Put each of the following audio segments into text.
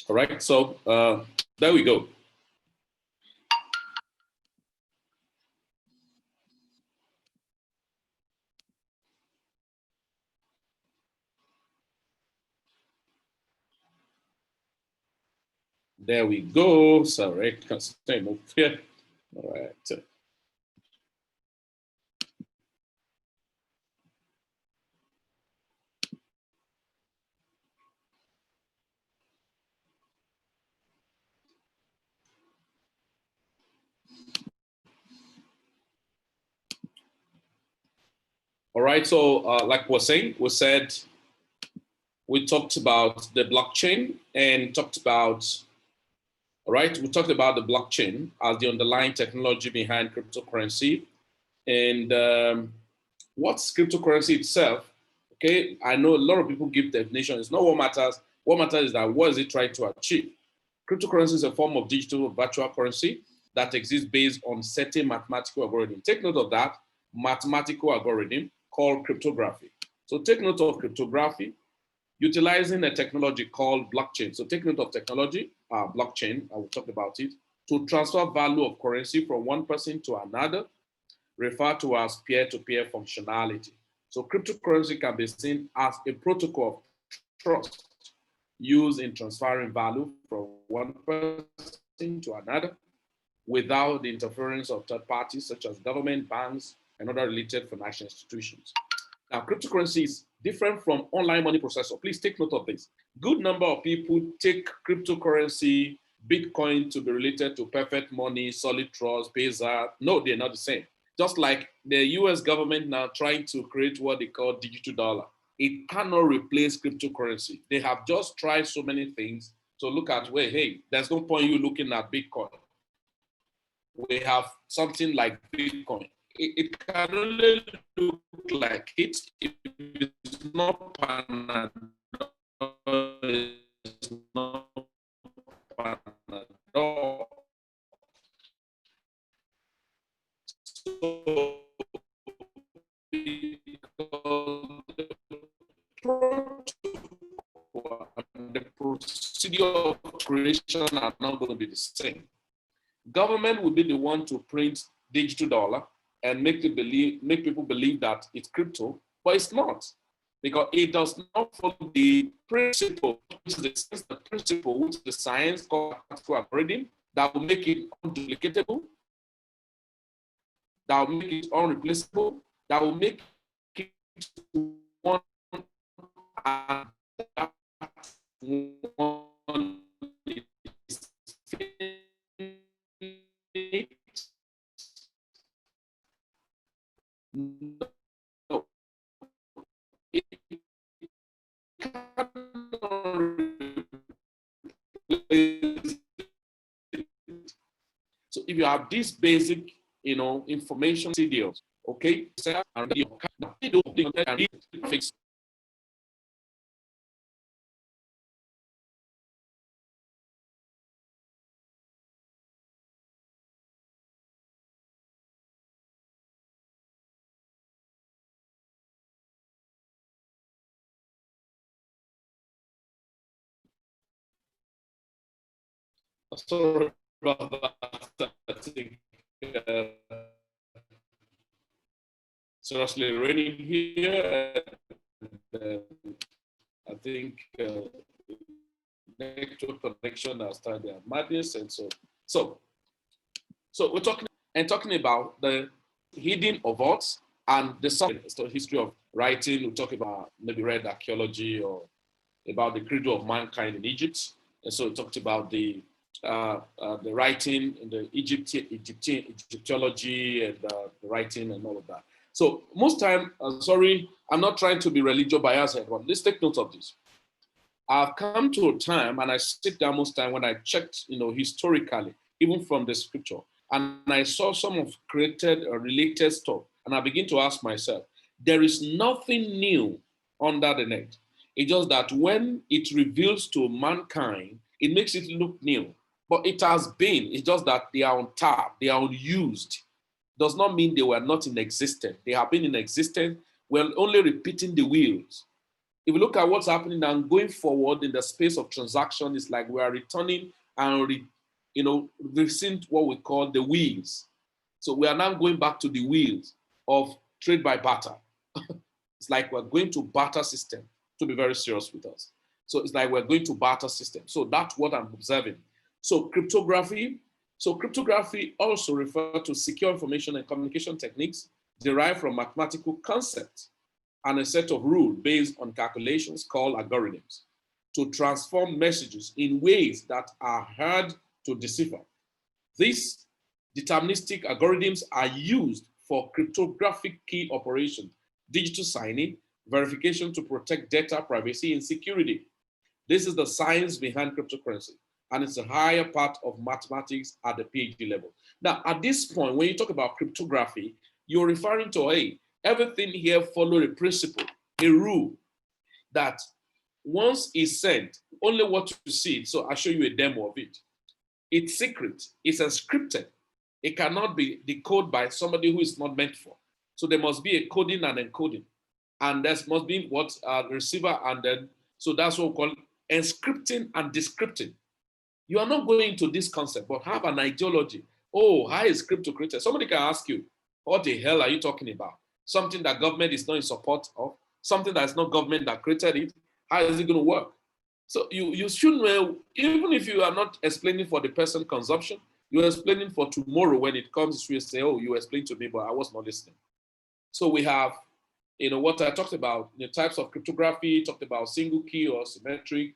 All right, so there we go. There we go. Sorry, can't stay move here. All right. All right, so like we're saying, we talked about the blockchain and talked about, all right, we talked about the blockchain as the underlying technology behind cryptocurrency. And what's cryptocurrency itself? Okay, I know a lot of people give definitions. It's not what matters. What matters is that what is it trying to achieve? Cryptocurrency is a form of digital virtual currency that exists based on certain mathematical algorithm. Take note of that mathematical algorithm called cryptography. So take note of cryptography utilizing a technology called blockchain. So take note of technology, blockchain, I will talk about it, to transfer value of currency from one person to another, referred to as peer-to-peer functionality. So cryptocurrency can be seen as a protocol of trust used in transferring value from one person to another without the interference of third parties such as government, banks, and other related financial institutions. Now, cryptocurrency is different from online money processor. Please take note of this. Good number of people take cryptocurrency, Bitcoin to be related to perfect money, solid trust, Payza. No, they're not the same. Just like the US government now trying to create what they call digital dollar. It cannot replace cryptocurrency. They have just tried so many things to look at where, hey, there's no point you looking at Bitcoin. We have something like Bitcoin. It can only look like it if it's not Panadol, it's not Panadol. So, the procedure of creation are not going to be the same. Government will be the one to print digital dollar and make people believe that it's crypto, but it's not, because it does not follow the principle, which is the principle, which is the science called algorithm that will make it unduplicatable, that will make it unreplaceable, that will make it one and that one is no. So if you have this basic, information videos, okay, and fix. Sorry about that. I think seriously raining here. And, I think network connection has started madness, and so we're talking about the hidden of arts and the history of writing. We talk about maybe read archaeology or about the cradle of mankind in Egypt, and so we talked about the writing in the Egyptology and the writing and all of that. So most time, sorry, I'm not trying to be religious biased, but let's take note of this. I've come to a time, and I sit down most time when I checked, historically, even from the scripture, and I saw some of created or related stuff, and I begin to ask myself, there is nothing new under the net. It's just that when it reveals to mankind, it makes it look new. But it has been, it's just that they are untapped, they are unused. Does not mean they were not in existence. They have been in existence. We're only repeating the wheels. if you look at what's happening now going forward in the space of transaction, it's like we are returning and we've seen what we call the wheels. So we are now going back to the wheels of trade by barter. It's like we're going to barter system, to be very serious with us. So it's like we're going to barter system. So that's what I'm observing. So cryptography also refers to secure information and communication techniques derived from mathematical concepts and a set of rules based on calculations called algorithms to transform messages in ways that are hard to decipher. These deterministic algorithms are used for cryptographic key operations, digital signing, verification to protect data privacy and security. This is the science behind cryptocurrency, and it's a higher part of mathematics at the PhD level. Now, at this point, when you talk about cryptography, you're referring to, hey, everything here follows a principle, a rule that once it's sent, only what you see. So I'll show you a demo of it. It's secret, it's encrypted. It cannot be decoded by somebody who is not meant for. So there must be a coding and encoding. And there must be what receiver and then, so that's what we call encrypting and decrypting. You are not going to this concept, but have an ideology. Oh, how is crypto created? Somebody can ask you, what the hell are you talking about? Something that government is not in support of, something that's not government that created it. How is it going to work? So you should know, even if you are not explaining for the person consumption, you're explaining for tomorrow when it comes to you say, oh, you explained to me, but I was not listening. So we have, what I talked about, the types of cryptography, talked about single key or symmetric.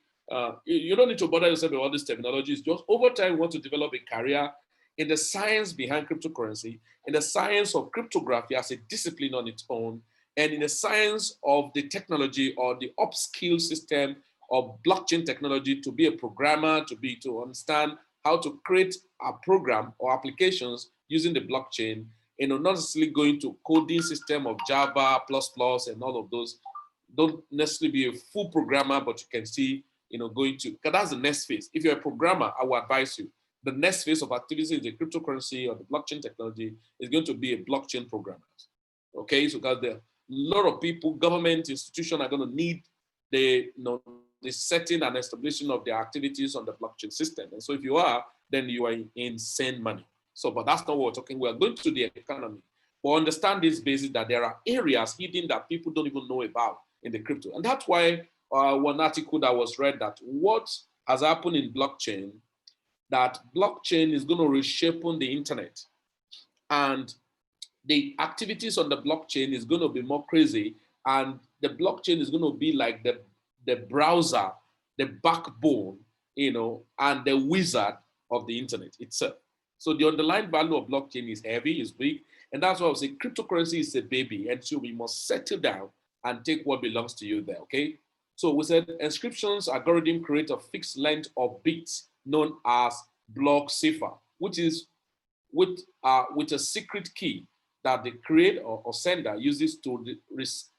You don't need to bother yourself with all these terminologies. Just over time, you want to develop a career in the science behind cryptocurrency, in the science of cryptography as a discipline on its own, and in the science of the technology or the upskill system of blockchain technology to be a programmer, to understand how to create a program or applications using the blockchain, not necessarily going to coding system of Java, and all of those. Don't necessarily be a full programmer, but you can see, going to, because that's the next phase. If you're a programmer, I will advise you, the next phase of activity in the cryptocurrency or the blockchain technology is going to be a blockchain programmer. Okay, so because there are a lot of people, government institutions are going to need the setting and establishing of their activities on the blockchain system. And so if you are, then you are in send money. So, but that's not what we're talking. We're going to the economy. But understand this basis that there are areas hidden that people don't even know about in the crypto. And that's why one article that was read that what has happened in blockchain, that blockchain is going to reshape the internet. And the activities on the blockchain is going to be more crazy. And the blockchain is going to be like the browser, the backbone, and the wizard of the internet itself. So the underlying value of blockchain is heavy, is big. And that's why I say cryptocurrency is a baby. And so we must settle down and take what belongs to you there, okay? So we said inscriptions algorithm create a fixed length of bits known as block cipher, which is with a secret key that the creator or sender uses to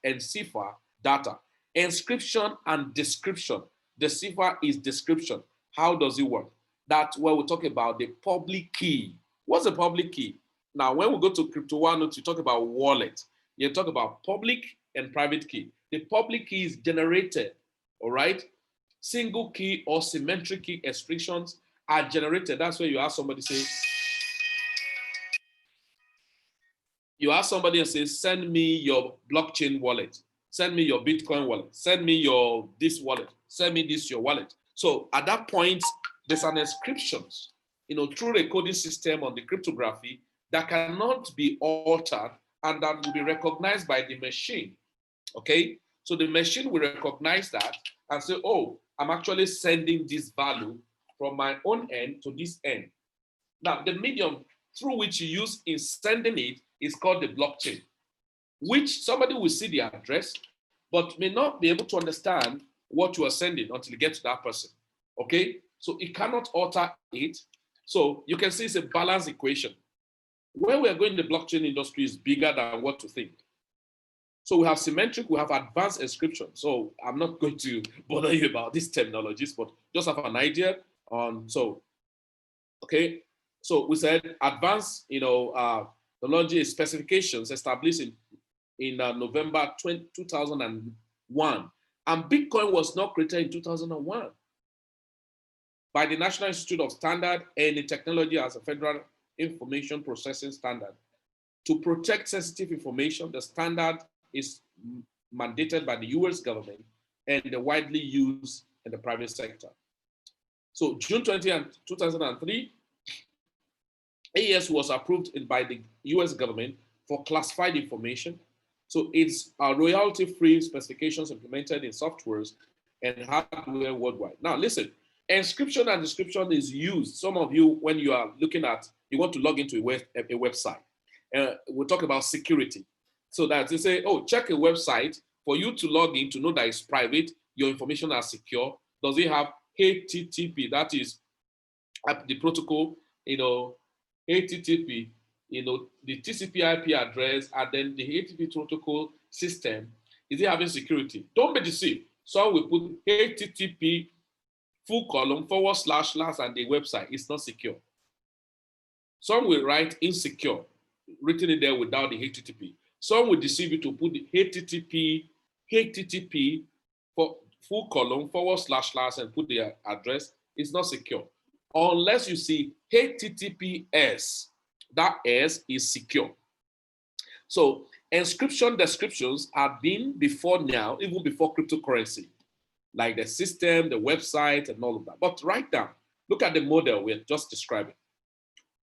encipher data. Inscription and description. The cipher is description. How does it work? That's where we talk about the public key. What's a public key? Now, when we go to Crypto 101, you talk about wallet. You talk about public and private key. The public key is generated, all right? Single key or symmetric key expressions are generated. That's where you ask somebody say, send me your blockchain wallet. Send me your Bitcoin wallet. Send me your this wallet. Send me this your wallet. So at that point, there's an inscription, through a coding system on the cryptography that cannot be altered and that will be recognized by the machine. Okay, so the machine will recognize that and say, oh, I'm actually sending this value from my own end to this end. Now, the medium through which you use in sending it is called the blockchain, which somebody will see the address, but may not be able to understand what you are sending until you get to that person. Okay, so it cannot alter it. So you can see it's a balanced equation. Where we are going in the blockchain industry is bigger than what you think. So we have symmetric, we have advanced encryption. So I'm not going to bother you about these terminologies, but just have an idea on, okay. So we said advanced, technology specifications established in November 2001 And Bitcoin was not created in 2001 by the National Institute of Standard and Technology as a federal information processing standard. To protect sensitive information, the standard is mandated by the US government and widely used in the private sector. So June 20, 2003, AES was approved by the US government for classified information. So it's royalty-free specifications implemented in softwares and hardware worldwide. Now listen, encryption and decryption is used. Some of you, when you are looking at, you want to log into a website. We'll talk about security. So that they say, oh, check a website for you to log in to know that it's private, your information are secure. Does it have HTTP? That is the protocol, HTTP, the TCP IP address, and then the HTTP protocol system. Is it having security? Don't be deceived. Some will put HTTP :/ and the website is not secure. Some will write insecure, written in there without the HTTP. Some will deceive you to put the HTTP for :/ and put the address. It's not secure. Unless you see HTTPS, that S is secure. So encryption descriptions have been before now, even before cryptocurrency, like the system, the website, and all of that. But right now, look at the model we're just describing.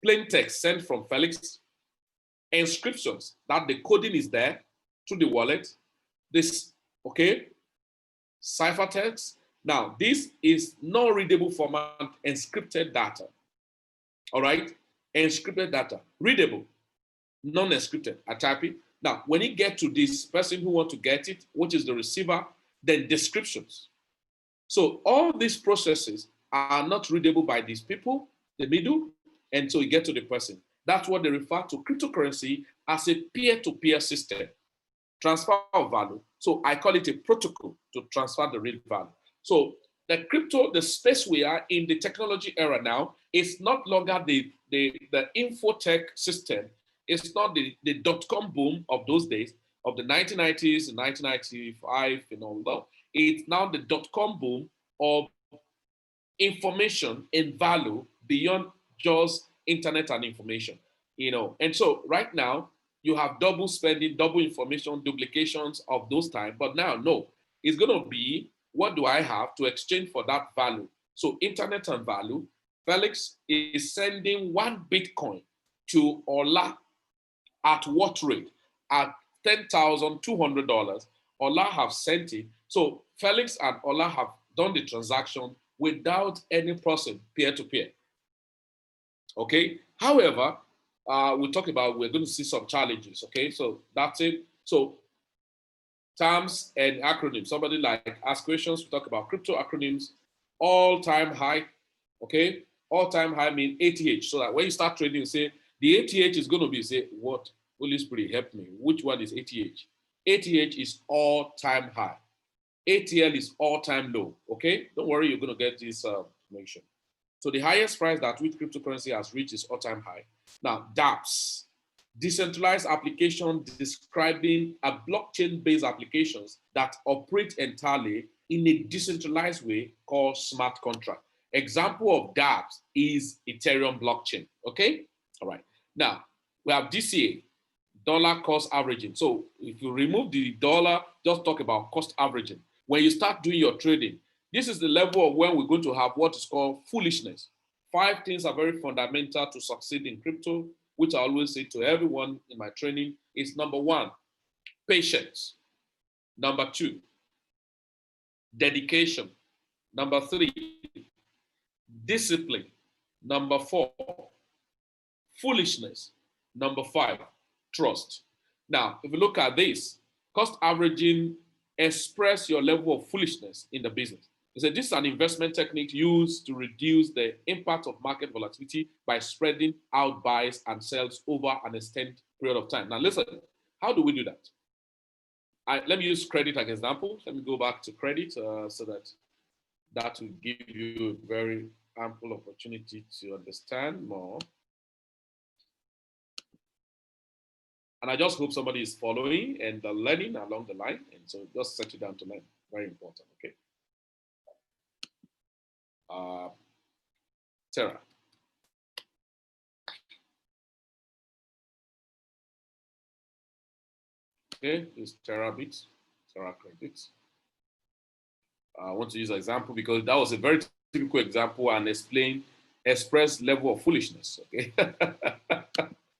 Plain text sent from Felix, inscriptions, that the coding is there to the wallet. This, okay, ciphertext. Now, this is non-readable format, encrypted data. All right, encrypted data, readable, non-encrypted. I type it. Now, when you get to this person who wants to get it, which is the receiver, then descriptions. So all these processes are not readable by these people, the middle, and so you get to the person. That's what they refer to cryptocurrency as a peer-to-peer system, transfer of value. So I call it a protocol to transfer the real value. So the space we are in, the technology era now, is not longer the infotech system. It's not the dot-com boom of those days, of the 1990s and 1995 and all that. It's now the dot-com boom of information and value beyond just internet and information, And so right now, you have double spending, double information, duplications of those time. But now, no, it's going to be, what do I have to exchange for that value? So internet and value, Felix is sending 1 Bitcoin to Ola at what rate? At $10,200. Ola have sent it. So Felix and Ola have done the transaction without any person peer-to-peer. Okay. However, we'll talk about, we're going to see some challenges. Okay. So that's it. So terms and acronyms. Somebody like ask questions. We talk about crypto acronyms. All-time high. Okay. All-time high means ATH. So that when you start trading, you say the ATH is going to be, say, what? Holy Spirit, help me. Which one is ATH? ATH is all-time high. ATL is all-time low. Okay. Don't worry, you're going to get this information. So the highest price that which cryptocurrency has reached is all-time high. Now, dApps, decentralized application describing a blockchain-based applications that operate entirely in a decentralized way called smart contract. Example of dApps is Ethereum blockchain. Okay, all right. Now we have DCA, dollar cost averaging. So if you remove the dollar, just talk about cost averaging. When you start doing your trading, this is the level of when we're going to have what is called foolishness. 5 things are very fundamental to succeed in crypto, which I always say to everyone in my training is: number 1, patience. Number 2, dedication. Number 3, discipline. Number 4, foolishness. Number 5, trust. Now, if you look at this, cost averaging express your level of foolishness in the business. He said this is an investment technique used to reduce the impact of market volatility by spreading out buys and sells over an extended period of time. Now listen, how do we do that? Let me use credit as an example. Let me go back to credit so that will give you a very ample opportunity to understand more. And I just hope somebody is following and learning along the line. And so just settle down to learn. Very important. Okay. Terra. Okay, is terabits, teracredits. I want to use an example because that was a very typical example and express level of foolishness. Okay.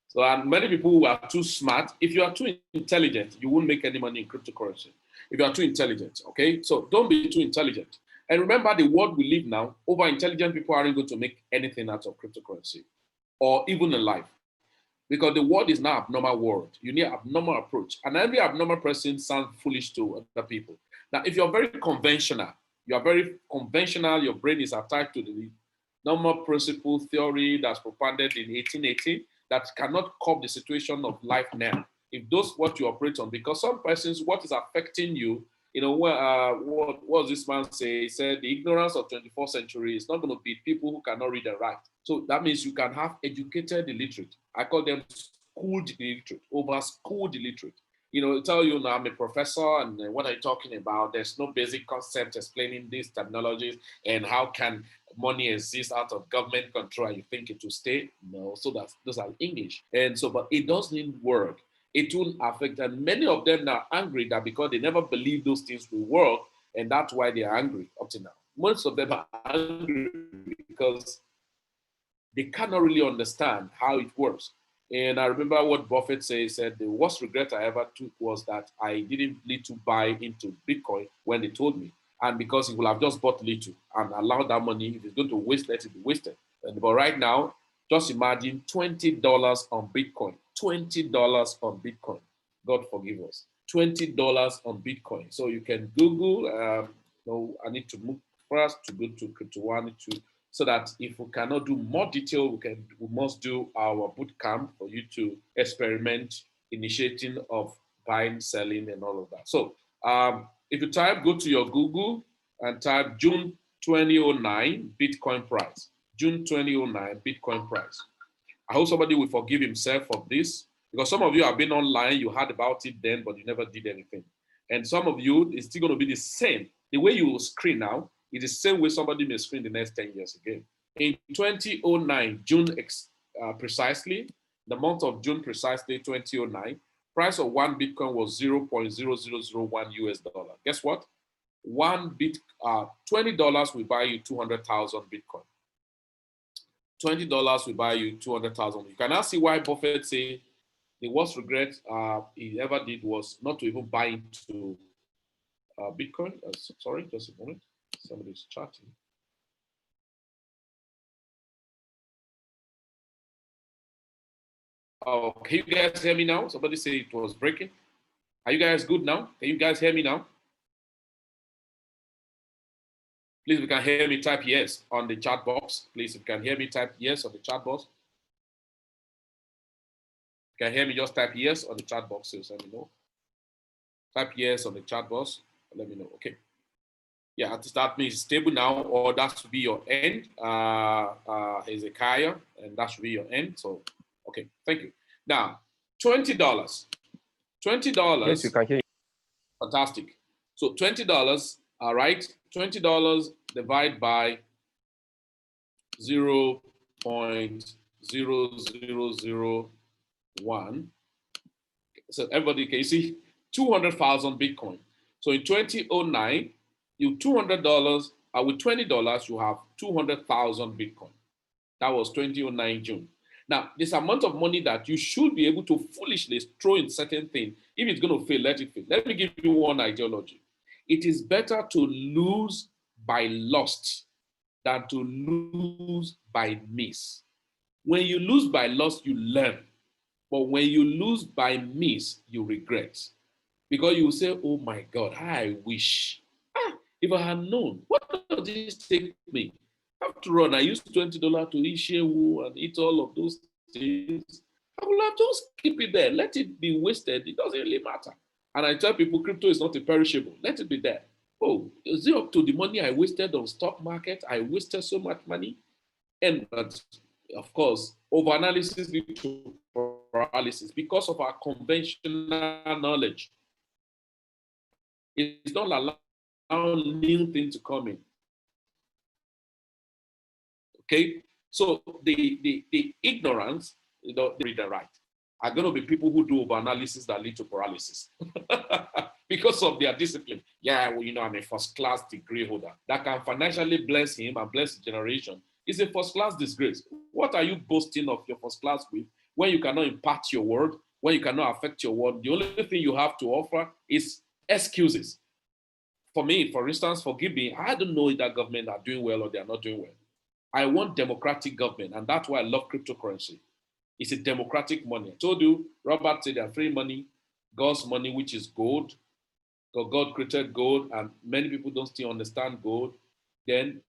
So, and many people who are too smart, if you are too intelligent, you won't make any money in cryptocurrency. If you are too intelligent, okay? So don't be too intelligent. And remember the world we live now, over intelligent people aren't going to make anything out of cryptocurrency or even in life. Because the world is now abnormal world. You need abnormal approach. And every abnormal person sounds foolish to other people. Now, if you're very conventional, your brain is attached to the normal principle theory that's propounded in 1818 that cannot cope the situation of life now. If those what you operate on, because some persons, what is affecting you, what does this man say? He said the ignorance of 24th century is not going to be people who cannot read and write. So that means you can have educated illiterate. I call them schooled illiterate, over schooled illiterate. Tell you now I'm a professor and what are you talking about? There's no basic concept explaining these terminologies and how can money exist out of government control. You think it will stay? No, so those are English. And so, but it doesn't work. It will affect, and many of them are angry that because they never believe those things will work, and that's why they are angry up to now. Most of them are angry because they cannot really understand how it works. And I remember what Buffett said, the worst regret I ever took was that I didn't need to buy into Bitcoin when they told me. And because he will have just bought little and allowed that money, if it's going to waste, let it be wasted. But right now, just imagine $20 on Bitcoin. $20 on Bitcoin. God forgive us. $20 on Bitcoin. So you can Google. I need to move first to go to Crypto One so that if we cannot do more detail, we must do our boot camp for you to experiment initiating of buying, selling, and all of that. So if you go to your Google and type June 2009 Bitcoin price. June 2009 Bitcoin price. I hope somebody will forgive himself for this because some of you have been online, you heard about it then, but you never did anything. And some of you, it's still going to be the same. The way you will screen now is the same way somebody may screen the next 10 years again. In 2009, June precisely, the month of June precisely 2009, price of one Bitcoin was 0.0001 US dollar. Guess what? $20 will buy you 200,000 Bitcoin. $20 will buy you 200,000. You can now see why Buffett say the worst regret he ever did was not to even buy into Bitcoin. Sorry, just a moment. Somebody's chatting. Oh, can you guys hear me now? Somebody say it was breaking. Are you guys good now? Can you guys hear me now? Please, if you can hear me, type yes on the chat box. Please, if you can hear me, type yes on the chat box. If you can hear me, just type yes on the chat box. So let me know. Type yes on the chat box. Let me know. Okay. Yeah, that means stable now, or that should be your end. Hezekiah, and that should be your end. So, okay, thank you. Now, $20. $20. Yes, you can hear you. Fantastic. So $20, all right, $20 divided by 0.0001. So everybody, can you see? 200,000 Bitcoin. So in 2009, you $200, with $20, you have 200,000 Bitcoin. That was 2009 June. Now, this amount of money that you should be able to foolishly throw in certain things, if it's going to fail, let it fail. Let me give you one ideology. It is better to lose by loss than to lose by miss. When you lose by loss, you learn. But when you lose by miss, you regret. Because you will say, oh my God, I wish. If I had known, what does this take me? After all, I used $20 to eat shewu and eat all of those things. I will have just keep it there. Let it be wasted. It doesn't really matter. And I tell people, crypto is not a perishable. Let it be there. Oh, is it up to the money I wasted on stock market? I wasted so much money. And but of course, overanalysis leads to paralysis because of our conventional knowledge. It's not allowed new thing to come in. Okay, so the ignorance, the read and write, are going to be people who do over-analysis that lead to paralysis because of their discipline. Yeah, well, I'm a first-class degree holder that can financially bless him and bless the generation. It's a first-class disgrace. What are you boasting of your first class with when you cannot impart your word, when you cannot affect your word? The only thing you have to offer is excuses. For me, for instance, forgive me, I don't know if that government are doing well or they are not doing well. I want democratic government, and that's why I love cryptocurrency. It's a democratic money. I told you, Robert said they're free money, God's money, which is gold. Because God created gold, and many people don't still understand gold. Then,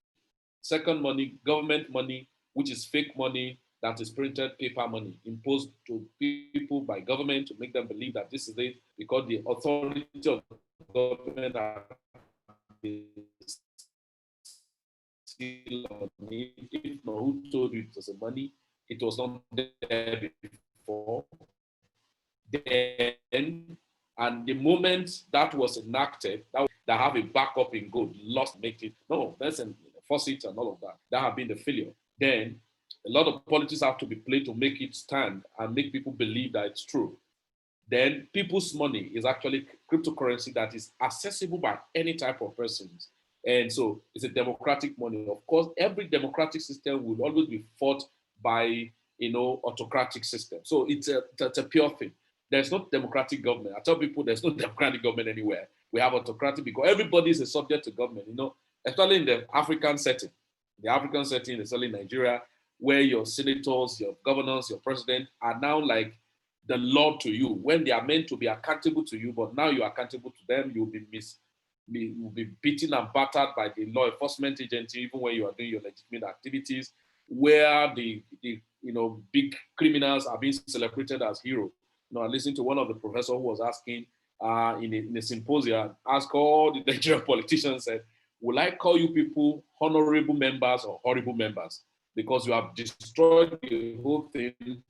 second money, government money, which is fake money, that is printed paper money, imposed to people by government to make them believe that this is it, because the authority of government are still on it. If not, who told you it was a money? It was not there before. Then, and the moment that was enacted, that have a backup in gold, lost, make it, no, that's a faucet and all of that. That have been the failure. Then, a lot of politics have to be played to make it stand and make people believe that it's true. Then, people's money is actually cryptocurrency that is accessible by any type of persons. And so it's a democratic money. Of course, every democratic system will always be fought by, autocratic system. So it's a pure thing. There's no democratic government. I tell people there's no democratic government anywhere. We have autocratic because everybody is a subject to government, especially in the African setting. The African setting, especially in Nigeria, where your senators, your governors, your president are now like the law to you when they are meant to be accountable to you, but now you're accountable to them. You'll be beaten and battered by the law enforcement agency, even when you are doing your legitimate activities, where the big criminals are being celebrated as heroes. I listened to one of the professors who was asking in a symposium, ask all the Nigerian politicians, said, will I call you people honorable members or horrible members? Because you have destroyed the whole thing.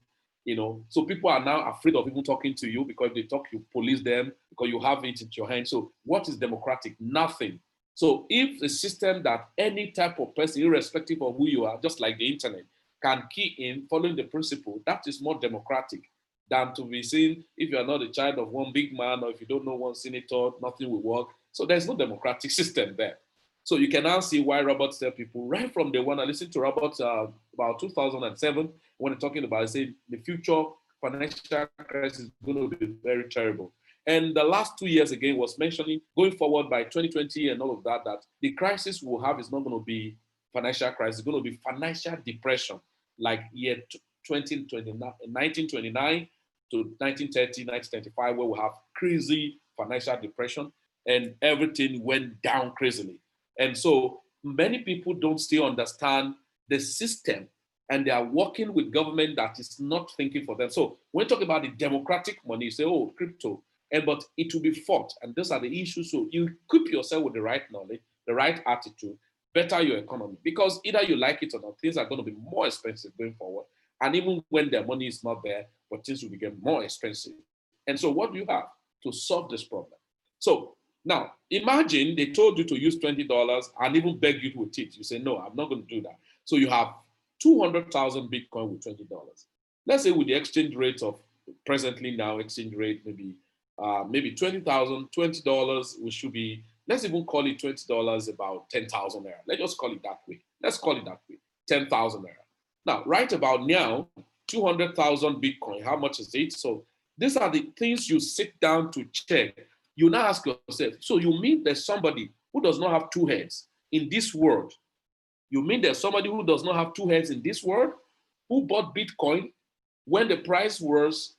So people are now afraid of even talking to you because if they talk, you police them because you have it in your hand. So what is democratic? Nothing. So if the system that any type of person, irrespective of who you are, just like the internet, can key in following the principle, that is more democratic than to be seen if you are not a child of one big man or if you don't know one senator, nothing will work. So there's no democratic system there. So you can now see why Robert tell people right from the one. I listened to Robert about 2007 when he's talking about, saying the future financial crisis is going to be very terrible. And the last 2 years again was mentioning going forward by 2020 and all of that, that the crisis we'll have is not going to be financial crisis, it's going to be financial depression, like year 1929 to 1930, 1935, where we have crazy financial depression and everything went down crazily. And so many people don't still understand the system and they are working with government that is not thinking for them. So when you talk about the democratic money, you say, oh, crypto, but it will be fought. And those are the issues. So you equip yourself with the right knowledge, the right attitude, better your economy. Because either you like it or not, things are going to be more expensive going forward. And even when their money is not there, but things will become more expensive. And so what do you have to solve this problem? So now, imagine they told you to use $20 and even beg you with it. You say, no, I'm not going to do that. So you have 200,000 Bitcoin with $20. Let's say with the exchange rate of presently now, exchange rate maybe 20,000, $20, we should be, let's even call it $20 about 10,000 naira. Let's just call it that way. Let's call it that way, 10,000 naira. Now, right about now, 200,000 Bitcoin, how much is it? So these are the things you sit down to check. You now ask yourself, so you mean there's somebody who does not have two heads in this world? You mean there's somebody who does not have two heads in this world who bought Bitcoin when the price was,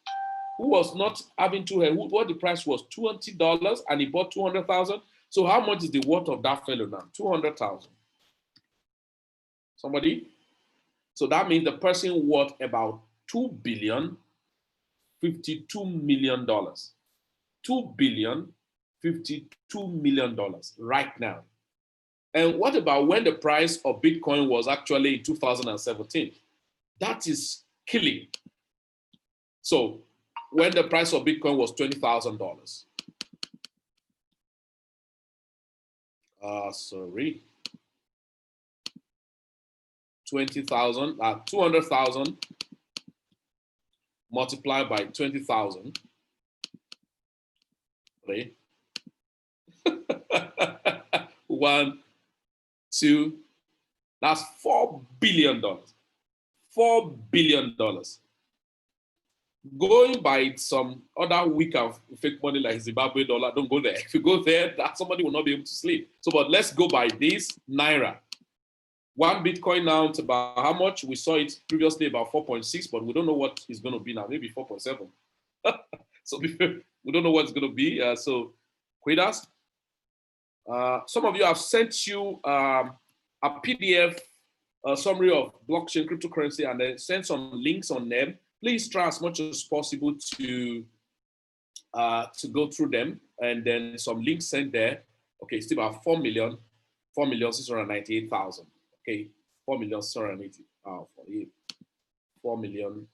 who was not having two heads, what the price was $20 and he bought 200,000? So how much is the worth of that fellow now? 200,000. Somebody? So that means the person worth about $2,052 million. $2,052 million right now. And what about when the price of Bitcoin was actually in 2017? That is killing. So when the price of Bitcoin was $20,000, sorry, 20,000, 200,000 multiplied by 20,000. Okay. 1, 2, that's $4 billion. $4 billion. Going by some other week of fake money like Zimbabwe dollar, don't go there. If you go there, that somebody will not be able to sleep. So, but let's go by this Naira. One Bitcoin now, it's about how much? We saw it previously about 4.6, but we don't know what it's going to be now, maybe 4.7. So we don't know what it's going to be. So, Quiddas, some of you have sent you a PDF summary of blockchain cryptocurrency and then send some links on them. Please try as much as possible to go through them, and then some links sent there. Okay, still about 4,698,000. Okay, 4,680. 4 million.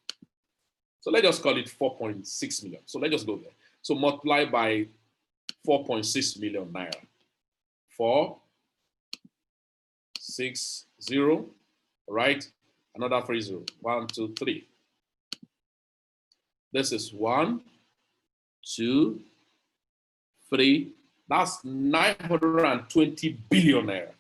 So let's just call it 4.6 million. So let's just go there. So multiply by 4.6 million Naira. 460, right? Another 30. 1, 2, 3. This is 1, 2, 3. That's 920 billion Naira.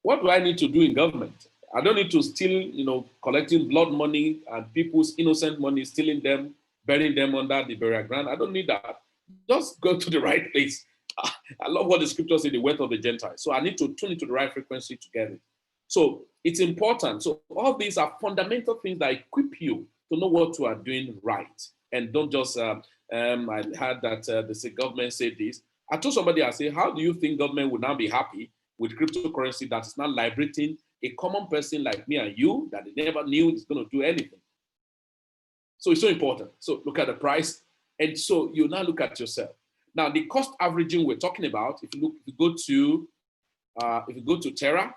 What do I need to do in government? I don't need to steal, collecting blood money and people's innocent money, stealing them, burying them under the burial ground. I don't need that. Just go to the right place. I love what the scriptures say, the wealth of the Gentiles. So I need to tune it to the right frequency to get it. So it's important. So all these are fundamental things that equip you to know what you are doing right. And don't just, I heard that the government said this. I told somebody, I say, how do you think government would now be happy with cryptocurrency that is not liberating a common person like me and you that they never knew is going to do anything? So it's so important. So look at the price. And so you now look at yourself. Now, the cost averaging we're talking about, if you go to Terra,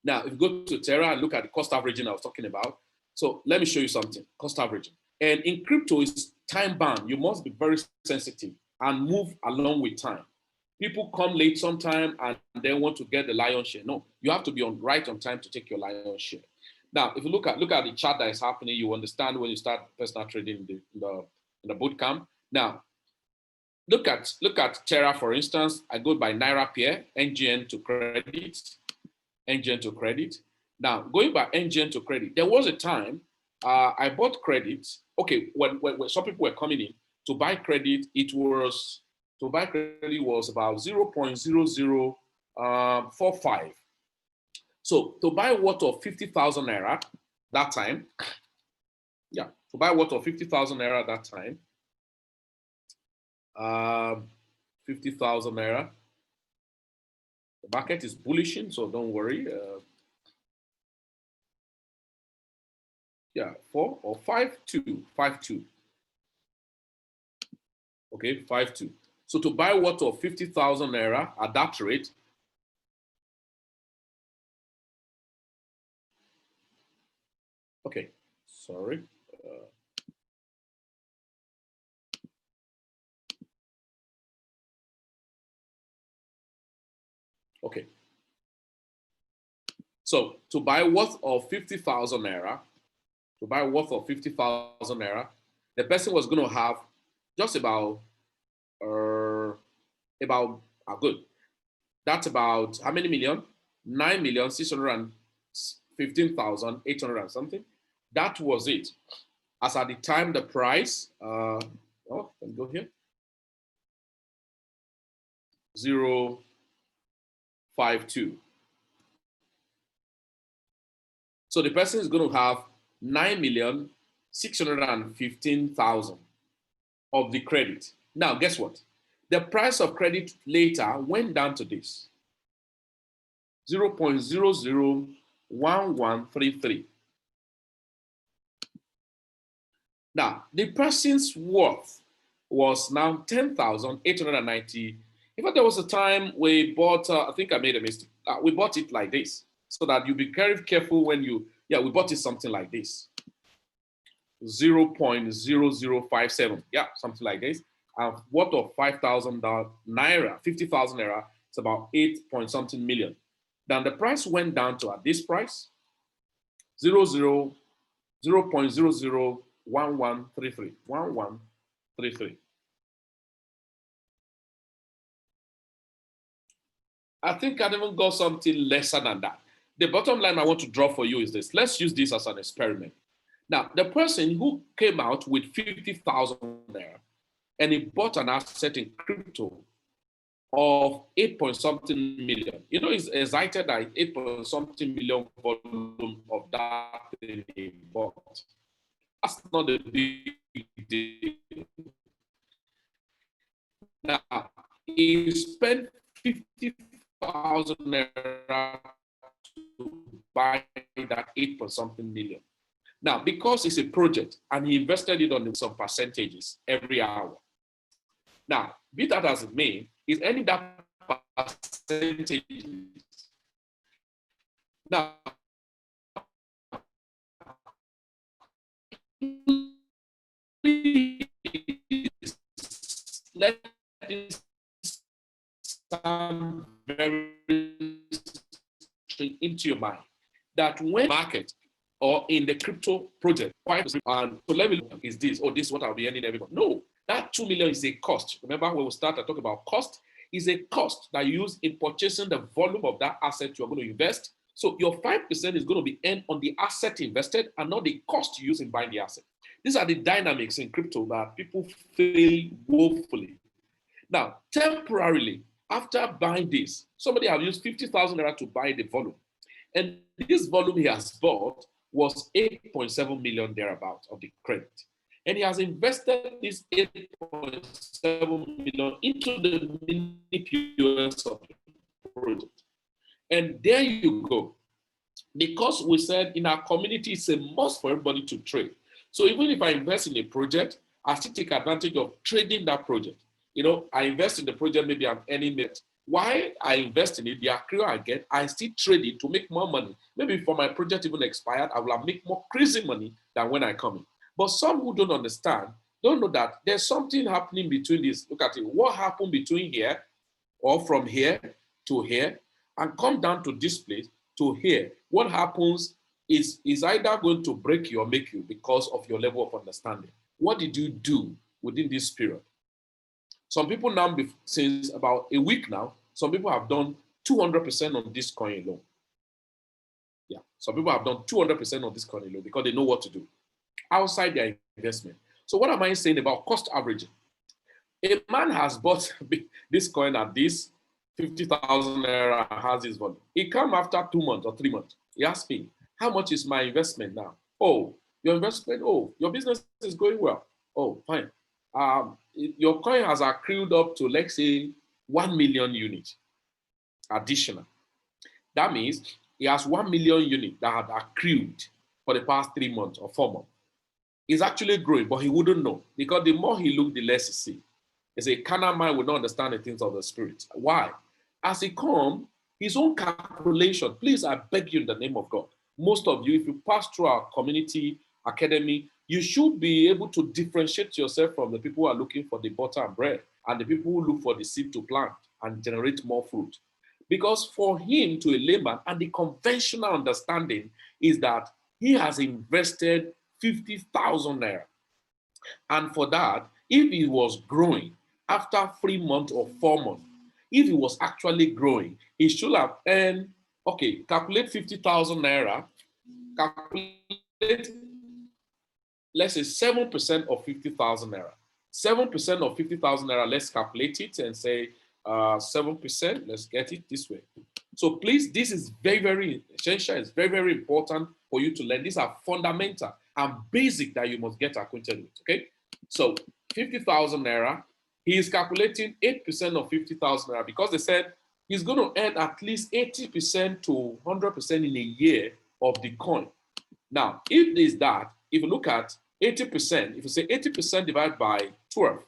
now if you go to Terra and look at the cost averaging I was talking about, so let me show you something, cost averaging. And in crypto, it's time bound. You must be very sensitive and move along with time. People come late sometime and they want to get the lion's share. No, you have to be right on time to take your lion's share. Now, if you look at the chart that is happening, you understand when you start personal trading in the boot camp. Now, look at Terra, for instance. I go by Naira pair, NGN to credit. Now, going by NGN to credit, there was a time I bought credit. Okay, when some people were coming in to buy credit, was about 0.0045. So to buy worth of 50,000 Naira that time, yeah, to buy worth of 50,000 Naira that time, 50,000 Naira. The market is bullishing, so don't worry. Yeah, 4 or 5.2, 5.2. Okay, 5.2. So to buy worth of 50,000 Naira at that rate, okay, sorry. Okay. So to buy worth of 50,000 Naira, the person was going to have just about good. That's about how many million? 9,615,800 and something. That was it. As at the time, the price, let me go here. 0.52. So the person is going to have 9,615,000 of the credit. Now, guess what? The price of credit later went down to this, 0.001133. Now, the person's worth was now 10,890. In fact, there was a time we bought, I think I made a mistake. We bought it like this, so that you be very careful when you, we bought it something like this. 0.0057, something like this. Worth of 5,000 Naira, 50,000 Naira. It's about 8 point something million. Then the price went down to at this price, 0.001133. I think I even got something lesser than that. The bottom line I want to draw for you is this. Let's use this as an experiment. Now, the person who came out with 50,000 there and he bought an asset in crypto of 8 point something million. You know, he's excited that 8 point something million volume of that thing he bought. That's not a big deal. Now, he spent 50,000 naira to buy that 8 point something million. Now, because it's a project and he invested it on some percentages every hour. Now, be that as it may, is any that percentage. Now, let this sound very straight into your mind that when market or in the crypto project, and so level is this, or this is what I'll be earning every month. No, that 2 million is a cost. Remember when we started talking about cost, is a cost that you use in purchasing the volume of that asset you're going to invest. So your 5% is going to be earned on the asset invested and not the cost you use in buying the asset. These are the dynamics in crypto that people fail woefully. Now, temporarily, after buying this, somebody has used 50,000 naira to buy the volume. And this volume he has bought was 8.7 million thereabout of the credit. And he has invested this 8.7 million into the mini POS of the project. And there you go. Because we said in our community, it's a must for everybody to trade. So even if I invest in a project, I still take advantage of trading that project. You know, I invest in the project, maybe I'm earning it. Why I invest in it, the accrue I get, I still trade it to make more money. Maybe before my project even expired, I will have make more crazy money than when I come in. But some who don't understand, don't know that there's something happening between this. Look at it. What happened between here or from here to here and come down to this place to here? What happens is either going to break you or make you because of your level of understanding. What did you do within this period? Some people now, since about a week now, some people have done 200% on this coin alone. Yeah, some people have done 200% on this coin alone because they know what to do outside their investment. So what am I saying about cost averaging? A man has bought this coin at this 50,000 naira and has this volume. He come after 2 months or 3 months. He asked me, how much is my investment now? Oh, your investment, oh, your business is going well. Oh, fine. Your coin has accrued up to, let's say, 1 million units additional. That means he has 1 million units that had accrued for the past 3 months or 4 months. He's actually growing, but he wouldn't know because the more he looked, the less he see. It's a carnal mind will not understand the things of the spirit. Why? As he comes, his own calculation, please, I beg you in the name of God. Most of you, if you pass through our community academy, you should be able to differentiate yourself from the people who are looking for the butter and bread and the people who look for the seed to plant and generate more fruit. Because for him, to a layman, and the conventional understanding is that he has invested 50,000 naira. And for that, if he was growing after 3 months or 4 months, if he was actually growing, he should have earned, okay, calculate 50,000 naira, calculate, let's say 7% of 50,000 naira. 7% of 50,000 naira, let's calculate it and say 7%, let's get it this way. So please, this is very, very essential. It's very, very important for you to learn. These are fundamental and basic that you must get acquainted with, okay? So 50,000 naira, he is calculating 8% of 50,000 naira because they said he's going to earn at least 80% to 100% in a year of the coin. Now, if there's that, if you look at 80%, if you say 80% divided by 12,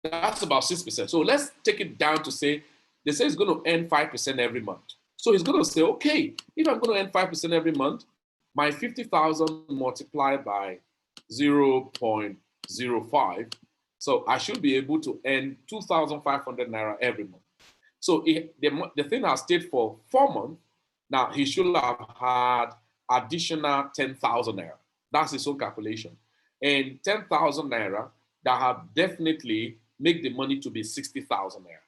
that's about 6%. So let's take it down to say, they say he's going to earn 5% every month. So he's going to say, okay, if I'm going to earn 5% every month, my 50,000 multiplied by 0.05 So I should be able to earn 2,500 naira every month. So the thing has stayed for 4 months. Now he should have had additional 10,000 naira. That's his own calculation. And 10,000 naira that have definitely make the money to be 60,000 naira.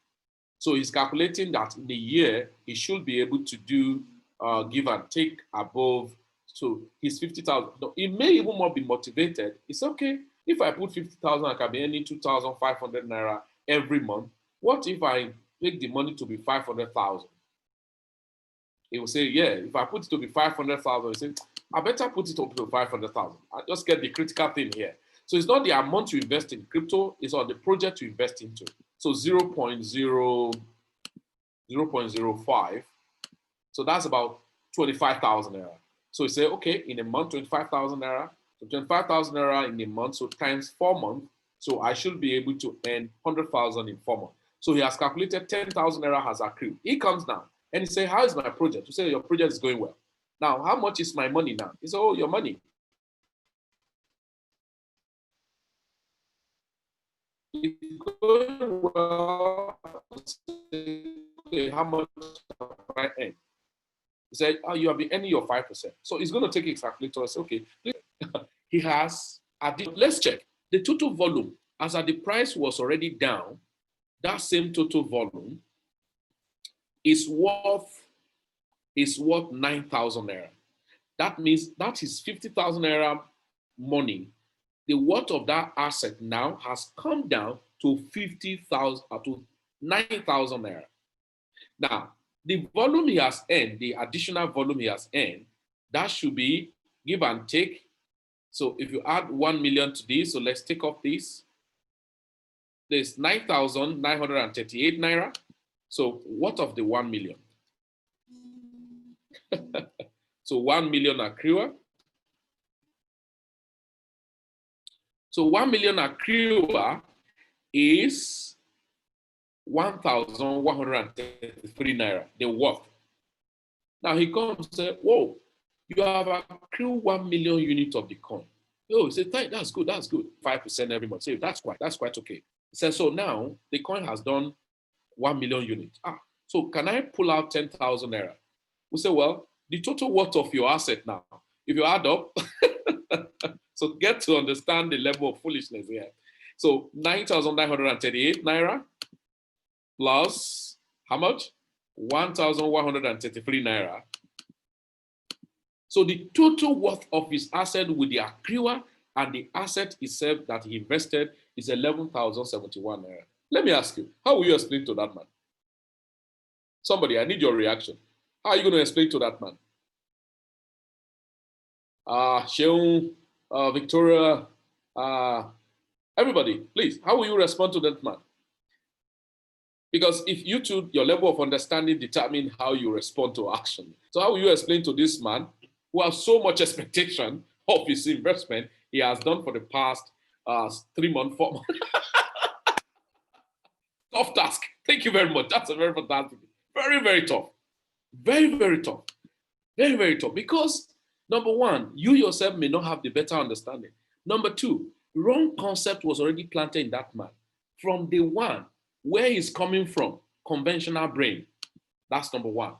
So he's calculating that in a year, he should be able to do give and take above. So he's 50,000. He may even more be motivated. It's okay. If I put 50,000, I can be earning 2,500 naira every month. What if I make the money to be 500,000? He will say, yeah, if I put it to be 500,000, he say, I better put it up to 500,000. I just get the critical thing here. So it's not the amount you invest in crypto, it's on the project you invest into. So 0.05. So that's about 25,000 naira. So you say, okay, in a month, 25,000 naira. So 25,000 naira in a month, so times 4 months. So I should be able to earn 100,000 in 4 months. So he has calculated 10,000 naira has accrued. He comes down and he say, how is my project? You say, your project is going well. Now, how much is my money now? He said, oh, your money. It's going well. Okay, how much have I earned? He said, oh, you have been earning your 5%. So he's going to take his calculator and say, okay, he has, let's check. The total volume, as at the price was already down, that same total volume is worth 9,000 naira. That means that is 50,000 naira money. The worth of that asset now has come down to 50,000 to 9,000 naira. Now, the volume he has earned, the additional volume he has earned, that should be give and take. So if you add 1 million to this, so let's take off this. There's 9,938 naira. So what of the 1 million? So 1 million accrual. So 1 million accrual is 1,133 naira, the worth. Now he comes and says, whoa, you have accrued 1 million units of the coin. Oh, he said, that's good, 5% every month. Say, that's quite okay. He says, so now the coin has done 1 million units. So can I pull out 10,000 naira? We say, well, the total worth of your asset now, if you add up, so get to understand the level of foolishness here. So 9,938 naira plus how much? 1,133 naira. So the total worth of his asset with the accrual and the asset itself that he invested is 11,071 naira. Let me ask you, how will you explain to that man? Somebody, I need your reaction. How are you going to explain to that man? Sheung, Victoria, everybody, please, how will you respond to that man? Because if you two, your level of understanding determine how you respond to action. So how will you explain to this man who has so much expectation of his investment he has done for the past 3 months, 4 months? Tough task. Thank you very much. That's a very fantastic. Very, very tough. Very, very tough. Very, very tough. Because number one, you yourself may not have the better understanding. Number two, wrong concept was already planted in that man. From day one, where he's coming from, conventional brain. That's number one.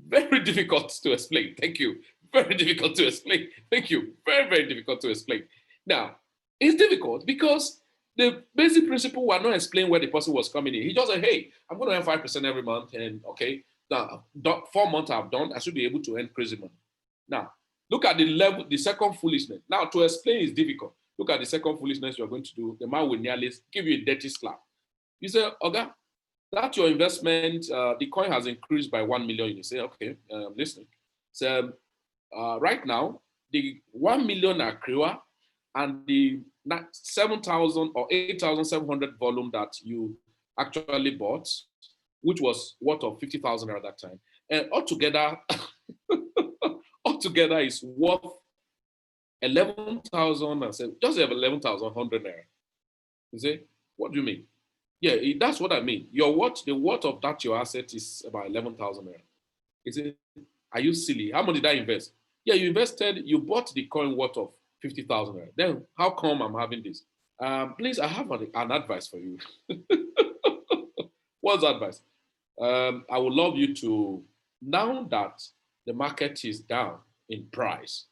Very difficult to explain. Thank you. Very difficult to explain. Thank you. Very, very difficult to explain. Now, it's difficult because the basic principle were not explained where the person was coming in. He just said, hey, I'm going to earn 5% every month. And okay, now 4 months I've done, I should be able to earn crazy money. Now, look at the level, the second foolishness. Now, to explain is difficult. Look at the second foolishness you're going to do. The man will nearly give you a dirty slap. You say, okay, that's your investment. The coin has increased by 1 million. You say, okay, I'm listening. So right now, the 1 million accrual and the 7,000 or 8,700 volume that you actually bought, which was worth of 50,000 at that time, and altogether, altogether is worth 11,000. I said, just have 11,100 naira. You say, what do you mean? Yeah, that's what I mean. Your worth, the worth of that your asset is about 11,000 naira. You say, are you silly? How much did I invest? Yeah, you invested, you bought the coin worth of 50,000 naira. Then how come I'm having this? Please, I have an advice for you. What's the advice? I would love you to, now that the market is down in price,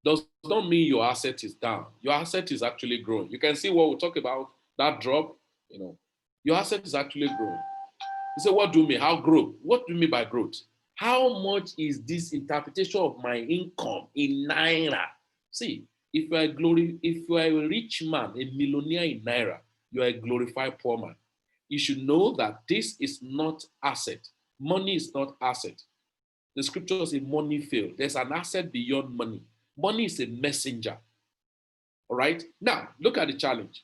does not mean your asset is down. Your asset is actually growing. You can see what we talk about, that drop, your asset is actually growing. You say, what do you mean? How growth? What do you mean by growth? How much is this interpretation of my income in Naira? See, if you are a rich man, a millionaire in Naira, you are a glorified poor man. You should know that this is not asset. Money is not asset. The scripture says money fails. There's an asset beyond money. Money is a messenger. All right? Now, look at the challenge.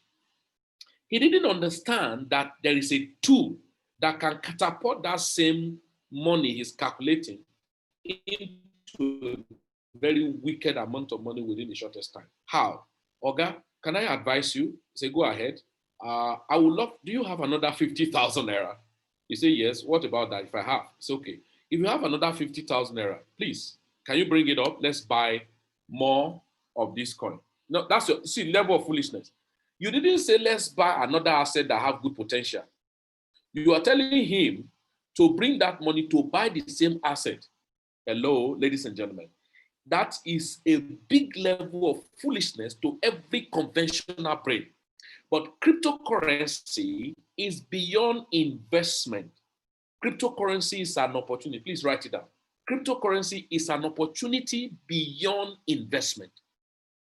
He didn't understand that there is a tool that can catapult that same money he's calculating into a very wicked amount of money within the shortest time. How? Oga, can I advise you? Say, go ahead. I would love, do you have another 50,000 naira? You say, yes. What about that? If I have, it's okay. If you have another 50,000 naira, please, can you bring it up? Let's buy more of this coin. No, that's your, see, level of foolishness. You didn't say, let's buy another asset that have good potential. You are telling him to bring that money to buy the same asset. Hello, ladies and gentlemen. That is a big level of foolishness to every conventional brain. But cryptocurrency is beyond investment. Cryptocurrency is an opportunity. Please write it down. Cryptocurrency is an opportunity beyond investment.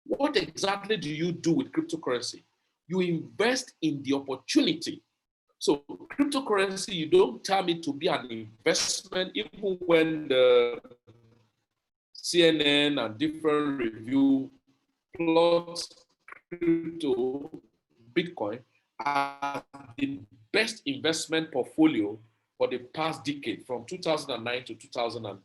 What exactly do you do with cryptocurrency? You invest in the opportunity. So cryptocurrency, you don't tell me to be an investment, even when the CNN and different review plot crypto, Bitcoin, as the best investment portfolio for the past decade, from 2009 to 2000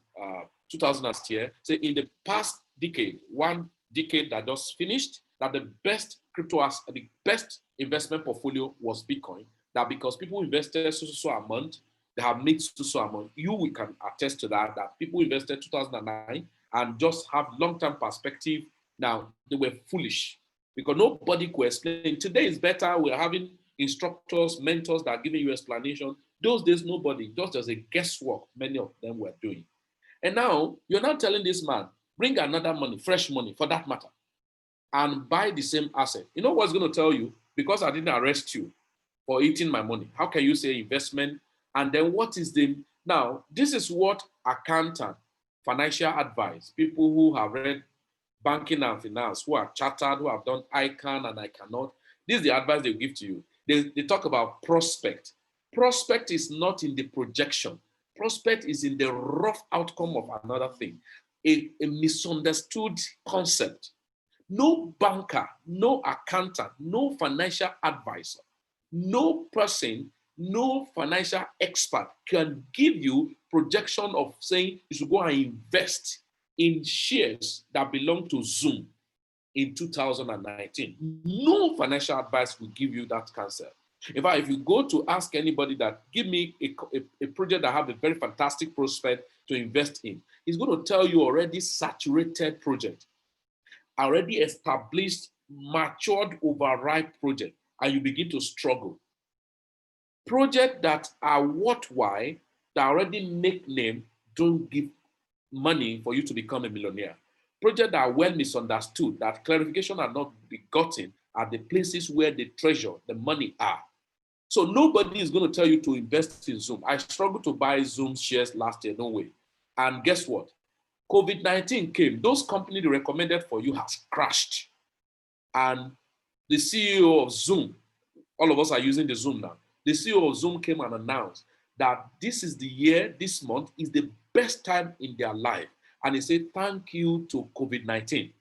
last year. So in the past decade, one decade that just finished, that the best the best investment portfolio was Bitcoin. That because people invested so amount, they have made so amount. We can attest to that, that people invested 2009 and just have long-term perspective. Now, they were foolish because nobody could explain. Today is better. We're having instructors, mentors that are giving you explanation. Those days, nobody, just as a guesswork, many of them were doing. And now, you're not telling this man, bring another money, fresh money for that matter, and buy the same asset. You know what's going to tell you? Because I didn't arrest you for eating my money. How can you say investment? And then what is the, now, this is what accountant, financial advice, people who have read banking and finance, who are chartered, who have done I can and I cannot, this is the advice they give to you. They talk about prospect. Prospect is not in the projection. Prospect is in the rough outcome of another thing, a misunderstood concept. No banker, no accountant, no financial advisor, no person, no financial expert can give you projection of saying you should go and invest in shares that belong to Zoom in 2019. No financial advice will give you that concept. In fact, if you go to ask anybody that give me a project that have a very fantastic prospect to invest in, he's going to tell you already saturated project, already established, matured, overripe project, and you begin to struggle. Projects that are worthwhile, that already make name, don't give money for you to become a millionaire. Projects that are well misunderstood, that clarification are not be gotten at the places where the treasure, the money are. So nobody is going to tell you to invest in Zoom. I struggled to buy Zoom shares last year, no way. And guess what? COVID-19 came. Those companies recommended for you has crashed. And the CEO of Zoom, all of us are using the Zoom now. The CEO of Zoom came and announced that this is the year, this month is the best time in their life. And he said, thank you to COVID-19,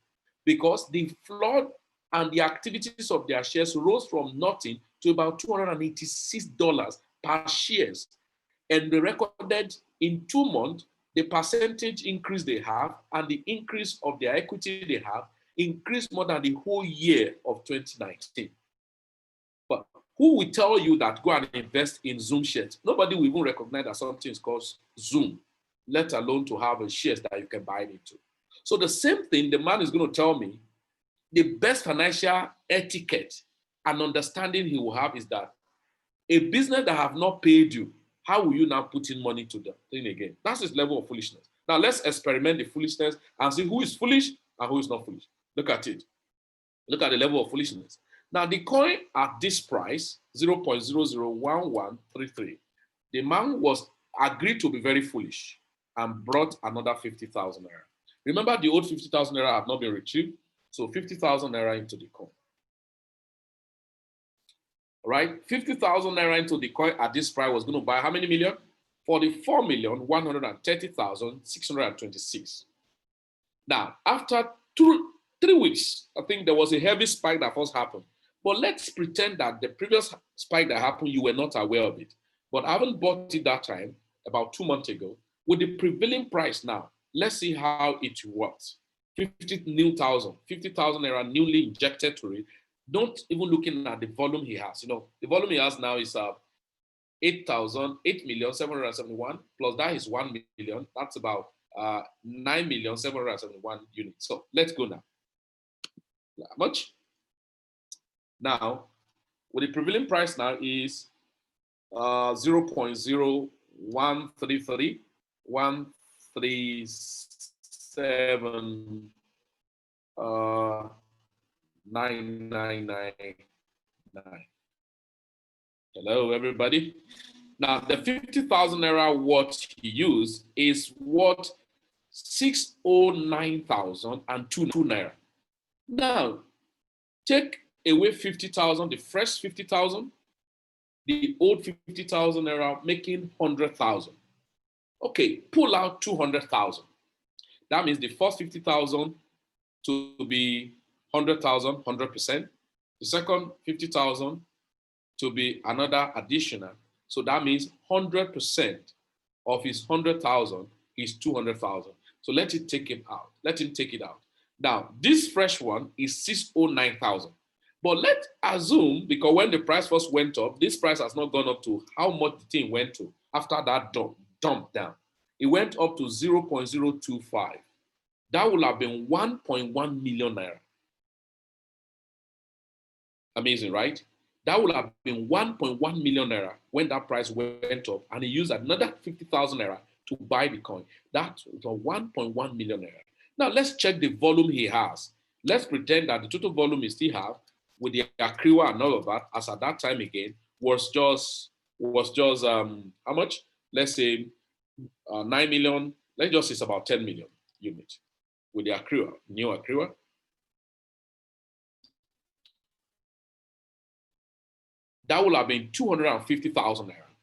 because the flood and the activities of their shares rose from nothing to about $286 per shares. And they recorded in 2 months, the percentage increase they have and the increase of their equity they have increased more than the whole year of 2019. But who will tell you that go and invest in Zoom shares? Nobody will even recognize that something is called Zoom, let alone to have a shares that you can buy into. So the same thing, the man is going to tell me the best financial etiquette an understanding he will have is that a business that have not paid you, how will you now put in money to the thing again? That's his level of foolishness. Now let's experiment the foolishness and see who is foolish and who is not foolish. Look at it. Look at the level of foolishness. Now the coin at this price, 0.001133, the man was agreed to be very foolish and brought another 50,000 naira. Remember, the old 50,000 naira had not been retrieved, so 50,000 naira into the coin. All right, 50,000 naira into the coin at this price was going to buy how many million? 44,130,626. Now, after 3 weeks, I think there was a heavy spike that first happened. But let's pretend that the previous spike that happened, you were not aware of it. But I haven't bought it that time, about 2 months ago. With the prevailing price now, let's see how it works. 50,000 naira newly injected to it. Don't even looking at the volume he has. You know, the volume he has now is 8,771 plus that is 1 million. That's about 9,771 units. So let's go now. How much? Now, with the prevailing price now is 0.0133, 137, 9999. Hello, everybody. Now, the 50,000 naira what he used is what 609,002 naira. Now, take away 50,000, the fresh 50,000, the old 50,000 naira, making 100,000. Okay, pull out 200,000. That means the first 50,000 to be 100,000, 100%. The second 50,000 to be another additional. So that means 100% of his 100,000 is 200,000. So let it take him out. Let him take it out. Now, this fresh one is 609,000. But let's assume, because when the price first went up, this price has not gone up to how much the thing went to after that dump down. It went up to 0.025. That would have been 1.1 million naira. Amazing, right? That would have been 1.1 million naira when that price went up, and he used another 50,000 naira to buy the coin. That's 1.1 million naira. Now let's check the volume he has. Let's pretend that the total volume he still have with the accrual and all of that, as at that time again, was just how much? Let's say 9 million. Let's just say it's about 10 million units with the accrual, new accrual. That will have been 250,000 naira.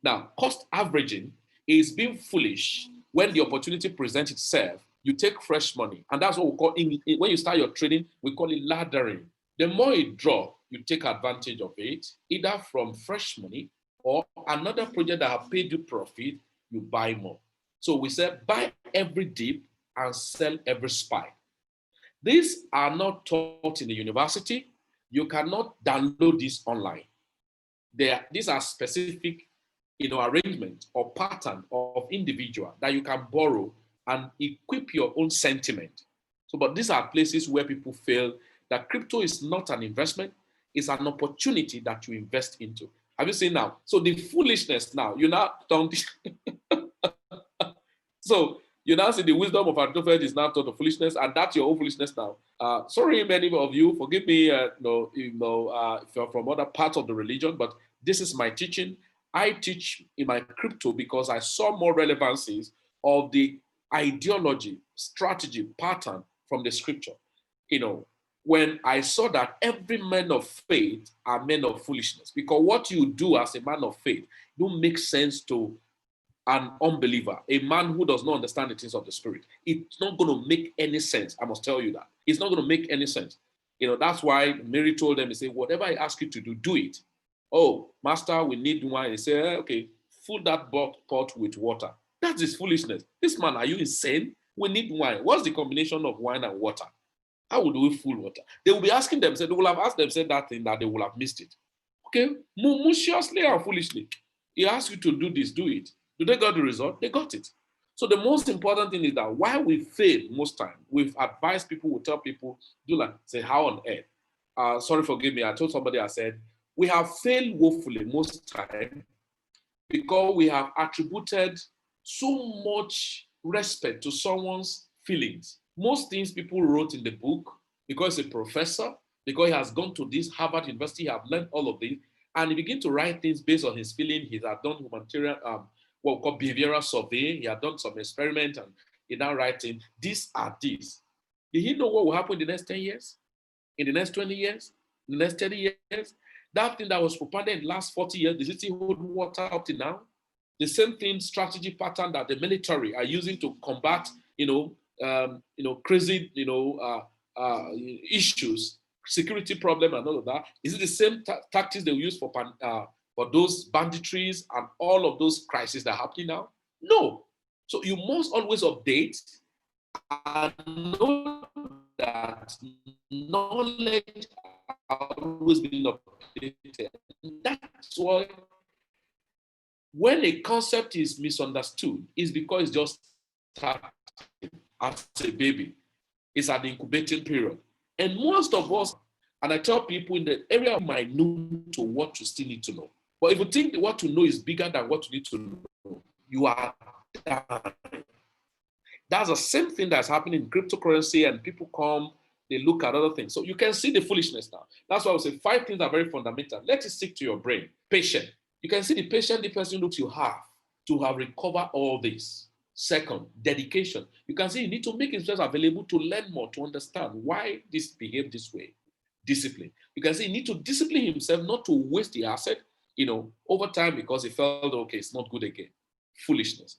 Now, cost averaging is being foolish when the opportunity presents itself. You take fresh money, and that's what we call, when you start your trading, we call it laddering. The more it drops, you take advantage of it, either from fresh money or another project that have paid you profit, you buy more. So we say buy every dip and sell every spike. These are not taught in the university. You cannot download this online. These are specific, arrangement or pattern of individual that you can borrow and equip your own sentiment. So, but these are places where people feel that crypto is not an investment, it's an opportunity that you invest into. Have you seen now? So the foolishness now, you now don't. So you now see the wisdom of Artofed is now taught of foolishness, and that's your own foolishness now. Sorry, many of you, forgive me, if you're from other parts of the religion, but this is my teaching. I teach in my crypto because I saw more relevancies of the ideology, strategy, pattern from the scripture. When I saw that every man of faith are men of foolishness, because what you do as a man of faith don't make sense to an unbeliever, a man who does not understand the things of the spirit. It's not going to make any sense. I must tell you that. It's not going to make any sense. That's why Mary told them, he said, whatever I ask you to do, do it. Oh, master, we need wine. He said, okay, fill that pot with water. That's his foolishness. This man, are you insane? We need wine. What's the combination of wine and water? How would we fill water? They will be asking themselves, they will have asked themselves that thing that they will have missed it. Okay, maliciously and foolishly. He asked you to do this, do it. Do they got the result? They got it. So the most important thing is that while we fail most time, we've advised people, we tell people, do like, say, how on earth? sorry, forgive me. I told somebody, I said, we have failed woefully most time because we have attributed so much respect to someone's feelings. Most things people wrote in the book because he's a professor, because he has gone to this Harvard University, he have learned all of this, and he begin to write things based on his feeling. He has done humanitarian, what we call behavioral survey. He has done some experiment, and he now writing, these are these. Did he know what will happen in the next 10 years? In the next 20 years? In the next 30 years? That thing that was propounded in the last 40 years, does it still hold water up to now? The same thing, strategy pattern that the military are using to combat, crazy, issues, security problem, and all of that. Is it the same tactics they use for those banditries and all of those crises that are happening now? No. So you must always update and know that knowledge always being updated. That's why when a concept is misunderstood, it's because it's just starting as a baby. It's an incubating period. And most of us, and I tell people in the area of minute to what you still need to know. But if you think what to know is bigger than what you need to know, you are dying. That's the same thing that's happening in cryptocurrency, and people come, they look at other things. So you can see the foolishness now. That's why I would say 5 things are very fundamental. Let it stick to your brain. Patient. You can see the patient the person looks you have to have recovered all this. Second, dedication. You can see you need to make himself available to learn more, to understand why this behave this way. Discipline. You can see he need to discipline himself not to waste the asset, over time because he felt, okay, it's not good again. Foolishness.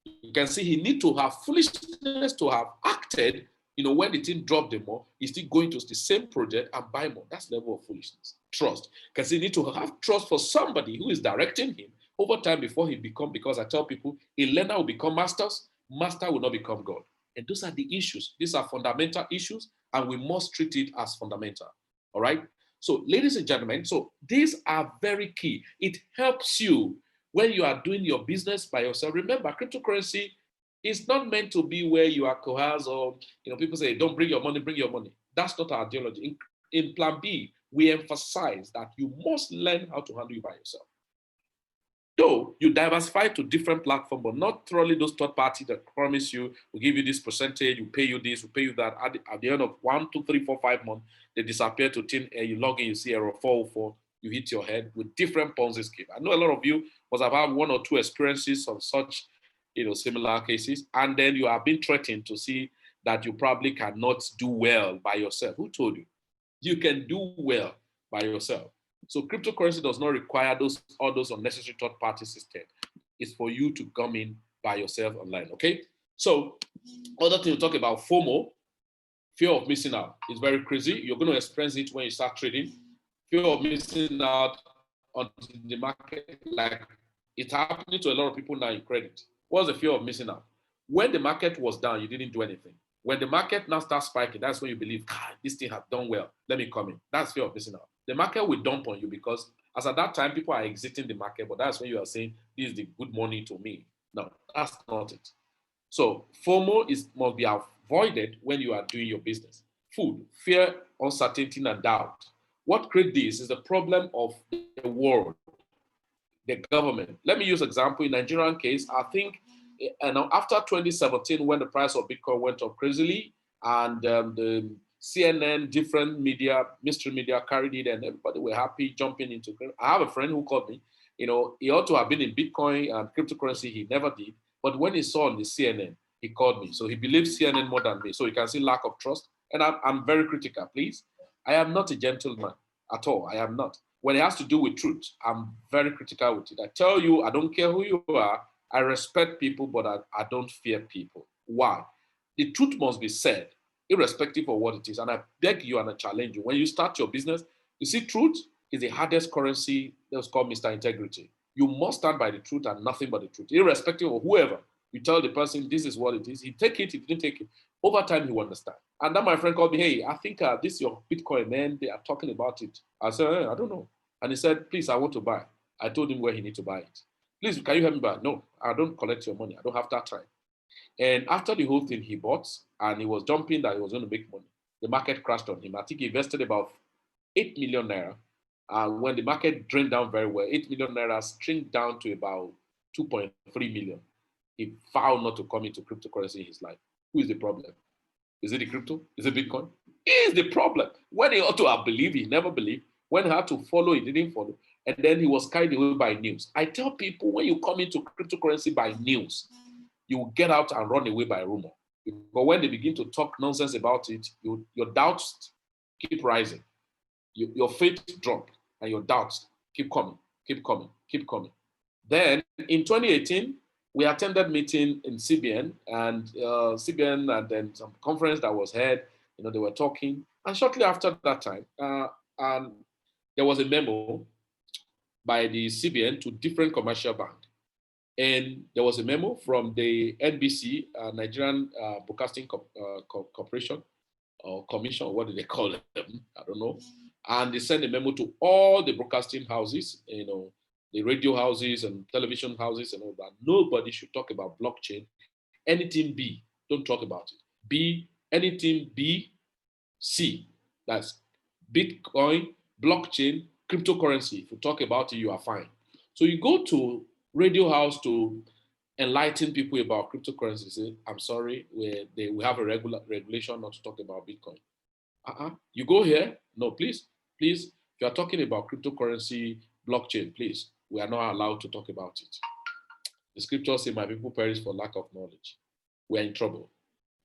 You can see he need to have foolishness to have acted, when the thing dropped the more, he's still going to the same project and buy more. That's the level of foolishness. Trust. Because he need to have trust for somebody who is directing him over time before he become, because I tell people, a learner will become masters, master will not become God. And those are the issues. These are fundamental issues, and we must treat it as fundamental. All right? So, ladies and gentlemen, so these are very key. It helps you when you are doing your business by yourself. Remember, cryptocurrency is not meant to be where you are coerced or, people say, don't bring your money, bring your money. That's not our ideology. In Plan B, we emphasize that you must learn how to handle it by yourself. Though you diversify to different platforms, but not thoroughly those third parties that promise you, will give you this percentage, will pay you this, will pay you that. At the end of 1, 2, 3, 4, 5 months, they disappear to thin air. You log in, you see error 404, you hit your head with different Ponzi schemes. I know a lot of you must have had 1 or 2 experiences of such, similar cases, and then you are being threatened to see that you probably cannot do well by yourself. Who told you? You can do well by yourself. So cryptocurrency does not require all those unnecessary third-party systems. It's for you to come in by yourself online, okay? So other thing to talk about, FOMO, fear of missing out, is very crazy. You're going to experience it when you start trading. Fear of missing out on the market, like it's happening to a lot of people now in credit. What's the fear of missing out? When the market was down, you didn't do anything. When the market now starts spiking, that's when you believe, this thing has done well. Let me come in. That's fear of missing out. The market will dump on you because as at that time, people are exiting the market, but that's when you are saying, this is the good money to me. No, that's not it. So FOMO must be avoided when you are doing your business. Food, fear, uncertainty, and doubt. What creates this is the problem of the world, the government. Let me use an example. In Nigerian case, I think after 2017, when the price of Bitcoin went up crazily, and the CNN, different media, mystery media carried it, and everybody were happy jumping into it. I have a friend who called me. He ought to have been in Bitcoin and cryptocurrency. He never did. But when he saw on the CNN, he called me. So he believes CNN more than me. So you can see lack of trust. And I'm very critical, please. I am not a gentleman at all. I am not. When it has to do with truth, I'm very critical with it. I tell you, I don't care who you are. I respect people, but I don't fear people. Why? The truth must be said, irrespective of what it is. And I beg you and I challenge you. When you start your business, you see, truth is the hardest currency that's called Mr. Integrity. You must stand by the truth and nothing but the truth, irrespective of whoever. You tell the person this is what it is. He take it, he didn't take it. Over time, he will understand. And then my friend called me, hey, I think this is your Bitcoin, man. They are talking about it. I said, I don't know. And he said, please, I want to buy. I told him where he needs to buy it. Please, can you help me buy? No, I don't collect your money. I don't have that time. And after the whole thing, he bought and he was jumping that he was going to make money. The market crashed on him. I think he invested about 8 million naira. When the market drained down very well, 8 million naira shrink down to about 2.3 million. He vowed not to come into cryptocurrency in his life. Who is the problem? Is it the crypto? Is it Bitcoin? He is the problem. When he ought to have believed, he never believed. When he had to follow, he didn't follow. And then he was carried away by news. I tell people, when you come into cryptocurrency by news, you will get out and run away by rumor. But when they begin to talk nonsense about it, your doubts keep rising. Your faith drop and your doubts keep coming, keep coming, keep coming. Then in 2018, we attended meeting in CBN and CBN and then some conference that was held. They were talking. And shortly after that time, there was a memo by the CBN to different commercial banks. And there was a memo from the NBC, Nigerian Broadcasting Corporation, or Commission, or what do they call them? I don't know. And they sent a memo to all the broadcasting houses, the radio houses and television houses and all that. Nobody should talk about blockchain. Anything B, don't talk about it. B, anything B, C. That's Bitcoin, blockchain, cryptocurrency. If you talk about it, you are fine. So you go to radio house to enlighten people about cryptocurrency. Say, I'm sorry, we have a regulation not to talk about Bitcoin. You go here, no, please. If you are talking about cryptocurrency, blockchain, please, we are not allowed to talk about it. The scriptures say, my people perish for lack of knowledge. We're in trouble.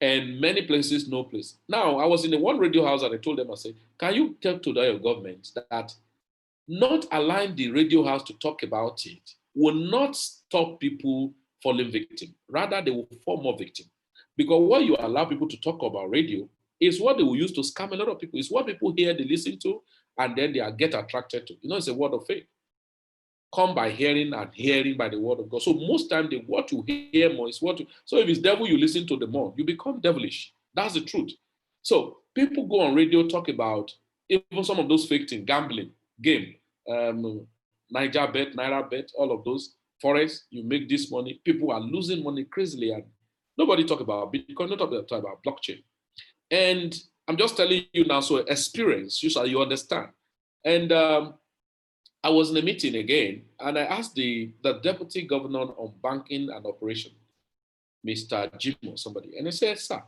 And many places, no place. Now, I was in one radio house and I told them, I said, can you tell to your government that not allowing the radio house to talk about it will not stop people falling victim. Rather, they will fall more victim. Because what you allow people to talk about radio is what they will use to scam a lot of people. It's what people hear, they listen to, and then they get attracted to. It's a word of faith. Come by hearing and hearing by the word of God. So most times, what you hear more is what you... So if it's devil, you listen to the more. You become devilish. That's the truth. So people go on radio, talk about even some of those fake things, gambling, game, Naira bet, all of those. Forex, you make this money. People are losing money crazily. And nobody talk about Bitcoin, not talk about blockchain. And I'm just telling you now, so experience, you understand. And I was in a meeting again, and I asked the deputy governor on banking and operation, Mr. Jim or somebody, and he said, sir,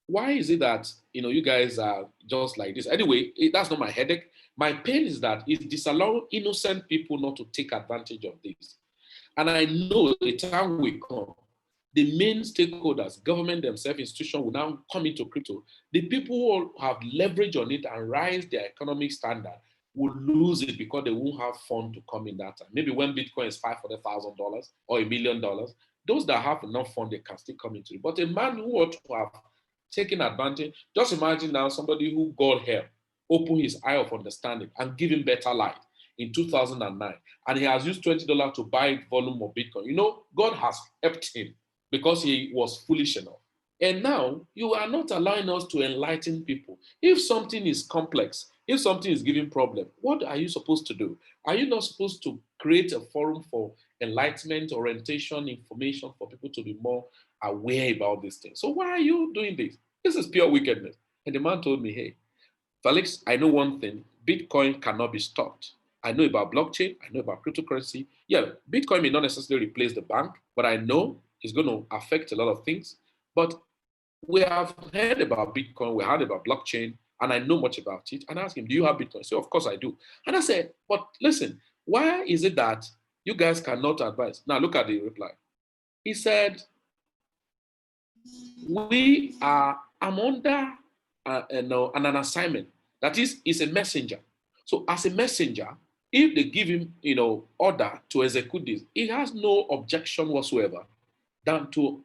why is it that you guys are just like this? Anyway, that's not my headache. My pain is that it disallows innocent people not to take advantage of this. And I know the time will come, the main stakeholders, government themselves, institutions will now come into crypto. The people who have leverage on it and rise their economic standard will lose it because they won't have fund to come in that time. Maybe when Bitcoin is $500,000 or $1 million, those that have enough fund, they can still come into it. But a man who ought to have taken advantage, just imagine now somebody who God help, open his eye of understanding and give him better light in 2009. And he has used $20 to buy volume of Bitcoin. God has helped him because he was foolish enough. And now you are not allowing us to enlighten people. If something is complex, if something is giving problem, what are you supposed to do? Are you not supposed to create a forum for enlightenment, orientation, information for people to be more aware about these things? So why are you doing this? This is pure wickedness. And the man told me, hey, Felix, I know one thing, Bitcoin cannot be stopped. I know about blockchain, I know about cryptocurrency. Yeah, Bitcoin may not necessarily replace the bank, but I know it's going to affect a lot of things. But we have heard about Bitcoin, we heard about blockchain, and I know much about it. And I asked him, do you have Bitcoin? So of course I do. And I said, but listen, why is it that you guys cannot advise? Now look at the reply. He said, I'm under an assignment. That is a messenger. So as a messenger, if they give him, order to execute this, he has no objection whatsoever than to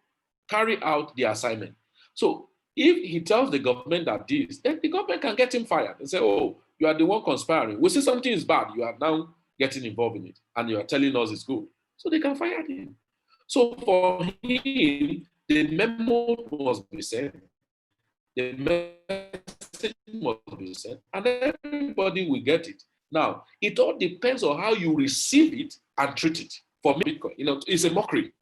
carry out the assignment. So if he tells the government that this, then the government can get him fired and say, oh, you are the one conspiring. We see something is bad. You are now getting involved in it and you are telling us it's good. So they can fire him. So for him, the memo must be sent. The message must be sent, and everybody will get it. Now, it all depends on how you receive it and treat it. For me, Bitcoin, it's a mockery.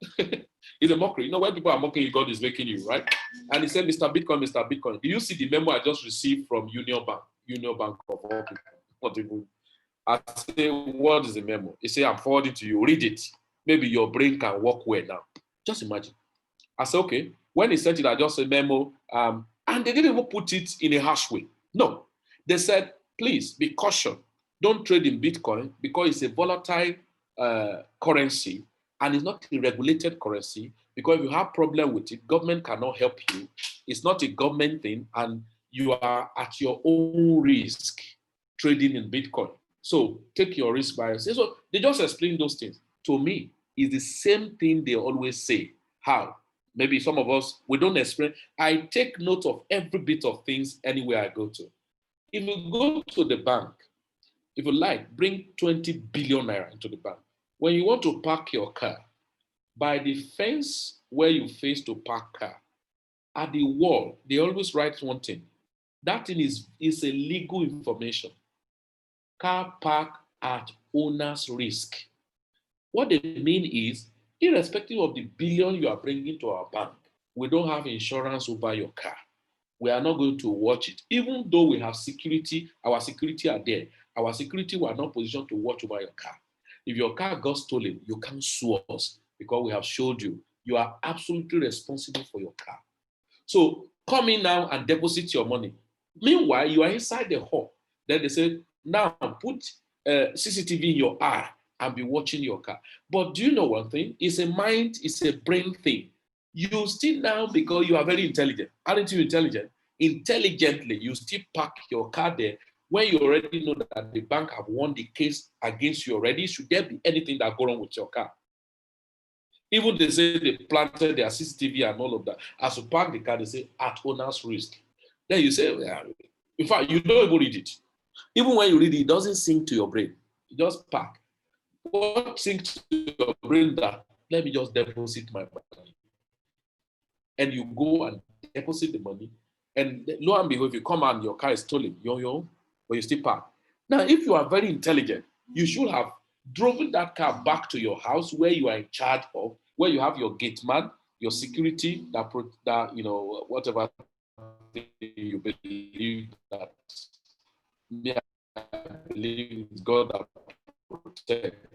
It's a mockery. When people are mocking you, God is making you, right? And he said, Mr. Bitcoin, do you see the memo I just received from Union Bank of all people? not even. I say, what is the memo? He say, I'm forwarding to you. Read it. Maybe your brain can work well now. Just imagine. I said, okay. When he sent it, I just said memo. And they didn't even put it in a harsh way. No. They said, please be cautious. Don't trade in Bitcoin because it's a volatile currency and it's not a regulated currency, because if you have problem with it, government cannot help you. It's not a government thing, and you are at your own risk trading in Bitcoin. So take your risk by yourself. So they just explain those things. To me, it's the same thing they always say. How? Maybe some of us, we don't explain. I take note of every bit of things anywhere I go to. If you go to the bank, if you like, bring 20 billion naira into the bank. When you want to park your car, by the fence where you face to park car, at the wall, they always write one thing. That thing is a legal information. Car park at owner's risk. What they mean is, irrespective of the billion you are bringing to our bank, we don't have insurance over your car. We are not going to watch it. Even though we have security, our security are there. Our security were not positioned to watch over your car. If your car got stolen, you can't sue us because we have showed you. You are absolutely responsible for your car. So come in now and deposit your money. Meanwhile, you are inside the hall. Then they say, now put CCTV in your eye and be watching your car. But do you know one thing? It's a mind, it's a brain thing. You still now, because you are very intelligent. Aren't you intelligent? Intelligently, you still park your car there when you already know that the bank have won the case against you already. Should there be anything that go wrong with your car? Even they say they planted their CCTV and all of that. As you park the car, they say at owner's risk. Then you say, yeah. In fact, you don't even read it. Even when you read it, it doesn't sink to your brain. You just park. What sinks to your brain that, let me just deposit my money. And you go and deposit the money. And lo and behold, if you come out and your car is stolen, but you still park. Now, if you are very intelligent, you should have driven that car back to your house where you are in charge of, where you have your gate man, your security, that whatever you believe that. I believe it's God that protects.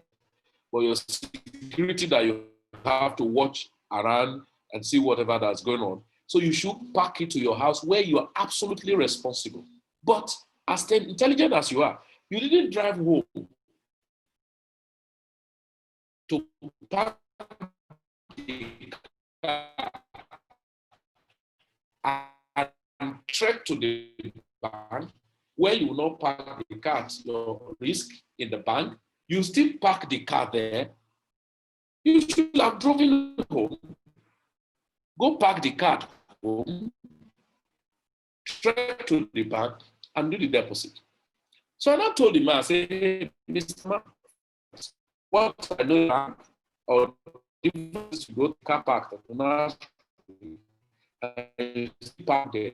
But your security that you have to watch around and see whatever that's going on. So you should pack it to your house where you are absolutely responsible. But as intelligent as you are, you didn't drive home to park the car and trek to the bank where you will not park the car at your risk in the bank. You still park the car there. You should have driven home. Go park the car at home, trek to the bank, and do the deposit. So I now told the man, I said, hey, Mr. Man, what I know or difference to go to car park and park there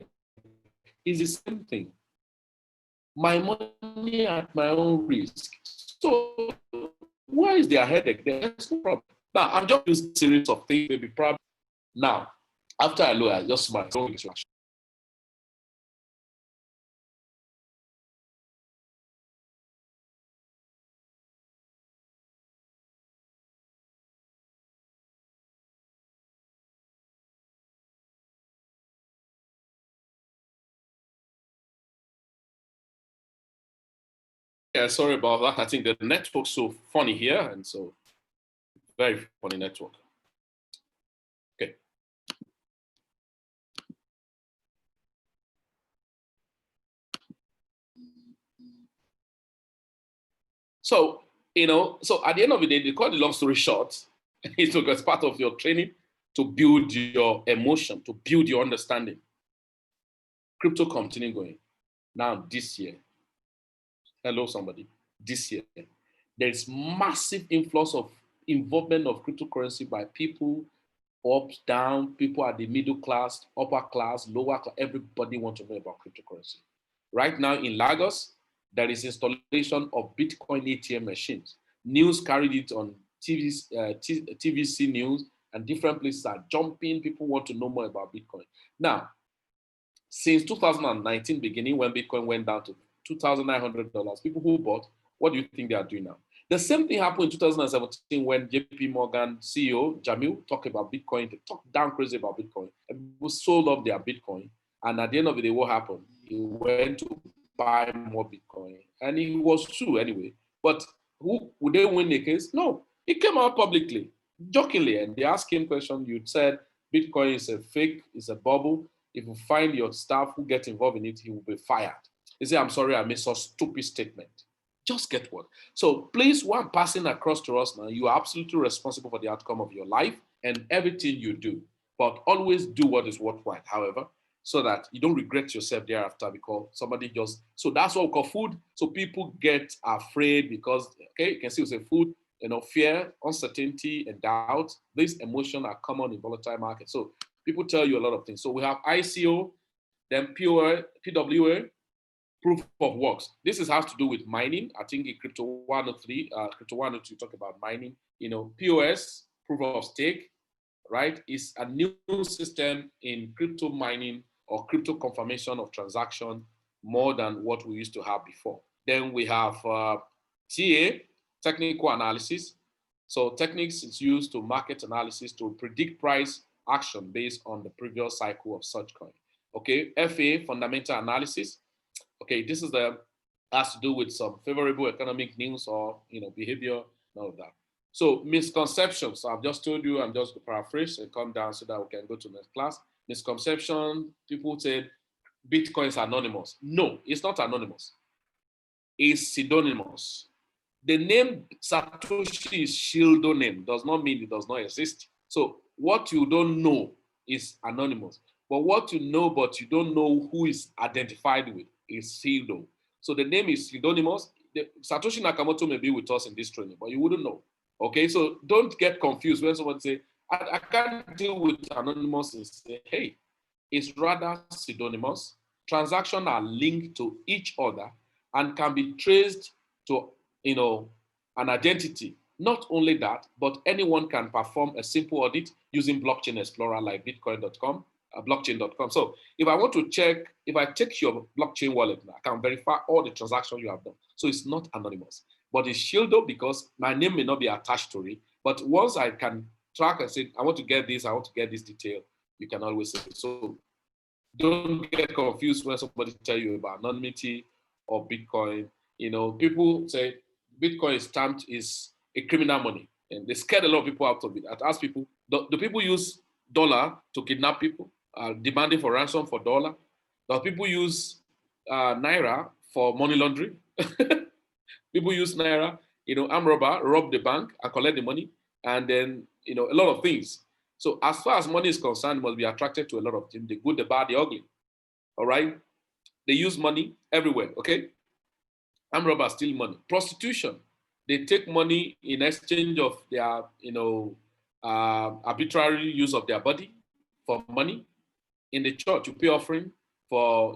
is the same thing. My money at my own risk. So where is their headache? There's no problem. Now I'm just using a series of things, maybe problem. Now, after I look, I just smile. Yeah, sorry about that. I think the network's so funny here, and so very funny network. Okay. So, so at the end of the day, they call the long story short, it was part of your training to build your emotion, to build your understanding. Crypto continue going. Now, this year, hello, somebody, this year, there is massive influx of involvement of cryptocurrency by people up, down, people at the middle class, upper class, lower class, everybody wants to know about cryptocurrency. Right now in Lagos, there is installation of Bitcoin ATM machines. News carried it on TVC News, and different places are jumping. People want to know more about Bitcoin. Now, since 2019 beginning, when Bitcoin went down to $2,900. People who bought, what do you think they are doing now? The same thing happened in 2017 when JP Morgan CEO Jamil talked about Bitcoin. They talked down crazy about Bitcoin. And people sold off their Bitcoin. And at the end of the day, what happened? He went to buy more Bitcoin. And he was true anyway. But who would they win the case? No. He came out publicly, jokingly, and they asked him a question. You said Bitcoin is a fake, it's a bubble. If you find your staff who get involved in it, he will be fired. He said, I'm sorry, I made such stupid statement. Just get what? So please, one passing across to us now, you are absolutely responsible for the outcome of your life and everything you do. But always do what is worthwhile, however, so that you don't regret yourself thereafter because somebody just, so that's what we call food. So people get afraid because, okay, you can see we say food, fear, uncertainty, and doubt. These emotions are common in volatile markets. So people tell you a lot of things. So we have ICO, then PWA, proof of works. This has to do with mining. I think in Crypto 103, Crypto 102 talk about mining. POS, proof of stake, right, is a new system in crypto mining or crypto confirmation of transaction more than what we used to have before. Then we have TA, technical analysis. So techniques is used to market analysis to predict price action based on the previous cycle of such coin. Okay, FA, fundamental analysis. Okay, this is has to do with some favorable economic news or behavior, all of that. So misconceptions. So I've just told you, I'm just going to paraphrase and come down so that we can go to the next class. Misconception, people said Bitcoin is anonymous. No, it's not anonymous. It's pseudonymous. The name Satoshi is pseudonym, does not mean it does not exist. So what you don't know is anonymous. But what you know, but you don't know who is identified with is pseudo. So the name is pseudonymous. Satoshi Nakamoto may be with us in this training, but you wouldn't know. Okay, so don't get confused when someone say, I can't deal with anonymous and say, hey, it's rather pseudonymous. Transactions are linked to each other and can be traced to, an identity. Not only that, but anyone can perform a simple audit using blockchain explorer like bitcoin.com, blockchain.com. So if I want to check, if I take your blockchain wallet now, I can verify all the transactions you have done. So it's not anonymous, but it's shielded because my name may not be attached to it. But once I can track and say, I want to get this, I want to get this detail, you can always say it. So don't get confused when somebody tell you about anonymity or Bitcoin. People say Bitcoin is stamped is a criminal money, and they scared a lot of people out of it. I ask people, do people use dollar to kidnap people, demanding for ransom for dollar? Do people use naira for money laundering? People use naira, armed robber, rob the bank and collect the money, and then a lot of things. So as far as money is concerned, it must be attracted to a lot of things: the good, the bad, the ugly. All right, they use money everywhere. Okay, armed robbers steal money. Prostitution, they take money in exchange of their arbitrary use of their body for money. In the church, you pay offering for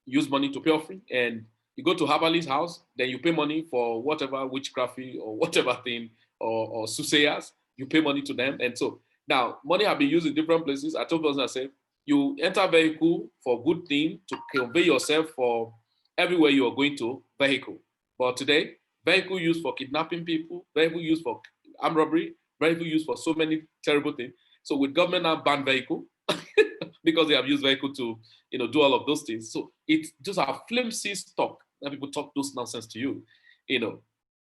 use money to pay offering, and you go to herbalist's house, then you pay money for whatever witchcrafty or whatever thing or soothsayers. You pay money to them, and so now money have been used in different places. I told person, I said, you enter vehicle for good thing to convey yourself for everywhere you are going to vehicle. But today, vehicle used for kidnapping people, vehicle used for armed robbery, vehicle used for so many terrible things. So with government now ban vehicle because they have used vehicle to do all of those things. So it's just a flimsy talk that people talk those nonsense to you,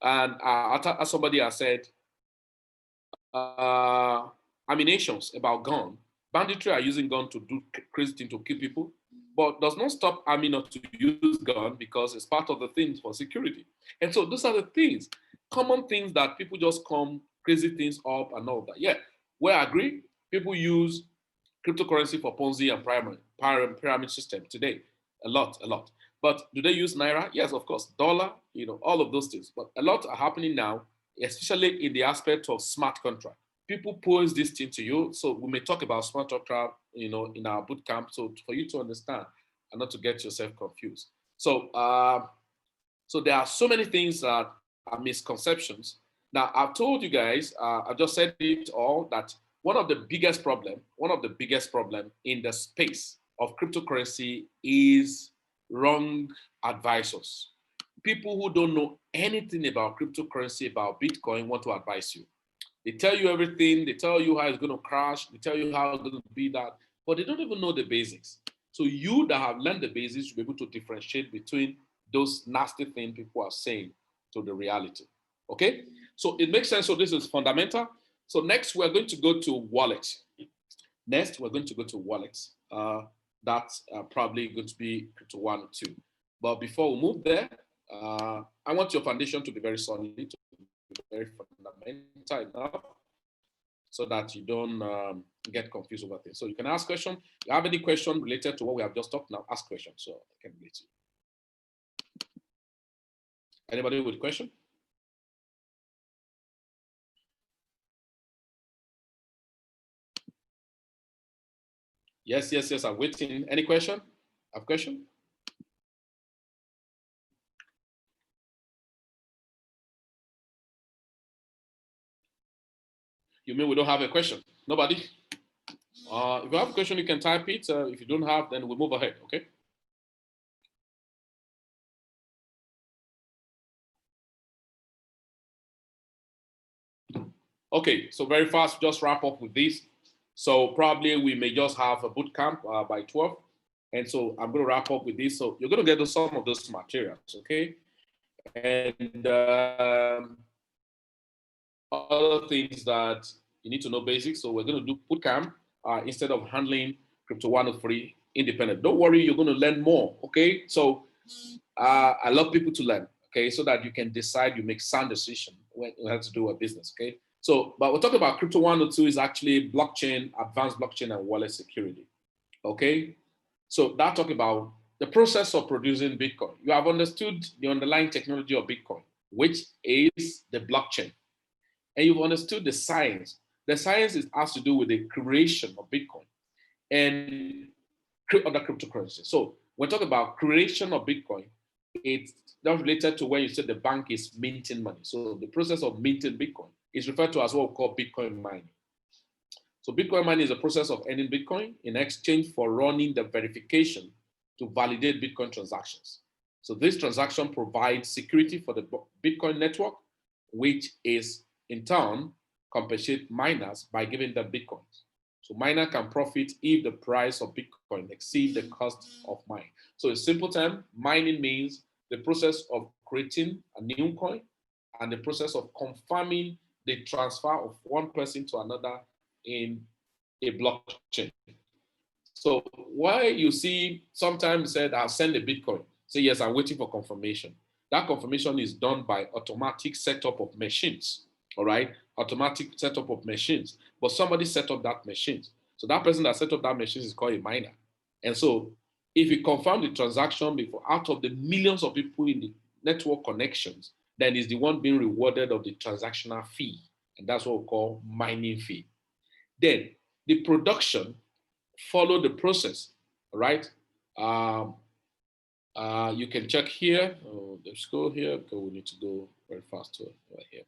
And as somebody has said, ammunitions about gun. Banditry are using gun to do crazy things to kill people, but does not stop army not to use gun because it's part of the things for security. And so those are the things, common things that people just come crazy things up and all that. Yeah, I agree. People use cryptocurrency for Ponzi and pyramid system today, a lot. But do they use Naira? Yes, of course. Dollar, all of those things. But a lot are happening now, especially in the aspect of smart contract. People pose this thing to you. So we may talk about smart contract, in our boot camp. So for you to understand and not to get yourself confused. So, so there are so many things that are misconceptions. Now, I've told you guys, I've just said it all, that one of the biggest problem in the space of cryptocurrency is wrong advisors. People who don't know anything about cryptocurrency, about Bitcoin, want to advise you. They tell you everything. They tell you how it's going to crash. They tell you how it's going to be that, but they don't even know the basics. So you that have learned the basics will be able to differentiate between those nasty things people are saying to the reality. Okay? So it makes sense. So this is fundamental. So next we're going to go to wallets. Next, we're going to go to wallets. That's probably going to be Crypto 1 or 2. But before we move there, I want your foundation to be very solid, to be very fundamental enough, so that you don't get confused over things. So you can ask questions. If you have any question related to what we have just talked now, ask questions so I can relate to you. Anybody with a question? Yes, yes, yes, I'm waiting. Any question? Have a question? You mean we don't have a question? Nobody? If you have a question, you can type it. If you don't have, then we'll move ahead, okay? Okay, so very fast, just wrap up with this. So probably we may just have a boot camp by 12. And so I'm going to wrap up with this. So you're going to get some of those materials, okay? And other things that you need to know basics. So we're going to do boot camp instead of handling Crypto 103 independent. Don't worry, you're going to learn more, okay? So I love people to learn, okay? So that you can decide, you make sound decision when you have to do a business, okay? So, but we're talking about Crypto 102 is actually blockchain, advanced blockchain and wallet security, okay? So that talk about the process of producing Bitcoin. You have understood the underlying technology of Bitcoin, which is the blockchain. And you've understood the science. The science has to do with the creation of Bitcoin and other cryptocurrencies. So when we talk about creation of Bitcoin, it's not related to when you said the bank is minting money. So the process of minting Bitcoin is referred to as what we call Bitcoin mining. So Bitcoin mining is a process of earning Bitcoin in exchange for running the verification to validate Bitcoin transactions. So this transaction provides security for the Bitcoin network, which is in turn compensate miners by giving them Bitcoins. So miner can profit if the price of Bitcoin exceeds the cost of mining. So in simple term, mining means the process of creating a new coin and the process of confirming the transfer of one person to another in a blockchain. So why you see sometimes said, I'll send a Bitcoin. Say, yes, I'm waiting for confirmation. That confirmation is done by automatic setup of machines, all right? Automatic setup of machines. But somebody set up that machine. So that person that set up that machine is called a miner. And so if you confirm the transaction before, out of the millions of people in the network connections, then is the one being rewarded of the transactional fee. And that's what we call mining fee. Then the production follow the process, right? You can check here. Oh, let's go here because we need to go very fast right here.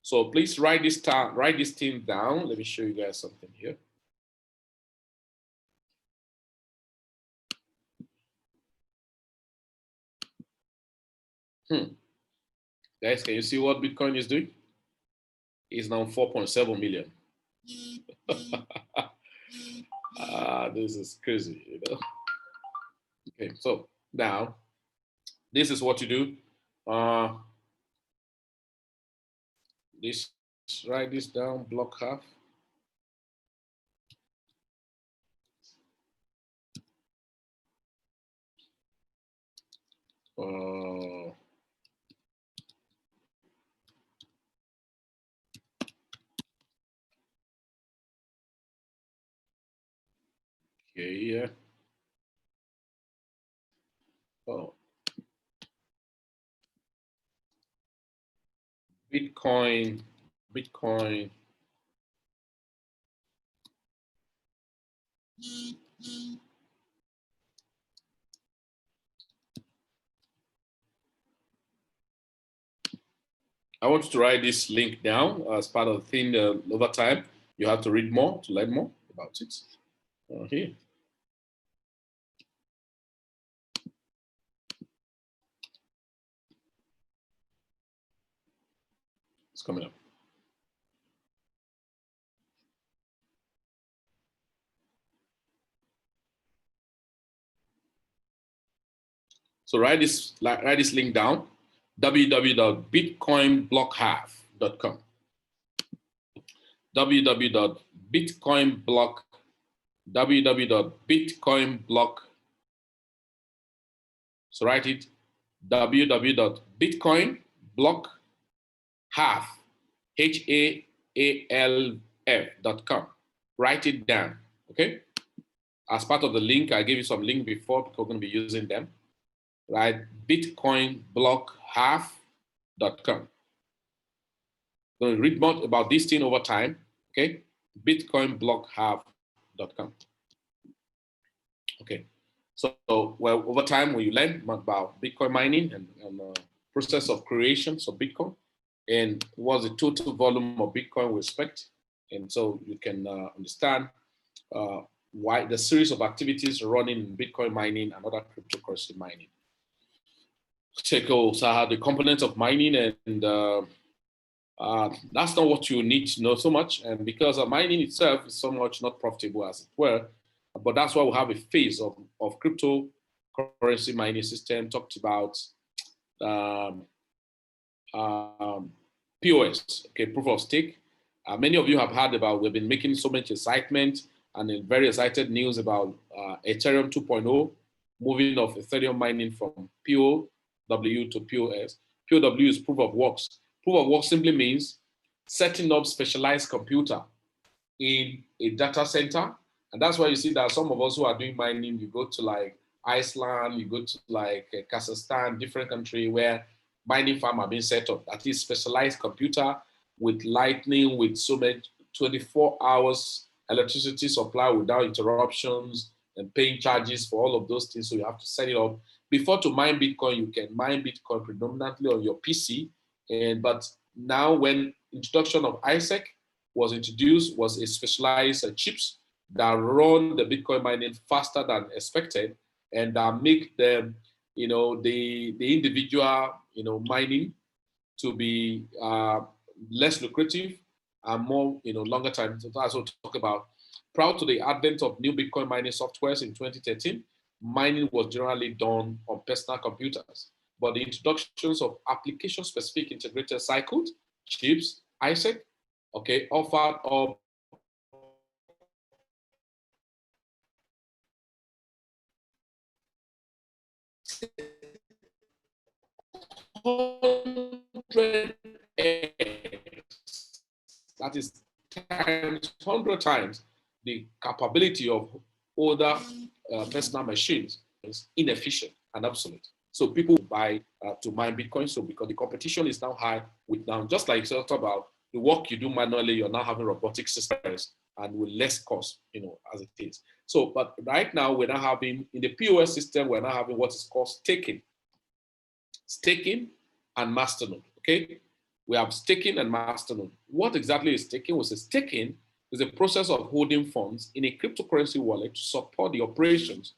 So please write this thing down. Let me show you guys something here. Guys, can you see what Bitcoin is doing? It's now 4.7 million. This is crazy, you know. Okay, so now this is what you do. Write this down, block half. Okay, yeah. Oh. Bitcoin. I want you to write this link down as part of the thing over time. You have to read more to learn more about it. Here. It's coming up. So write this link down, www.bitcoinblockhalf.com. www.bitcoinblock. So write it, www.bitcoinblockhalf, HAALF.com. Write it down, okay? As part of the link, I gave you some link before because we're going to be using them. Right, bitcoinblockhalf.com. Going to read more about this thing over time, okay? bitcoinblockhalf.com. Okay, so well, over time when you learn about Bitcoin mining and process of creation of Bitcoin and what's the total volume of Bitcoin we expect, and so you can understand why the series of activities running in Bitcoin mining and other cryptocurrency mining. Check also the components of mining, and that's not what you need to know so much. And because mining itself is so much not profitable as it were, but that's why we have a phase of cryptocurrency mining system talked about POS, okay, proof of stake. Many of you have heard about, we've been making so much excitement and very excited news about Ethereum 2.0, moving of Ethereum mining from POW to POS. POW is proof of works. Proof of work simply means setting up specialized computer in a data center. And that's why you see that some of us who are doing mining, you go to like Iceland, you go to like Kazakhstan, different country where mining farm are being set up. That is specialized computer with lightning, with so much 24 hours electricity supply without interruptions and paying charges for all of those things. So you have to set it up. Before to mine Bitcoin, you can mine Bitcoin predominantly on your PC. But now when introduction of ISEC was introduced, was a specialized chips that run the Bitcoin mining faster than expected and that make them, the individual, mining to be less lucrative and more, longer time. So that's what we talk about. Prior to the advent of new Bitcoin mining softwares in 2013, mining was generally done on personal computers. But the introductions of application-specific integrated circuit chips, ISEC, okay, offered up that is times 100 times the capability of older personal machines is inefficient and obsolete. So people buy to mine Bitcoin. So because the competition is now high with now, just like you talked about the work you do manually, you're now having robotic systems and with less cost, as it is. So, but right now we're now having in the POS system, we're now having what is called staking and masternode. Okay, we have staking and masternode. What exactly is staking? We say staking is a process of holding funds in a cryptocurrency wallet to support the operations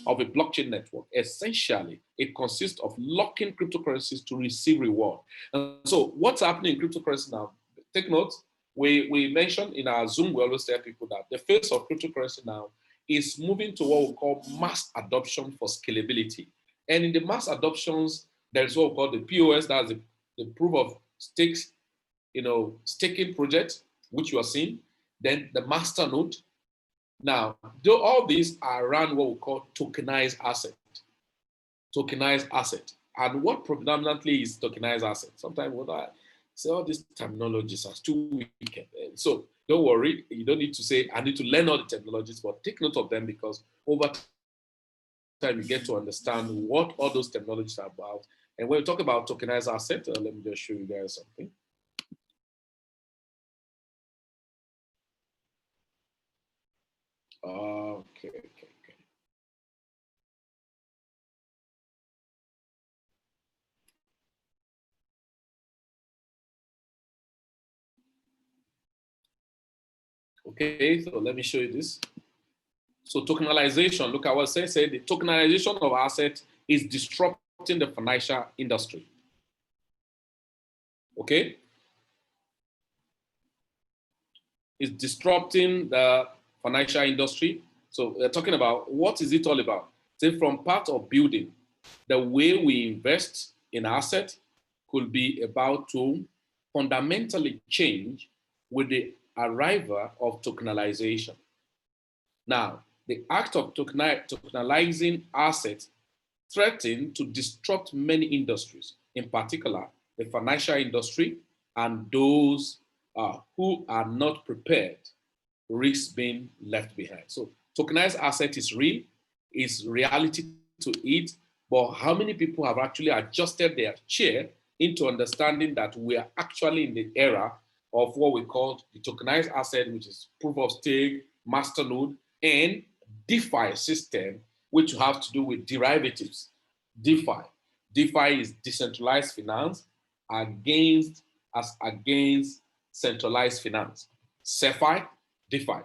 of a blockchain network. Essentially, it consists of locking cryptocurrencies to receive reward. And so what's happening in cryptocurrency now? Take note, we mentioned in our Zoom, we always tell people that the face of cryptocurrency now is moving to what we call mass adoption for scalability. And in the mass adoptions, there's what we call the POS, that's the proof of stakes, staking project, which you are seeing. Then the masternode. Now, all these are around what we call tokenized asset. Tokenized asset. And what predominantly is tokenized asset? Sometimes what I say, all these terminologies are too weak. So don't worry, you don't need to say, I need to learn all the technologies, but take note of them because over time you get to understand what all those technologies are about. And when we talk about tokenized asset, let me just show you guys something. Okay. Okay, so let me show you this. So tokenization, look at what it said. The tokenization of assets is disrupting the financial industry. Okay? It's disrupting the financial industry. So we're talking about what is it all about? Say from part of building, the way we invest in assets could be about to fundamentally change with the arrival of tokenization. Now, the act of tokenizing assets threaten to disrupt many industries, in particular the financial industry and those who are not prepared, risk being left behind. So tokenized asset is real, is reality to it, but how many people have actually adjusted their chair into understanding that we are actually in the era of what we call the tokenized asset, which is proof of stake, masternode, and DeFi system, which have to do with derivatives. DeFi. DeFi is decentralized finance against centralized finance. CeFi, DeFi.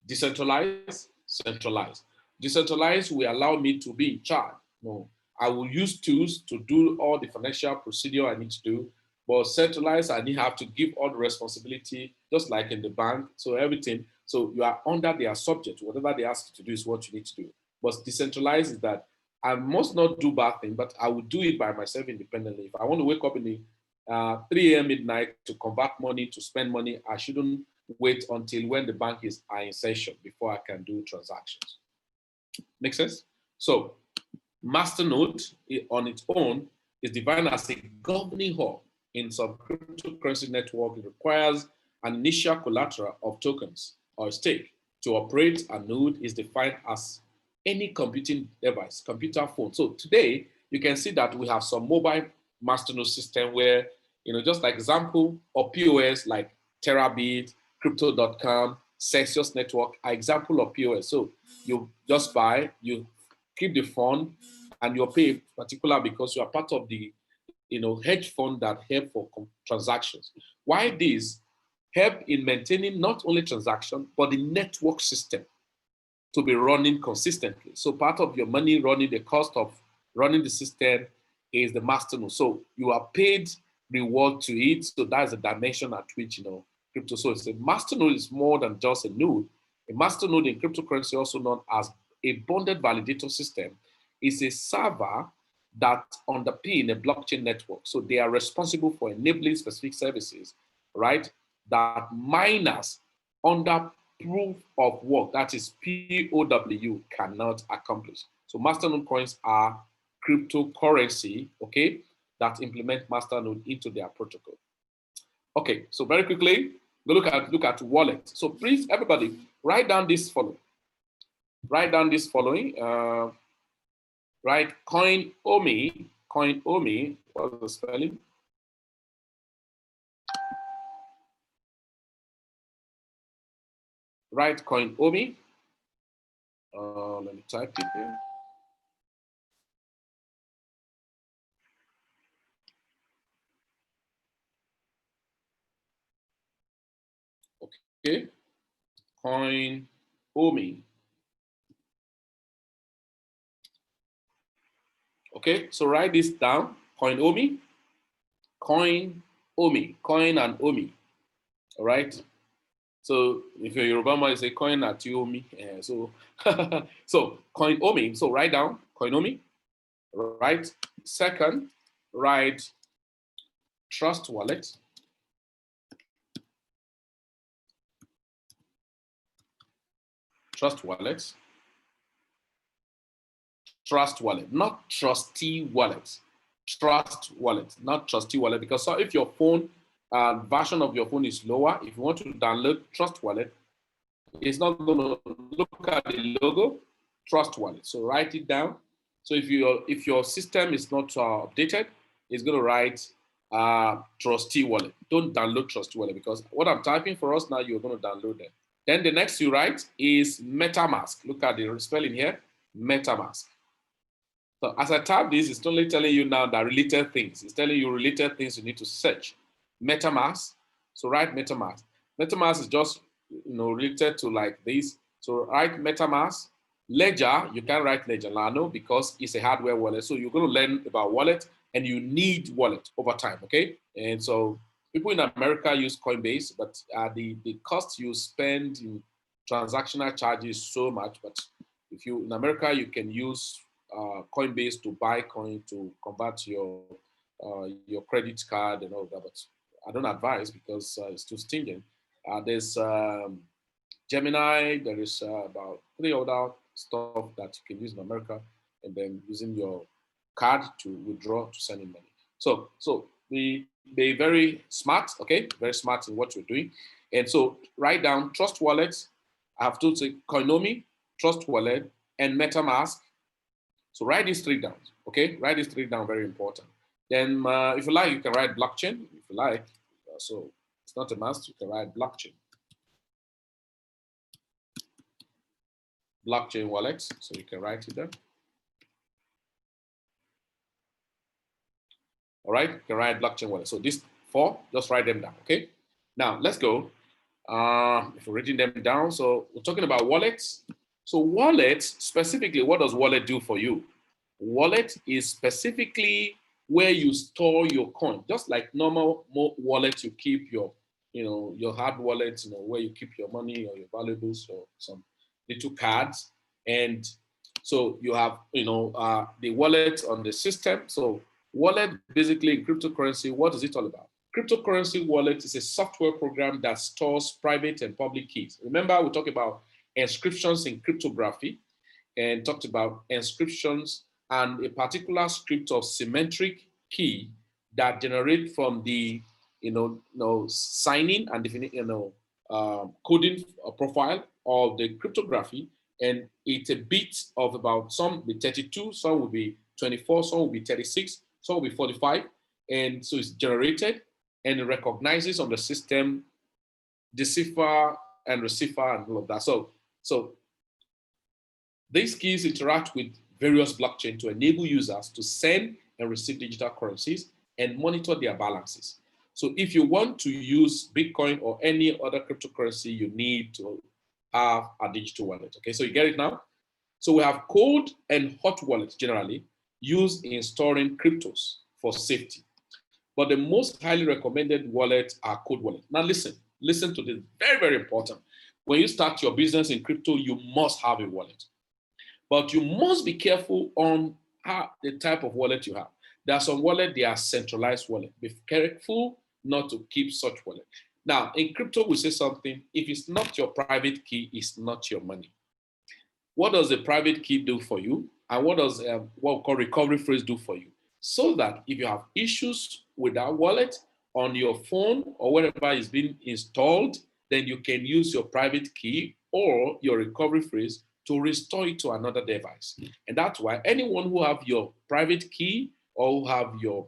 Decentralized, centralized. Decentralized will allow me to be in charge. No, I will use tools to do all the financial procedure I need to do. But centralized, I need have to give all the responsibility, just like in the bank. So everything. So you are under their subject. Whatever they ask you to do is what you need to do. But decentralized is that I must not do bad thing, but I will do it by myself independently. If I want to wake up in the 3 a.m. midnight to convert money, to spend money, I shouldn't wait until when the bank is in session before I can do transactions. Make sense? So masternode on its own is defined as a governing hub in some cryptocurrency network. It requires an initial collateral of tokens or stake. To operate a node is defined as any computing device, computer phone. So today, you can see that we have some mobile masternode system where, just like example of POS like Terabit, Crypto.com, Celsius Network are example of POS. So you just buy, you keep the fund, and you're paid particular because you are part of the hedge fund that help for transactions. Why this help in maintaining not only transaction but the network system to be running consistently. So part of your money running, the cost of running the system is the masternode. So you are paid reward to it. So that's the dimension at which crypto. So it's a masternode is more than just a node. A masternode in cryptocurrency, also known as a bonded validator system, is a server that underpin a blockchain network. So they are responsible for enabling specific services, right? That miners under proof of work, that is POW, cannot accomplish. So masternode coins are cryptocurrency, okay, that implement masternode into their protocol. Okay, so very quickly, look at wallet. So please, everybody, write down this following. Write down this following. Right, CoinOmi. What's the spelling? Right, CoinOmi. Let me type it here. Okay, CoinOmi. Okay, so write this down. CoinOmi, coin and Omi. All right. So if you're Yoruba man, you say coin at Omi. So so CoinOmi. So write down CoinOmi. Right. Second, write Trust Wallet. Trust Wallet. Trust Wallet, not Trustee Wallet. Trust Wallet, not Trustee Wallet. Because so if your phone version of your phone is lower, if you want to download Trust Wallet, it's not going to look at the logo, Trust Wallet. So write it down. So if your system is not updated, it's going to write Trustee Wallet. Don't download Trustee Wallet because what I'm typing for us now, you're going to download it. Then the next you write is Metamask. Look at the spelling here, Metamask. So as I type this, it's only telling you now that related things. It's telling you related things you need to search. Metamask. So write Metamask. Metamask is just related to like this. So write MetaMask. Ledger, you can't write Ledger Nano because it's a hardware wallet. So you're going to learn about wallet, and you need wallet over time, okay? And so people in America use Coinbase, but the cost you spend in transactional charges so much. But if you in America, you can use Coinbase to buy coin to convert your credit card and all that. But I don't advise because it's too stinging. There's Gemini. There is about 3 other stuff that you can use in America, and then using your card to withdraw to send in money. So they very smart, okay, very smart in what you're doing. And so write down Trust Wallet. I have told you Coinomi, Trust Wallet, and MetaMask. So write these 3 down, okay? Write these 3 down, very important. Then if you like, you can write blockchain, if you like. So it's not a must, you can write blockchain. Blockchain wallet, so you can write it there. All right, you can write blockchain wallet. So these 4, just write them down, okay? Now let's go. If you're writing them down, so we're talking about wallets. So wallet, specifically, what does wallet do for you? Wallet is specifically where you store your coin, just like normal wallet, you keep your, your hard wallet, where you keep your money or your valuables or some little cards. And so you have, the wallet on the system. So wallet, basically in cryptocurrency, what is it all about? Cryptocurrency wallet is a software program that stores private and public keys. Remember, we talked about inscriptions in cryptography and talked about inscriptions and a particular script of symmetric key that generate from the, signing and coding profile of the cryptography. And it's a bit of about, some will be 32, some will be 24, some will be 36, some will be 45. And so it's generated and it recognizes on the system decipher and receiver and all of that. So these keys interact with various blockchains to enable users to send and receive digital currencies and monitor their balances. So if you want to use Bitcoin or any other cryptocurrency, you need to have a digital wallet. Okay, so you get it now? So we have cold and hot wallets generally used in storing cryptos for safety. But the most highly recommended wallets are cold wallets. Now listen to this, very, very important. When you start your business in crypto, you must have a wallet. But you must be careful on the type of wallet you have. There are some wallets, they are centralized wallet. Be careful not to keep such wallet. Now, in crypto, we say something, if it's not your private key, it's not your money. What does the private key do for you? And what does what we call recovery phrase do for you? So that if you have issues with that wallet on your phone or wherever it's been installed, then you can use your private key or your recovery phrase to restore it to another device. And that's why anyone who have your private key or who have your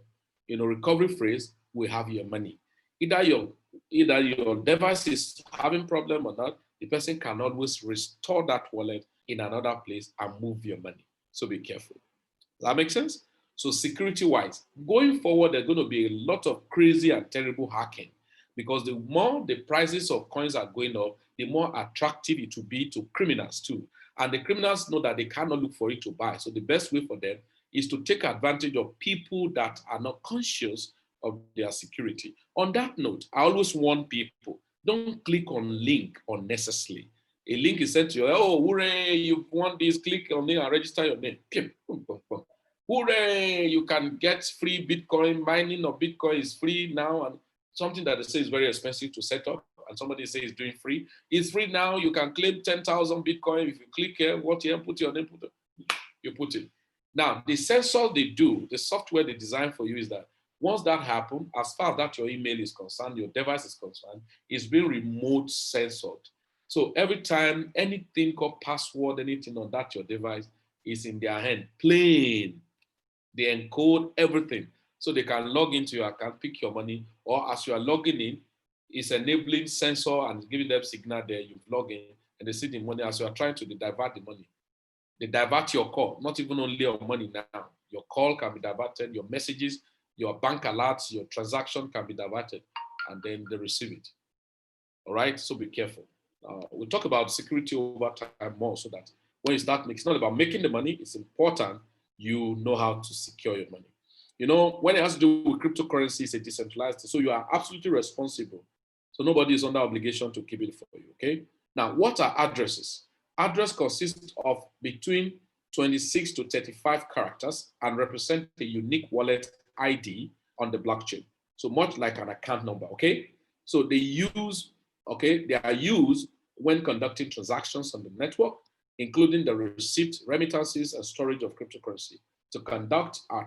recovery phrase will have your money. Either your device is having problem or not, the person can always restore that wallet in another place and move your money. So be careful. Does that make sense? So security-wise, going forward, there's going to be a lot of crazy and terrible hacking because the more the prices of coins are going up, the more attractive it will be to criminals too. And the criminals know that they cannot look for it to buy. So the best way for them is to take advantage of people that are not conscious of their security. On that note, I always warn people, don't click on link unnecessarily. A link is sent to you, oh, hooray, you want this, click on it and register your name. Hooray, you can get free Bitcoin. Mining of Bitcoin is free now. And something that they say is very expensive to set up, and somebody says it's doing free. It's free now. You can claim 10,000 Bitcoin. If you click here, what here, put your name, you put it. Now, the sensor they do, the software they design for you is that once that happens, as far as that your email is concerned, your device is concerned, it's being remote censored. So every time anything called password, anything on that your device is in their hand, plain. They encode everything so they can log into your account, pick your money, or as you are logging in, it's enabling sensor and giving them signal there, you log in, and they see the money as you are trying to divert the money. They divert your call, not even only your money now. Your call can be diverted, your messages, your bank alerts, your transaction can be diverted, and then they receive it. All right, so be careful. We'll talk about security over time more, so that when you start making, it's not about making the money, it's important you know how to secure your money. You know, when it has to do with cryptocurrency, it's a decentralized, so you are absolutely responsible. So nobody is under obligation to keep it for you, okay? Now, what are addresses? Address consists of between 26 to 35 characters and represent a unique wallet ID on the blockchain. So much like an account number, okay? So they are used when conducting transactions on the network, including the receipt, remittances, and storage of cryptocurrency. To conduct a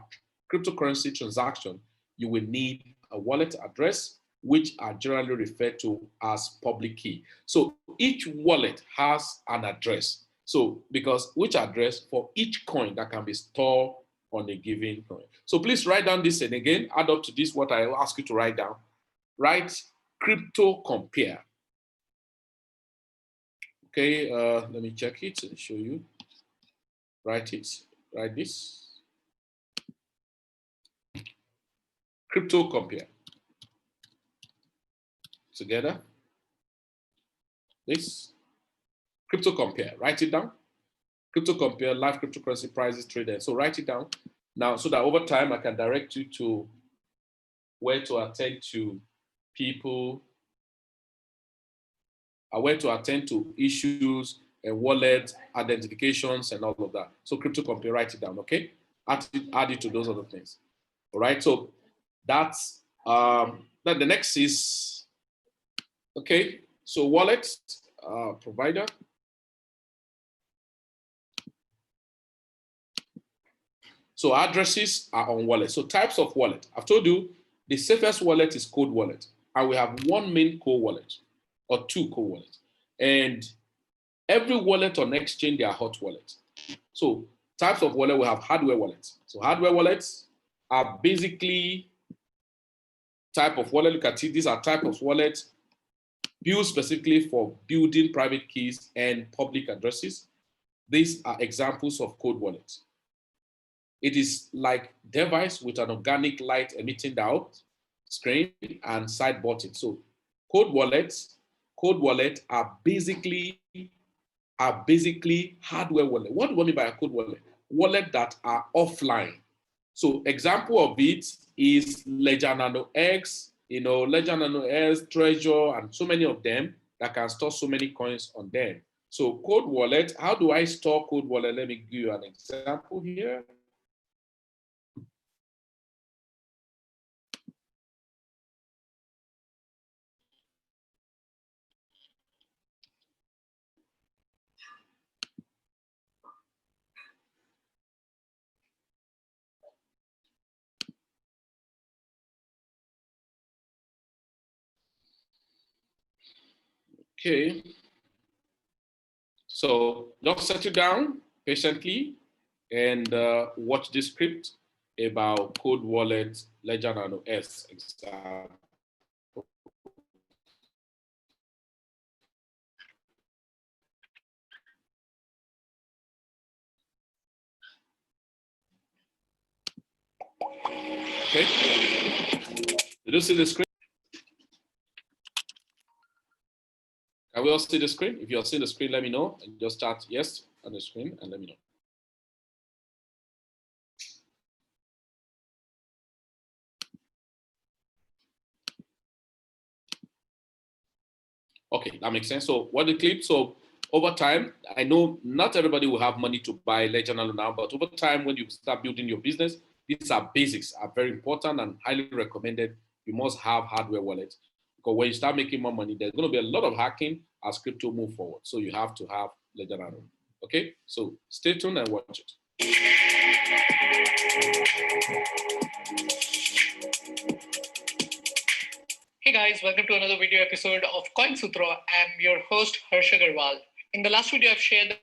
cryptocurrency transaction, you will need a wallet address, which are generally referred to as public key. So each wallet has an address. So because which address for each coin that can be stored on a given coin. So please write down this, and again, add up to this what I ask you to write down. Write crypto compare. Okay, let me check it and show you. Write it, write this. Crypto compare. Together. This. Crypto compare, write it down. Crypto compare, live cryptocurrency prices traded. So write it down now so that over time I can direct you to where to attend to people, where to attend to issues and wallet identifications and all of that. So crypto compare, write it down, okay? Add it to those other things. All right, so that's, then the next is, okay, so wallet provider. So addresses are on wallet. So types of wallet. I've told you the safest wallet is cold wallet. And we have one main cold wallet or two cold wallets. And every wallet on exchange, they are hot wallets. So types of wallet, we have hardware wallets. So hardware wallets are basically type of wallet. Look at it. These are type of wallets built specifically for building private keys and public addresses. These are examples of cold wallets. It is like device with an organic light emitting out screen and side button. So cold wallet are basically hardware wallet. What do I mean by a cold wallet? Wallet that are offline. So example of it is Ledger Nano X, Ledger Nano X, Treasure, and so many of them that can store so many coins on them. So cold wallet, how do I store cold wallet? Let me give you an example here. Okay. So just settle down patiently and watch this script about Code Wallet Ledger Nano S example. Okay. Did you see the screen? Can we all see the screen? If you're seeing the screen, let me know. And just start yes on the screen and let me know. Okay, that makes sense. So what the clip? So over time, I know not everybody will have money to buy Ledger Nano now, but over time, when you start building your business, these are basics, are very important and highly recommended. You must have hardware wallets because when you start making more money, there's going to be a lot of hacking as crypto move forward. So you have to have Ledger Nano. Okay, so stay tuned and watch it. Hey guys, welcome to another video episode of Coin Sutra. I'm your host Harsh Agarwal. In the last video, I've shared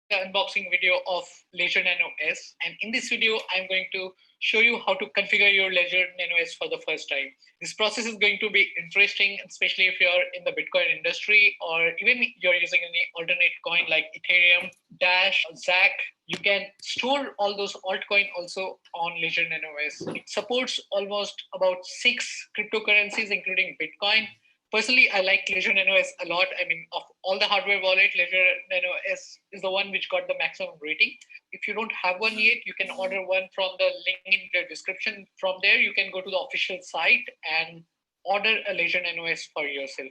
the unboxing video of Ledger Nano S, and in this video, I'm going to show you how to configure your Ledger Nano S for the first time. This process is going to be interesting, especially if you're in the Bitcoin industry or even you're using any alternate coin like Ethereum, Dash, ZAC. You can store all those altcoins also on Ledger Nano S. It supports almost about 6 cryptocurrencies, including Bitcoin, Personally, I like Ledger Nano S a lot. I mean, of all the hardware wallet, Ledger Nano S is the one which got the maximum rating. If you don't have one yet, you can order one from the link in the description. From there, you can go to the official site and order a Ledger Nano S for yourself.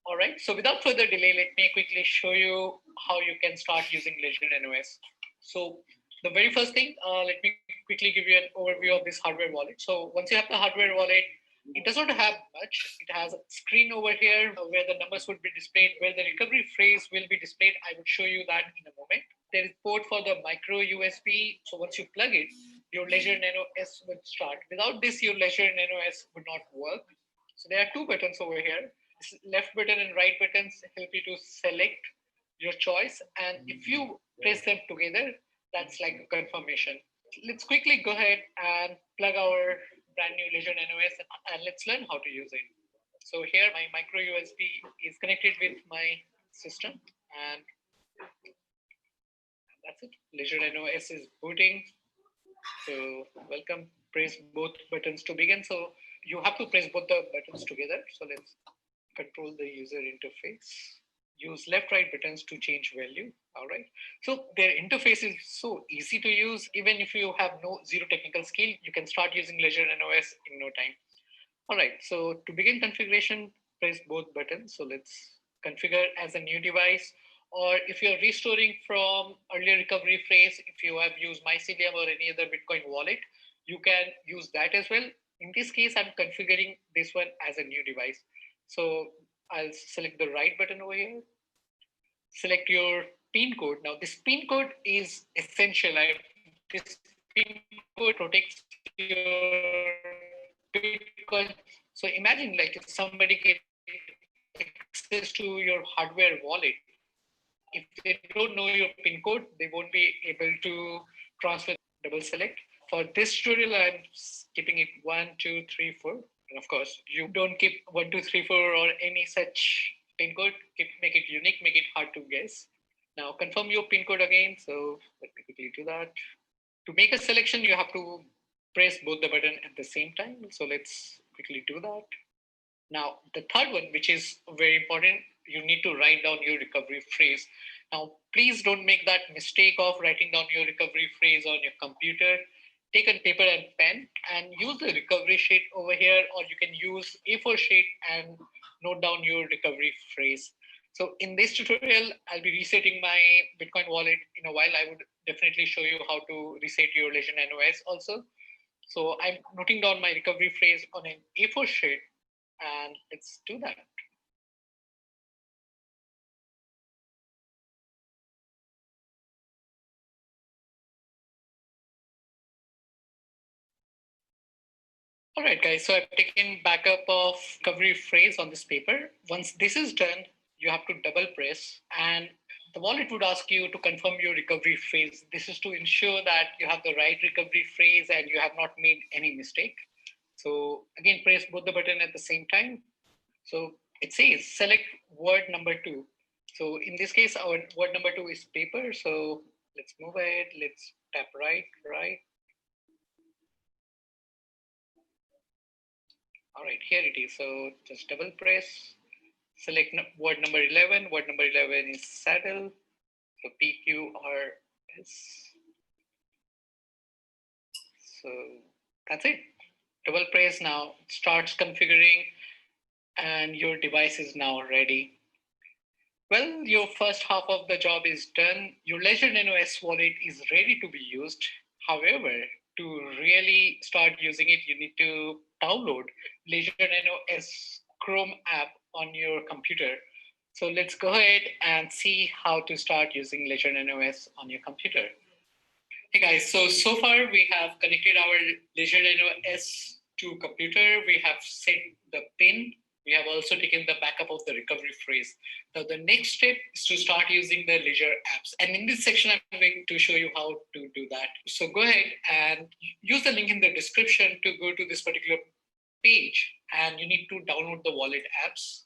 All right, so without further delay, let me quickly show you how you can start using Ledger Nano S. So the very first thing, let me quickly give you an overview of this hardware wallet. So once you have the hardware wallet, it does not have much. It has a screen over here where the numbers would be displayed, where the recovery phrase will be displayed. I would show you that in a moment. There is port for the micro USB. So once you plug it, your Ledger Nano S would start. Without this, your Ledger Nano S would not work. So there are two buttons over here. This left button and right buttons help you to select your choice. And if you press them together, that's like a confirmation. Let's quickly go ahead and plug our brand new Ledger Nano S and let's learn how to use it. So here my micro USB is connected with my system and that's it. Ledger Nano S is booting. So welcome, press both buttons to begin. So you have to press both the buttons together. So let's control the user interface. Use left right buttons to change value. All right. So their interface is so easy to use. Even if you have zero technical skill, you can start using Ledger Nano S in no time. All right. So to begin configuration, press both buttons. So let's configure as a new device. Or if you're restoring from earlier recovery phrase, if you have used Mycelium or any other Bitcoin wallet, you can use that as well. In this case, I'm configuring this one as a new device. So I'll select the right button over here. Select your PIN code. Now this PIN code is essential. This PIN code protects your Bitcoin. So imagine like if somebody gets access to your hardware wallet, if they don't know your PIN code, they won't be able to transfer. Double select. For this tutorial, I'm keeping it 1, 2, 3, 4. And of course, you don't keep 1, 2, 3, 4 or any such PIN code. Make it unique, make it hard to guess. Now confirm your PIN code again. So let me quickly do that. To make a selection, you have to press both the button at the same time. So let's quickly do that. Now, the third one, which is very important, you need to write down your recovery phrase. Now, please don't make that mistake of writing down your recovery phrase on your computer. Take a paper and pen and use the recovery sheet over here, or you can use A4 sheet and note down your recovery phrase. So in this tutorial, I'll be resetting my Bitcoin wallet in a while. I would definitely show you how to reset your Ledger Nano S also. So I'm noting down my recovery phrase on an A4 sheet and let's do that. All right, guys, so I've taken backup of recovery phrase on this paper. Once this is done, you have to double press and the wallet would ask you to confirm your recovery phrase. This is to ensure that you have the right recovery phrase and you have not made any mistake. So again, press both the button at the same time. So it says select word number 2. So in this case, our word number 2 is paper. So let's move ahead. Let's tap right. All right, here it is. So just double press, select word number 11. Word number 11 is saddle. So PQRS. So that's it. Double press now, it starts configuring and your device is now ready. Well, your first half of the job is done. Your Ledger Nano S wallet is ready to be used. However, to really start using it, you need to download Ledger Nano S Chrome app on your computer. So let's go ahead and see how to start using Ledger Nano S on your computer. Hey guys, so far we have connected our Ledger Nano S to computer. We have set the pin. We have also taken the backup of the recovery phrase. Now the next step is to start using the Ledger apps. And in this section, I'm going to show you how to do that. So go ahead and use the link in the description to go to this particular page and you need to download the wallet apps.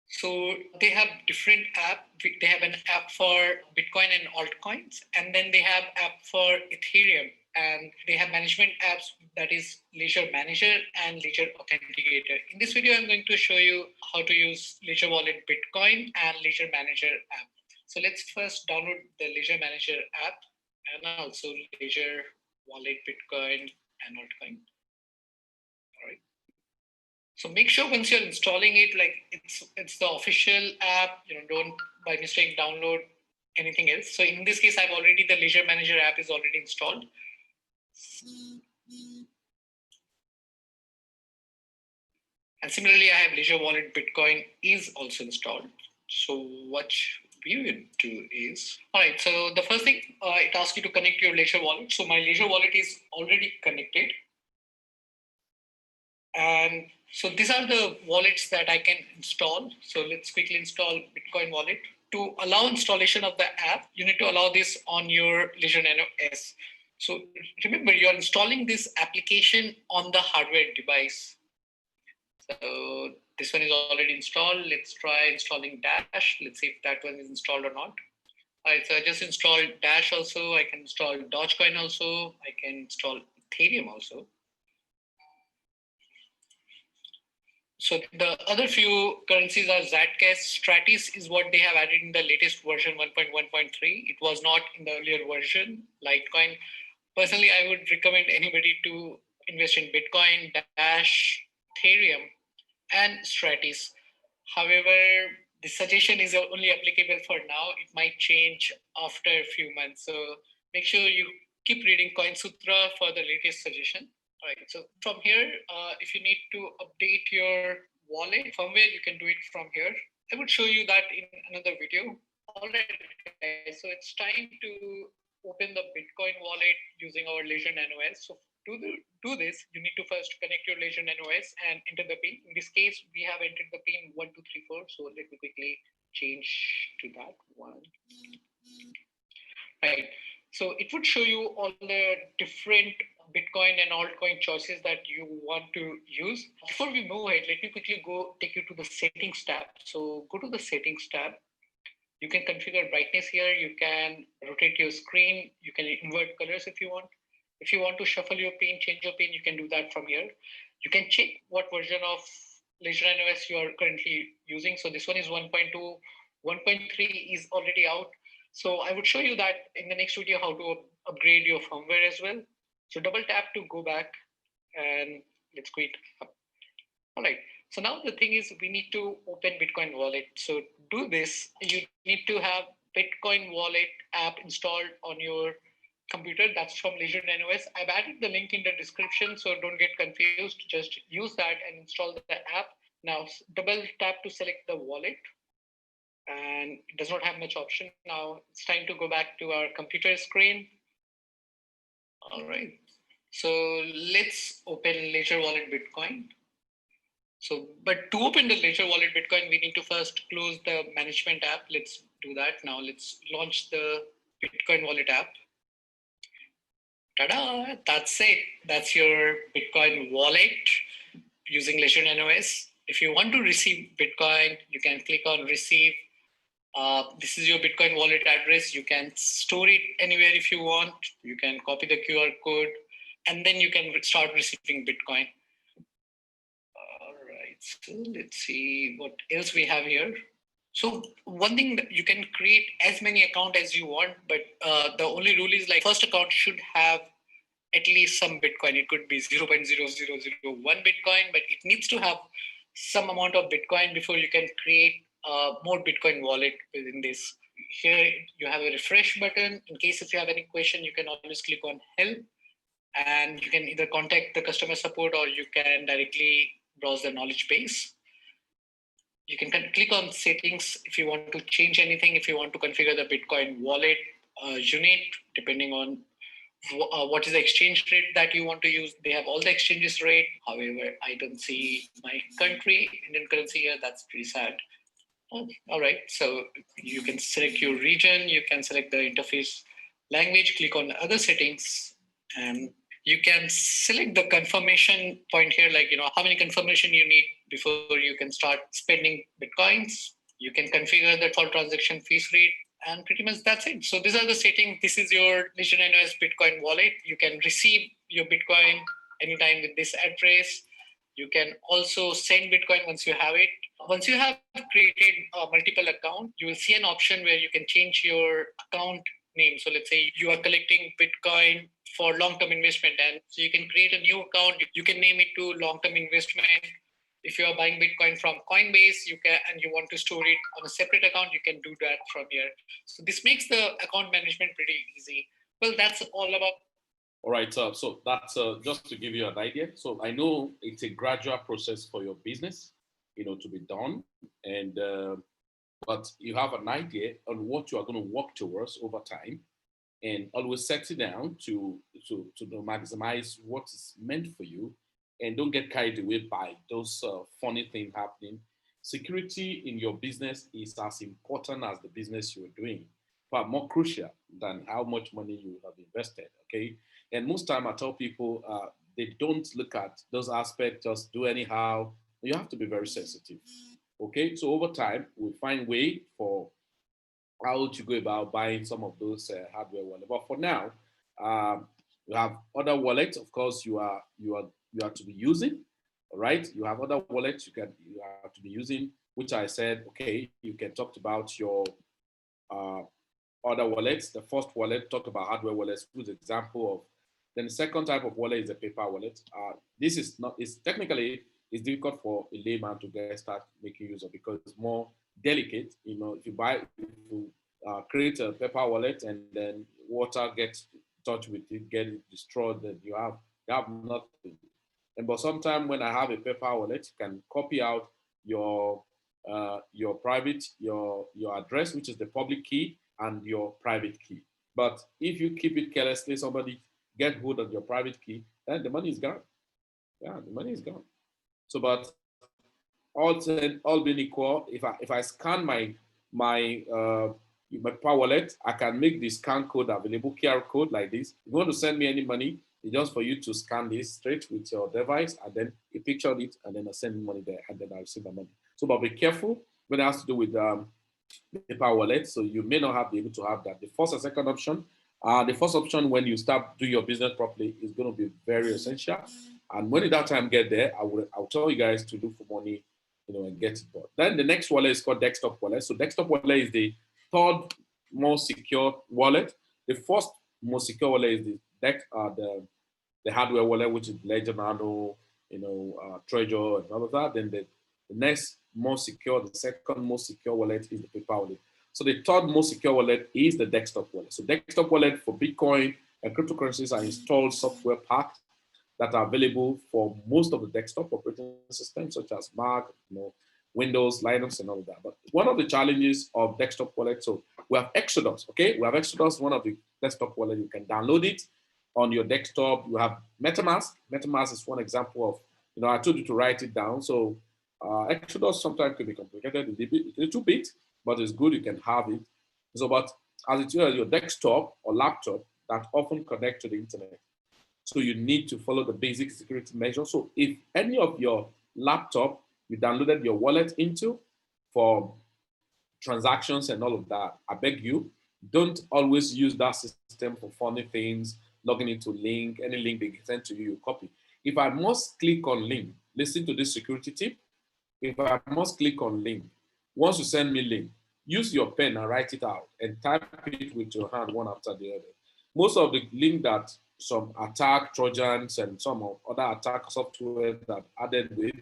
So they have different app. They have an app for Bitcoin and altcoins, and then they have app for Ethereum and they have management apps, that is Ledger Manager and Ledger Authenticator. In this video, I'm going to show you how to use Ledger Wallet Bitcoin and Ledger Manager app. So let's first download the Ledger Manager app and also Ledger Wallet Bitcoin and altcoin. All right. So make sure once you're installing it, like it's the official app, don't by mistake download anything else. So in this case, the Ledger Manager app is already installed. And similarly, I have Ledger Wallet Bitcoin is also installed. So what we will do is, all right, so the first thing, it asks you to connect your Ledger Wallet. So my Ledger Wallet is already connected. And so these are the wallets that I can install. So let's quickly install Bitcoin Wallet. To allow installation of the app, you need to allow this on your Ledger Nano S. So remember, you're installing this application on the hardware device. So this one is already installed. Let's try installing Dash. Let's see if that one is installed or not. All right, so I just installed Dash also. I can install Dogecoin also. I can install Ethereum also. So the other few currencies are Zcash. Stratis is what they have added in the latest version 1.1.3. It was not in the earlier version. Litecoin. Personally, I would recommend anybody to invest in Bitcoin, Dash, Ethereum, and Stratis. However, the suggestion is only applicable for now. It might change after a few months. So make sure you keep reading CoinSutra for the latest suggestion. All right, so from here, if you need to update your wallet firmware, you can do it from here. I would show you that in another video. All right, guys, so it's time to open the Bitcoin wallet using our Ledger Nano S. So to do this, you need to first connect your Ledger Nano S and enter the PIN. In this case, we have entered the PIN 1234. So let me quickly change to that one. Right. So it would show you all the different Bitcoin and altcoin choices that you want to use. Before we move ahead, let me quickly take you to the settings tab. So go to the settings tab. You can configure brightness here. You can rotate your screen. You can invert colors if you want. If you want to shuffle your pin, change your pin, you can do that from here. You can check what version of Ledger Nano S you are currently using. So this one is 1.2. 1.3 is already out. So I would show you that in the next video how to upgrade your firmware as well. So double tap to go back and let's quit up. All right. So now the thing is we need to open Bitcoin Wallet. So to do this, you need to have Bitcoin Wallet app installed on your computer. That's from Ledger Nano S. I've added the link in the description, so don't get confused. Just use that and install the app. Now double tap to select the wallet. And it does not have much option. Now it's time to go back to our computer screen. All right. So let's open Ledger Wallet Bitcoin. So, but to open the Ledger Wallet Bitcoin, we need to first close the management app. Let's do that. Now let's launch the Bitcoin Wallet app. Ta-da! That's it. That's your Bitcoin wallet using Ledger Nano S. If you want to receive Bitcoin, you can click on receive. This is your Bitcoin wallet address. You can store it anywhere if you want. You can copy the QR code, and then you can start receiving Bitcoin. All right, so let's see what else we have here. So one thing that you can create as many accounts as you want, but the only rule is like first account should have at least some Bitcoin. It could be 0.0001 Bitcoin, but it needs to have some amount of Bitcoin before you can create more Bitcoin wallet within this. Here you have a refresh button. In case if you have any question, you can always click on help and you can either contact the customer support or you can directly browse the knowledge base. You can click on settings if you want to change anything, if you want to configure the Bitcoin wallet unit, depending on what is the exchange rate that you want to use. They have all the exchanges rate. However, I don't see my country, Indian currency here. That's pretty sad. All right, so you can select your region, you can select the interface language, click on other settings, and you can select the confirmation point here, like, how many confirmation you need before you can start spending Bitcoins. You can configure the default transaction fees rate. And pretty much that's it. So these are the settings. This is your Ledger Nano S Bitcoin wallet. You can receive your Bitcoin anytime with this address. You can also send Bitcoin once you have it. Once you have created a multiple account, you will see an option where you can change your account name. So let's say you are collecting Bitcoin for long-term investment, and so you can create a new account. You can name it to long-term investment. If you are buying Bitcoin from Coinbase, you can, and you want to store it on a separate account, you can do that from here. So this makes the account management pretty easy. Well, that's all about. All right, so that's just to give you an idea. So I know it's a gradual process for your business, to be done, and but you have an idea on what you are going to work towards over time, and always set it down to maximize what is meant for you, and don't get carried away by those funny things happening. Security in your business is as important as the business you're doing, but more crucial than how much money you have invested. Okay, and most time I tell people they don't look at those aspects, just do anyhow. You have to be very sensitive. Okay, so over time we find way for how to go about buying some of those hardware wallets. But for now, you have other wallets. Of course, you are to be using. All right, you have other wallets you are to be using, which I said, okay, you can talk about your uh, other wallets. The first wallet talked about hardware wallets, which is example of. Then the second type of wallet is a paper wallet. This is not. It's technically it's difficult for a layman to get start making use of because it's more delicate. If you create a paper wallet and then water gets touch with it, get it destroyed, then you have nothing. And but sometimes when I have a paper wallet, you can copy out your private your address, which is the public key, and your private key. But if you keep it carelessly, somebody get hold of your private key, then the money is gone. Yeah, the money is gone. So, but all being equal, if I scan my power wallet, I can make the scan code available, QR code like this. If you want to send me any money, it's just for you to scan this straight with your device, and then you picture it, and then I send money there, and then I receive the money. So, but be careful when it has to do with paper wallet. So you may not be able to have that. The first and second option. The first option, when you start doing your business properly, is going to be very essential. And when that time get there, I'll tell you guys to look for money, and get it done. Then the next wallet is called desktop wallet. So desktop wallet is the third most secure wallet. The first most secure wallet is the hardware wallet, which is Ledger Nano, Treasure, and all of that. Then the next most secure, the second most secure wallet is the paper wallet. So the third most secure wallet is the desktop wallet. So desktop wallet for Bitcoin and cryptocurrencies are installed software packs that are available for most of the desktop operating systems, such as Mac, Windows, Linux, and all of that. But one of the challenges of desktop wallet, so we have Exodus, okay? We have Exodus, one of the desktop wallet. You can download it on your desktop. You have Metamask. Metamask is one example of, I told you to write it down. So Exodus sometimes can be complicated a little bit, but it's good you can have it. So, but as it's your desktop or laptop that often connect to the internet. So you need to follow the basic security measures. So if any of your laptop you downloaded your wallet into for transactions and all of that, I beg you, don't always use that system for funny things, logging into link, any link they send to you, you copy. If I must click on link, listen to this security tip. If I must click on link, once you send me link, use your pen and write it out and type it with your hand one after the other. Most of the link that some attack Trojans and some of other attack software that added with,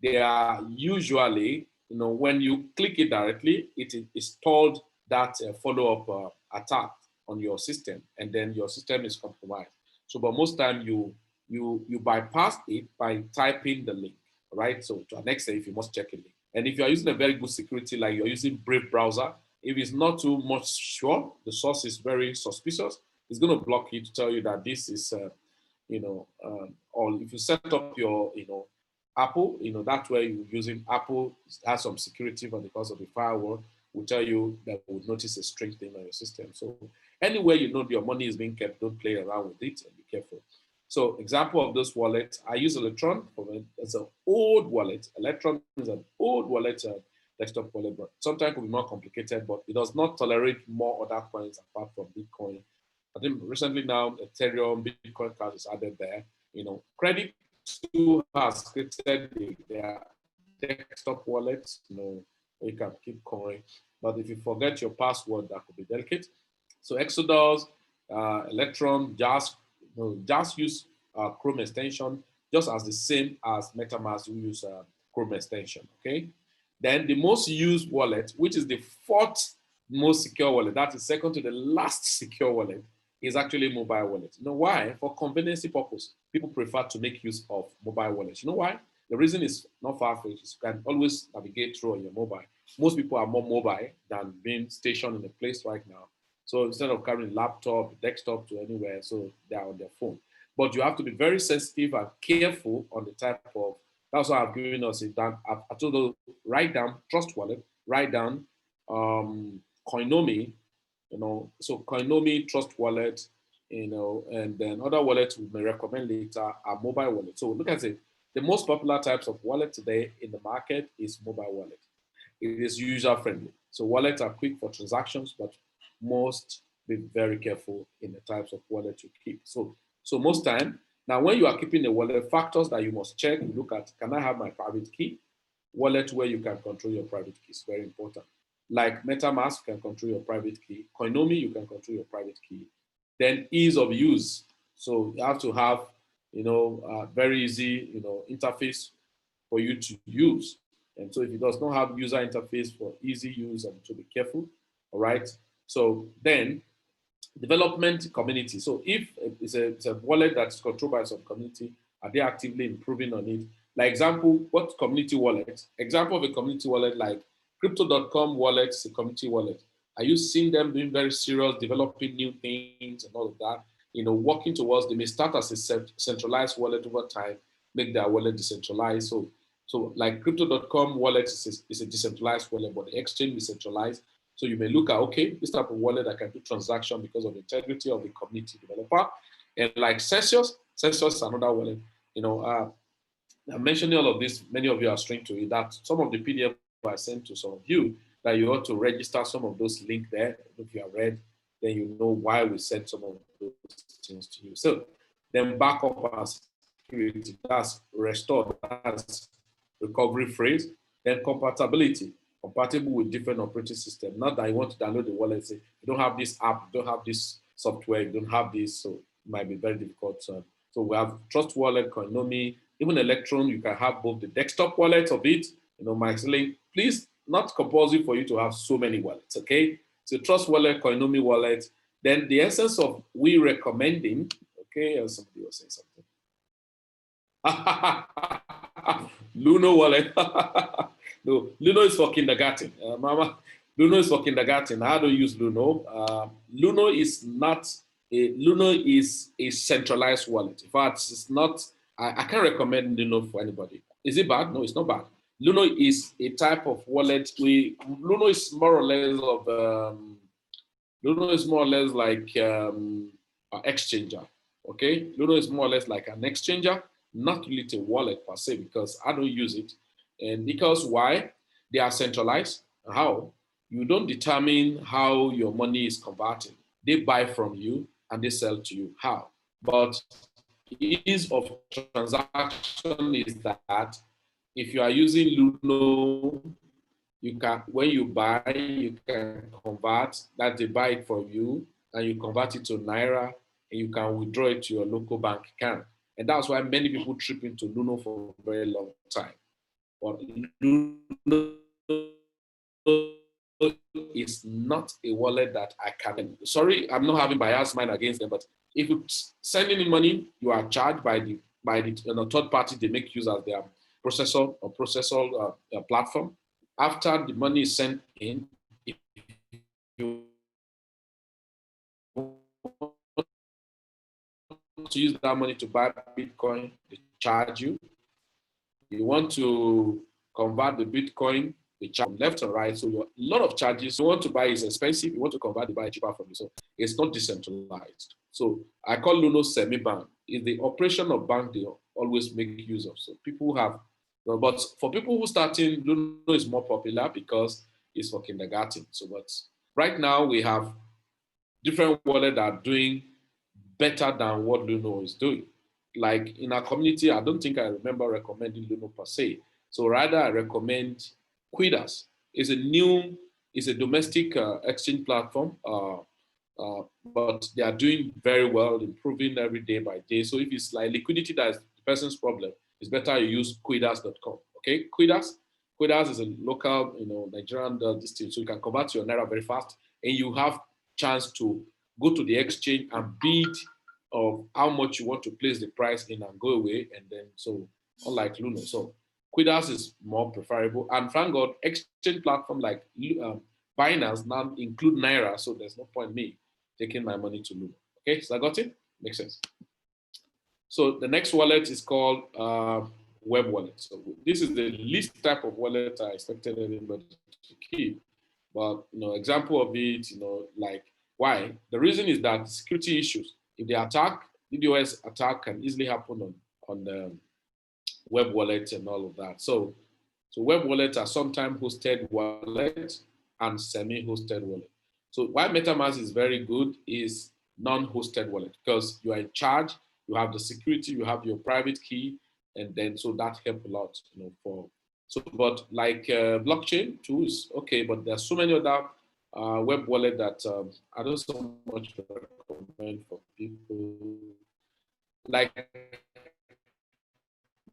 they are usually, when you click it directly, it is installed that follow-up attack on your system, and then your system is compromised. So, but most time you bypass it by typing the link, right? So to an extent, if you must check a link. And if you are using a very good security, like you're using Brave browser, if it's not too much sure, the source is very suspicious, it's going to block you to tell you that this is, or if you set up your, Apple, that's where you're using Apple, has some security, but because of the firewall, will tell you that will notice a strange thing on your system. So anywhere your money is being kept, don't play around with it and be careful. So example of this wallet, I use Electron. It's an old wallet. Electron is an old wallet desktop wallet, but sometimes it could be more complicated, but it does not tolerate more other coins apart from Bitcoin. I think recently now, Ethereum, Bitcoin Cash is added there. Credit too has created their desktop wallets, where you can keep coin. But if you forget your password, that could be delicate. So Exodus, Electron, just use Chrome extension just as the same as MetaMask. You use Chrome extension. Okay. Then the most used wallet, which is the fourth most secure wallet, that is second to the last secure wallet, is actually mobile wallet. You know why? For convenience purpose, people prefer to make use of mobile wallets. You know why? The reason is not far-fetched. You can always navigate through on your mobile. Most people are more mobile than being stationed in a place right now. So instead of carrying laptop, desktop to anywhere, so they're on their phone. But you have to be very sensitive and careful on the type of. That's why I've given us it down. I told you write down Trust Wallet, write down Coinomi, so Coinomi, Trust Wallet, and then other wallets we may recommend later are mobile wallets. So look at it. The most popular types of wallet today in the market is mobile wallet. It is user friendly. So wallets are quick for transactions, but most be very careful in the types of wallet you keep. So most time, now when you are keeping a wallet, factors that you must check, you look at, can I have my private key? Wallet where you can control your private key is very important. Like MetaMask, you can control your private key. Coinomi, you can control your private key. Then ease of use. So you have to have, very easy, interface for you to use. And so if it does not have user interface for easy use, and to be careful. All right. So then development community. So if it's a wallet that's controlled by some community, are they actively improving on it? Like example, what community wallet? Example of a community wallet like Crypto.com wallet is a community wallet. Are you seeing them being very serious, developing new things and all of that? Working towards, they may start as a centralized wallet over time, make their wallet decentralized. So like Crypto.com wallet is a decentralized wallet, but the exchange is centralized. So you may look at, okay, this type of wallet I can do transaction because of the integrity of the community developer. And like Celsius is another wallet. I'm mentioning all of this, many of you are strange to it, that some of the PDF I sent to some of you, that you ought to register some of those links there. If you have read, then you know why we sent some of those things to you. So then backup and security, that's restore, that's recovery phrase. Then compatibility, compatible with different operating systems. Not that you want to download the wallet and say, you don't have this app, you don't have this software, you don't have this, so it might be very difficult. So we have Trust Wallet, Coinomi, even Electron, you can have both the desktop wallet of it, MySlink. Please, not compulsory for you to have so many wallets, okay? So Trust Wallet, Coinomi wallet. Then the essence of we recommending, okay, somebody was saying something. Luno wallet. No, Luno is for kindergarten. Mama, Luno is for kindergarten. I don't use Luno. Luno is a centralized wallet. In fact, it's not. I can't recommend Luno for anybody. Is it bad? No, it's not bad. Luno is a type of wallet. Luno is more or less of. Luno is more or less like an exchanger. Okay, Luno is more or less like an exchanger, not really a wallet per se, because I don't use it. And because why? They are centralized. How? You don't determine how your money is converted. They buy from you and they sell to you. How? But ease of transaction is that if you are using Luno, you can, when you buy, you can convert that they buy it from you, and you convert it to Naira, and you can withdraw it to your local bank account. And that's why many people trip into Luno for a very long time. But Luno is not a wallet that I can. Sorry, I'm not having biased mind against them, but if you send in money, you are charged by the third party. They make use of their processor platform. After the money is sent in, if you want to use that money to buy Bitcoin, they charge you. You want to convert the Bitcoin, they charge from left and right. So a lot of charges. You want to buy is expensive. You want to convert, they buy cheaper from you. So it's not decentralized. So I call Luno semi-bank. It's the operation of bank they always make use of. So people have But for people who starting, Luno is more popular because it's for kindergarten. So, but right now we have different wallets that are doing better than what Luno is doing. Like in our community, I don't think I remember recommending Luno per se. So rather, I recommend Quidas. It's a domestic exchange platform, but they are doing very well, improving every day by day. So if it's like liquidity that is the person's problem, it's better you use Quidas.com. Okay, Quidas is a local, Nigerian district, so you can convert your naira very fast, and you have chance to go to the exchange and bid of how much you want to place the price in and go away, and then so unlike Luno, so Quidas is more preferable. And thank God, exchange platform like Binance now include naira, so there's no point me taking my money to Luno. Okay, so I got it. Makes sense. So the next wallet is called web wallet. So this is the least type of wallet I expected anybody to keep. But example of it, like why? The reason is that security issues. If they attack, DDoS attack can easily happen on the web wallet and all of that. So web wallets are sometimes hosted wallet and semi-hosted wallet. So why MetaMask is very good is non-hosted wallet because you are in charge, you have the security, you have your private key, and then so that helps a lot, but like blockchain tools, okay, but there's so many other web wallet that I don't so much recommend for people. Like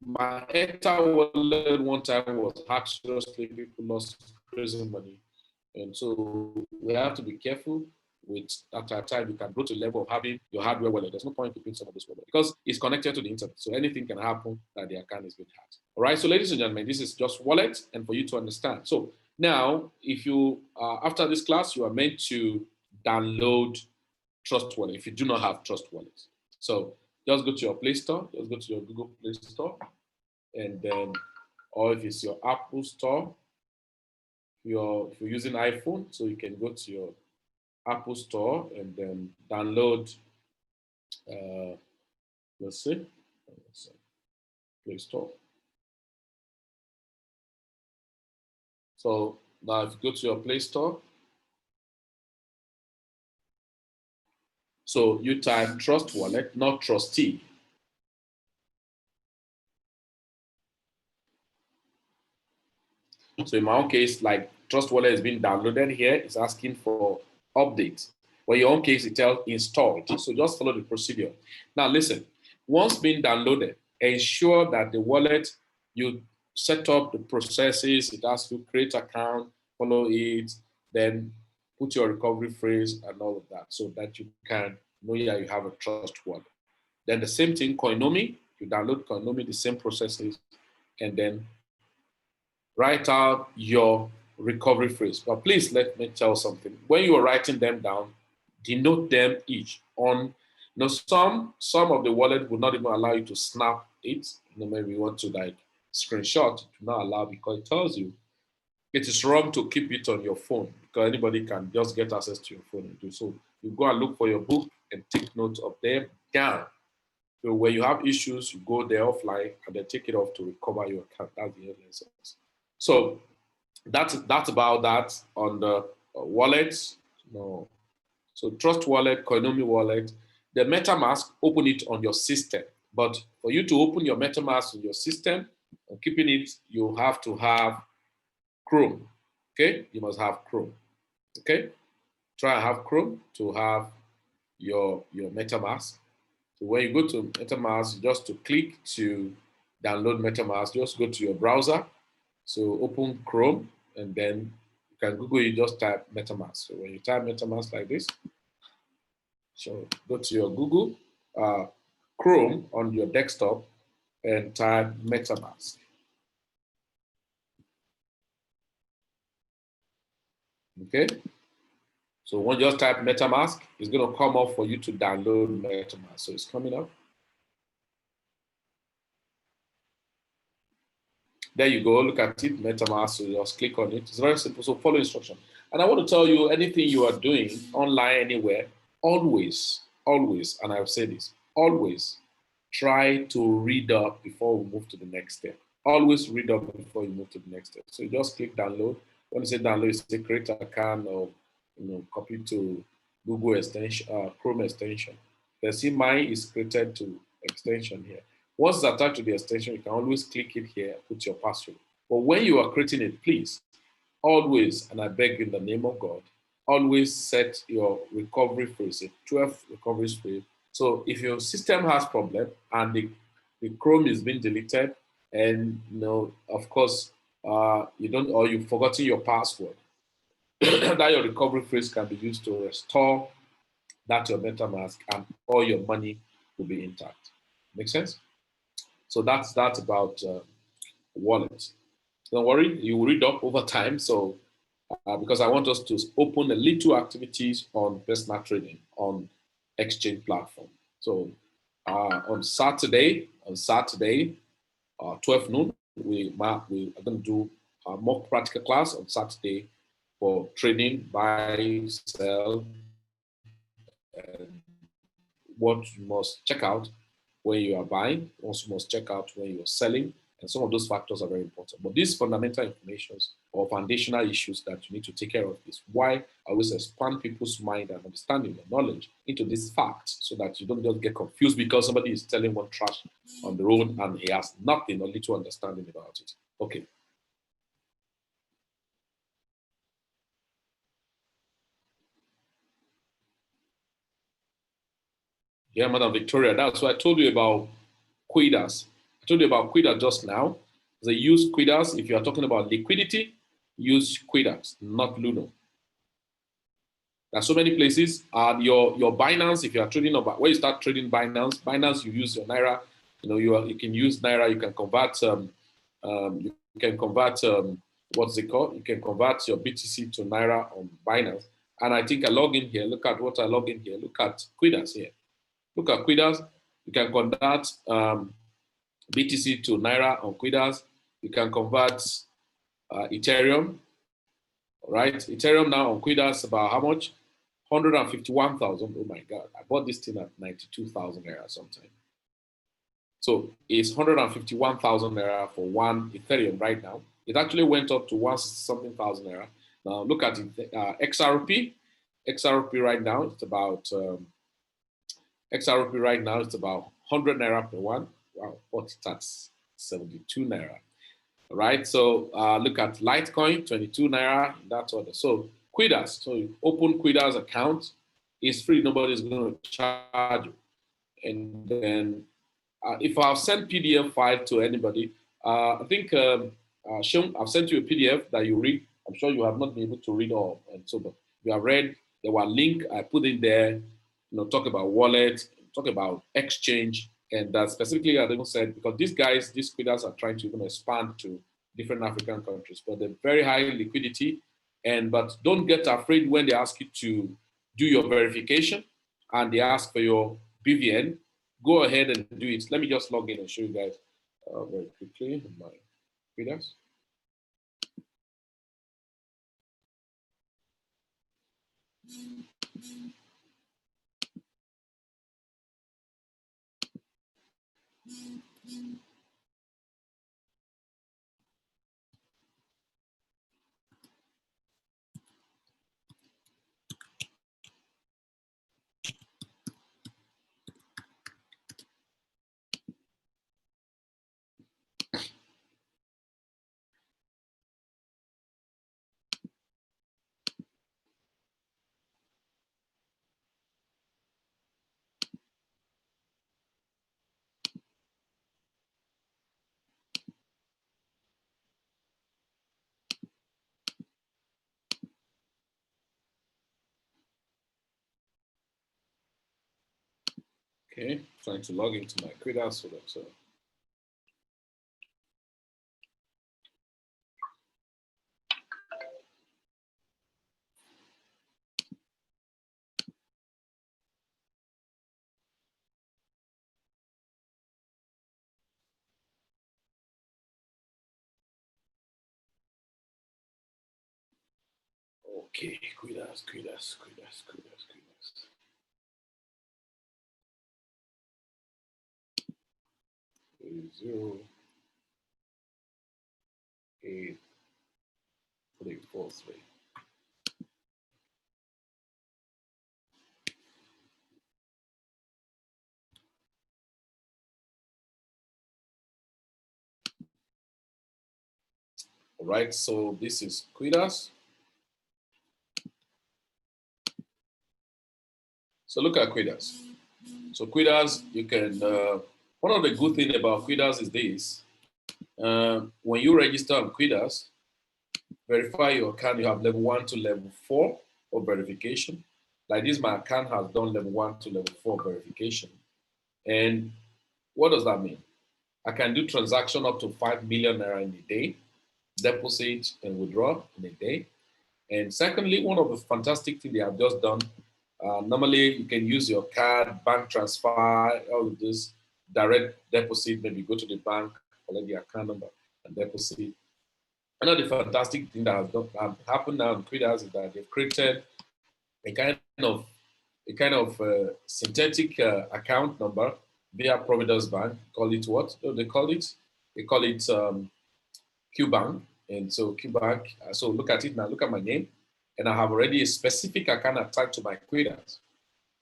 my Ether wallet one time was hacked seriously, people lost crazy money. And so we have to be careful with that time. You can go to the level of having your hardware wallet. There's no point keeping some of this wallet because it's connected to the internet. So anything can happen that the account is being hacked. All right. So ladies and gentlemen, this is just wallet and for you to understand. So now, if you, after this class, you are meant to download Trust Wallet if you do not have Trust Wallet. So just go to your Play Store, just go to your Google Play Store, and then, or if it's your Apple Store, if you're using iPhone, so you can go to your Apple Store and then download, let's see, Play Store. So now if you go to your Play Store, so you type Trust Wallet, not Trustee. So in my own case, like Trust Wallet has been downloaded here, it's asking for updates. But in your own case, it tells installed. So just follow the procedure. Now listen, once been downloaded, ensure that the wallet, you set up the processes, it asks you create account, follow it, then put your recovery phrase and all of that so that you can know that you have a Trust Wallet. Then the same thing, Coinomi, you download Coinomi, the same processes, and then write out your recovery phrase. But please let me tell something. When you are writing them down, denote them each on. Some of the wallet will not even allow you to snap it. Maybe you want to like screenshot, it will not allow because it tells you it is wrong to keep it on your phone because anybody can just get access to your phone and do so. You go and look for your book and take notes of them down. So when you have issues, you go there offline and then take it off to recover your account. That's the essence. So that's about that on the wallets. No. So Trust Wallet, Coinomi Wallet, the MetaMask, open it on your system. But for you to open your MetaMask on your system and keeping it, you have to have Chrome. Okay, you must have Chrome. Okay, try and have Chrome to have your MetaMask. So when you go to MetaMask, just to click to download MetaMask, just go to your browser. So open Chrome and then you can Google, you just type MetaMask. So when you type MetaMask like this, so go to your Google Chrome on your desktop and type MetaMask. Okay. So when you just type MetaMask, it's going to come up for you to download MetaMask. So it's coming up. There you go. Look at it, MetaMask. So just click on it. It's very simple. So follow instruction. And I want to tell you, anything you are doing online anywhere, always, and I've said this, always try to read up before we move to the next step. always read up before you move to the next step. So you just click download. When you say download, you say create an account or copy to Google extension, Chrome extension. You see mine is created to extension here. Once it's attached to the extension, you can always click it here, put your password. But when you are creating it, please always, and I beg in the name of God, always set your recovery phrase, a 12 recovery phrase. So if your system has problem and the Chrome is being deleted, and of course, you don't, or you've forgotten your password, that your recovery phrase can be used to restore that your MetaMask, and all your money will be intact. Make sense? So that's about wallet. Don't worry, you will read up over time. So because I want us to open a little activities on personal trading on exchange platform. So on Saturday, 12 noon, we are going to do a more practical class on Saturday for trading, buy, sell, and what you must check out when you are buying, also you must check out when you're selling, and some of those factors are very important. But these fundamental informations or foundational issues that you need to take care of is why I always expand people's mind and understanding and knowledge into these facts so that you don't just get confused because somebody is telling one trash on the road and he has nothing or little understanding about it. Okay. Yeah, Madam Victoria, that's what I told you about Quidas. I told you about Quidas just now. They use Quidas. If you are talking about liquidity, use Quidas, not Luno. There are so many places. Your Binance, if you are trading about where you start trading Binance, you use your Naira. You can use Naira. You can convert. What's it called? You can convert your BTC to Naira on Binance. And I think I log in here. Look at what I log in here. Look at Quidas here. Look at Quidas. You can convert BTC to Naira on Quidas. You can convert Ethereum, right? Ethereum now on Quidas about how much? 151,000. Oh my God. I bought this thing at 92,000 Naira sometime. So it's 151,000 Naira for one Ethereum right now. It actually went up to 160-something thousand Naira. Now look at it, XRP. XRP right now, it's about XRP right now, it's about 100 Naira per one. Wow, but that's 72 Naira. Right, so look at Litecoin, 22 Naira, that's order. So Quidas, so you open Quidas account, it's free, nobody's going to charge you. And then if I've sent PDF file to anybody, I think Sean, I've sent you a PDF that you read. I'm sure you have not been able to read all, and so but you have read. There were link I put in there. Talk about wallet, talk about exchange, and that specifically I even said because these guys, these Quidas are trying to even expand to different African countries, but they're very high liquidity. But don't get afraid when they ask you to do your verification and they ask for your BVN. Go ahead and do it. Let me just log in and show you guys very quickly my Quidas. Okay, trying to log into my Quidas so that okay, Quidas. 0. 8343. All right, so this is Quidas. So look at Quidas. So Quidas, you can, one of the good things about Quidas is this. When you register on Quidas, verify your account, you have level 1 to level 4 of verification. Like this, my account has done level 1 to level 4 verification. And what does that mean? I can do transaction up to 5 million naira in a day, deposit and withdraw in a day. And secondly, one of the fantastic things they have just done, normally you can use your card, bank transfer, all of this, direct deposit, maybe go to the bank, collect the account number and deposit. Another fantastic thing that has happened now in Quidas is that they've created a kind of synthetic account number via Providence Bank. Call it what? No, they call it QBank. And so QBank. So look at it now. Look at my name, and I have already a specific account attached to my Quidas.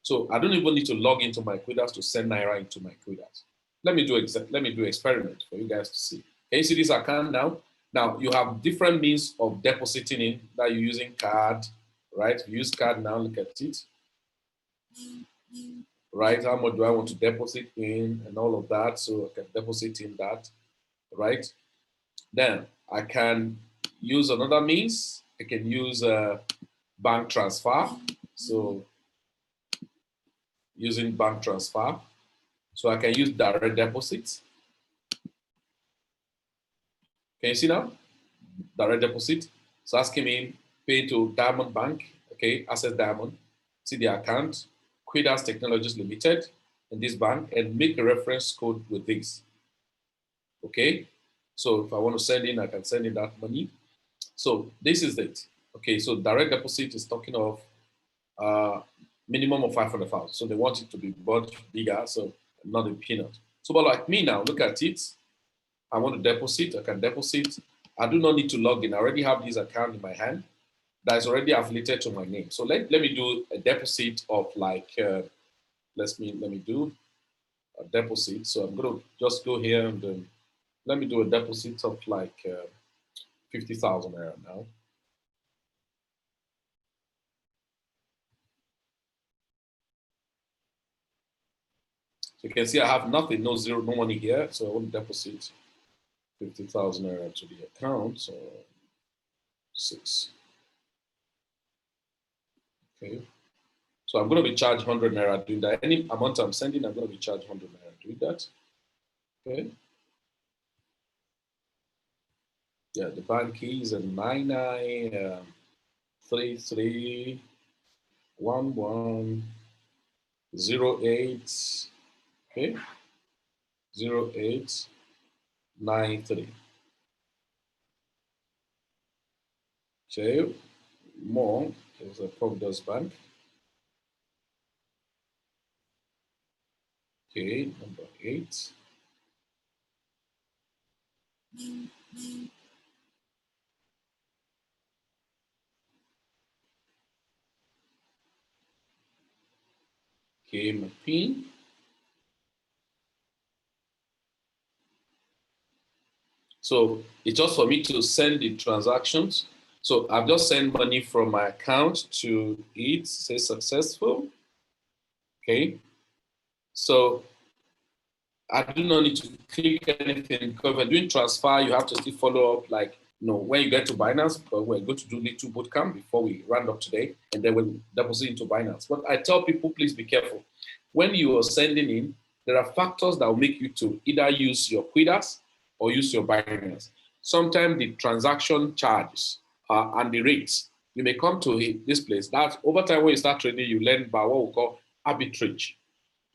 So I don't even need to log into my Quidas to send naira into my Quidas. Let me do experiment for you guys to see. Can you see this account now? Now you have different means of depositing in that you're using card, right? Use card now. Look at it. Right? How much do I want to deposit in and all of that? So I can deposit in that, right? Then I can use another means. I can use a bank transfer. So using bank transfer. So I can use direct deposits. Can you see now? Direct deposit. So asking me pay to Diamond Bank, okay, Access Diamond, see the account, Quidas Technologies Limited in this bank, and make a reference code with this. Okay, so if I want to send in, I can send in that money. So this is it. Okay, so direct deposit is talking of minimum of 500,000. So they want it to be much bigger, so not a peanut. So, but like me now, look at it. I want to deposit, I can deposit. I do not need to log in. I already have this account in my hand that is already affiliated to my name. So let me do a deposit of like, let me do a deposit. So I'm going to just go here and let me do a deposit of like 50,000 naira now. So you can see I have nothing, no money here. So I want to deposit 50,000 naira to the account. So 6. Okay. So I'm going to be charged 100 naira doing that. Any amount I'm sending, I'm going to be charged 100 naira doing that. Okay. Yeah, the bank keys are 99331108. Okay. 0893. Okay. More is a Providence Bank. Okay, number 8. Okay, my PIN. So it's just for me to send the transactions. So I've just sent money from my account to it, say successful. Okay. So I do not need to click anything because when doing transfer, you have to still follow up like, when you get to Binance, because we're going to do little bootcamp before we round up today, and then we'll deposit into Binance. But I tell people, please be careful. When you are sending in, there are factors that will make you to either use your Quidas or use your Binance. Sometimes the transaction charges and the rates, you may come to this place. That over time when you start trading, you learn about what we call arbitrage.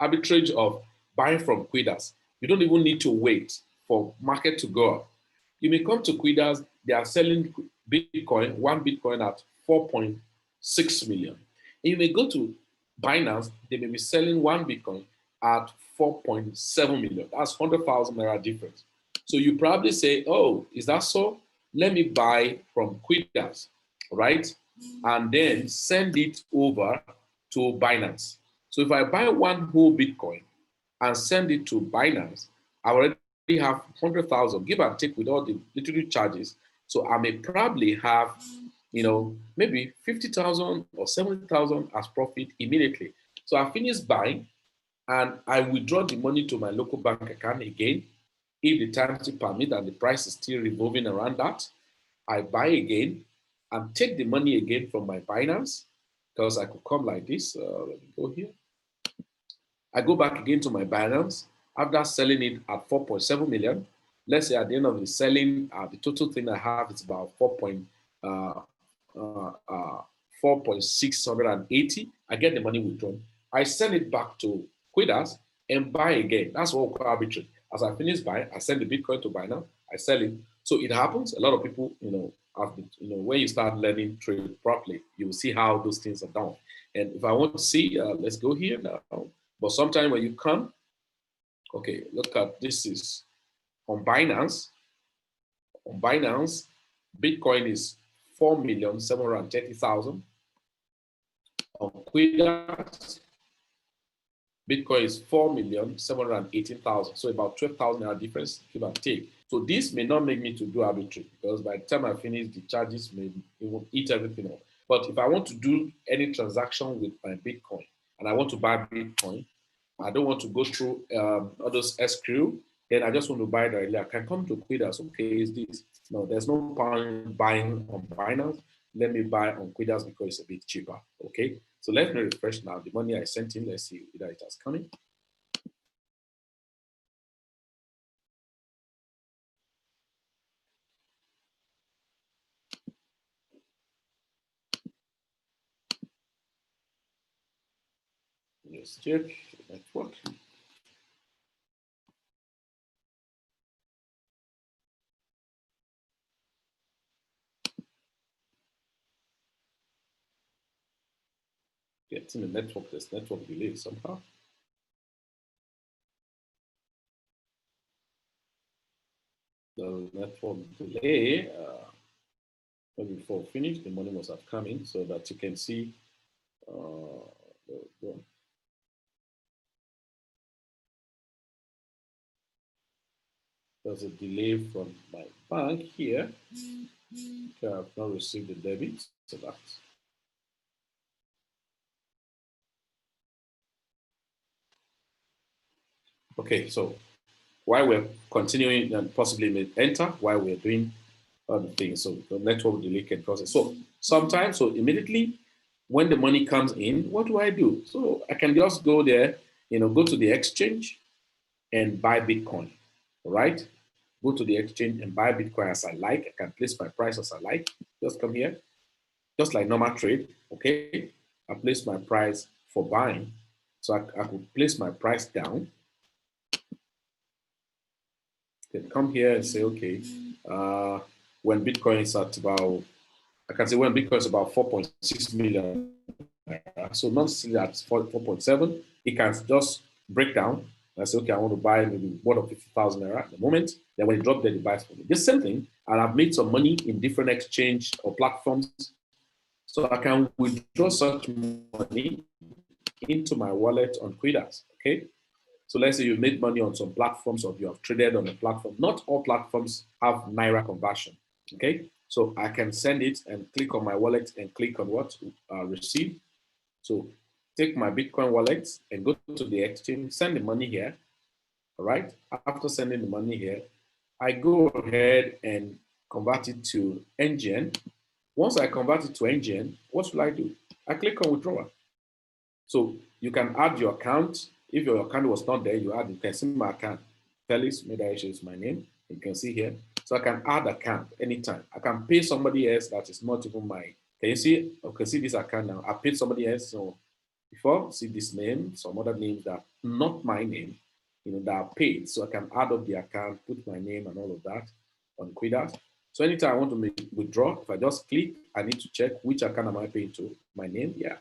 Arbitrage of buying from Quidas. You don't even need to wait for market to go up. You may come to Quidas, they are selling Bitcoin, one Bitcoin at 4.6 million. And you may go to Binance, they may be selling one Bitcoin at 4.7 million. That's 100,000 naira difference. So you probably say, oh, is that so? let me buy from Quitters, right? And then send it over to Binance. So if I buy one whole Bitcoin and send it to Binance, I already have 100,000, give and take with all the literary charges. So I may probably have, maybe 50,000 or 70,000 as profit immediately. So I finish buying and I withdraw the money to my local bank account again. If the times permit and the price is still revolving around that, I buy again and take the money again from my Binance, because I could come like this. Let me go here. I go back again to my Binance after selling it at 4.7 million. Let's say at the end of the selling, the total thing I have is about 4.680. I get the money withdrawn. I send it back to Quitters and buy again. That's what we call arbitrage. As I finish buying, I send the Bitcoin to Binance, I sell it. So it happens. A lot of people, when you start learning trade properly, you will see how those things are done. And if I want to see, let's go here now. But sometimes when you come, okay, look at this is on Binance. On Binance, Bitcoin is 4,730,000. On Quitters, Bitcoin is 4,718,000. So about 12,000 difference, give and take. So this may not make me to do arbitrage, because by the time I finish, the charges it will eat everything up. But if I want to do any transaction with my Bitcoin and I want to buy Bitcoin, I don't want to go through all those escrow, then I just want to buy directly. I can come to Quitters. Okay, is this? No, there's no point buying on Binance. Let me buy on Quitters because it's a bit cheaper. Okay, so let me refresh now. The money I sent in, let's see whether it has come in. Let's check network. Getting the network, there's network delay somehow. The network delay, before finish, the money must have come in so that you can see. There's a delay from my bank here. Okay, I've not received the debit, so that's. Okay, so while we're continuing and possibly may enter while we're doing other things, so the network delay can process. So sometimes, so immediately when the money comes in, what do I do? So I can just go there, go to the exchange and buy Bitcoin, right? Go to the exchange and buy Bitcoin as I like. I can place my price as I like. Just come here, just like normal trade, okay? I place my price for buying. So I could place my price down. Then come here and say, okay, when Bitcoin is at about, I can say when Bitcoin is about 4.6 million, so not necessarily at 4.7, it can just break down. I say, okay, I want to buy maybe one of 50,000 naira at the moment. Then when it drops, then it buys for me. The same thing, and I've made some money in different exchange or platforms. So I can withdraw such money into my wallet on Quitters, okay? So let's say you made money on some platforms or you have traded on a platform. Not all platforms have Naira conversion, okay? So I can send it and click on my wallet and click on what? Receive. So take my Bitcoin wallet and go to the exchange, send the money here, all right? After sending the money here, I go ahead and convert it to NGN. Once I convert it to NGN, what should I do? I click on withdrawal. So you can add your account. If your account was not there, you can see my account. Felix Medaisha is my name. You can see here. So I can add account anytime. I can pay somebody else that is not even my. Can you see? I can see this account now. I paid somebody else. So before, see this name, some other names that not my name, that are paid. So I can add up the account, put my name and all of that on Quitters. So anytime I want to withdraw, if I just click, I need to check which account am I paying to. My name, yeah.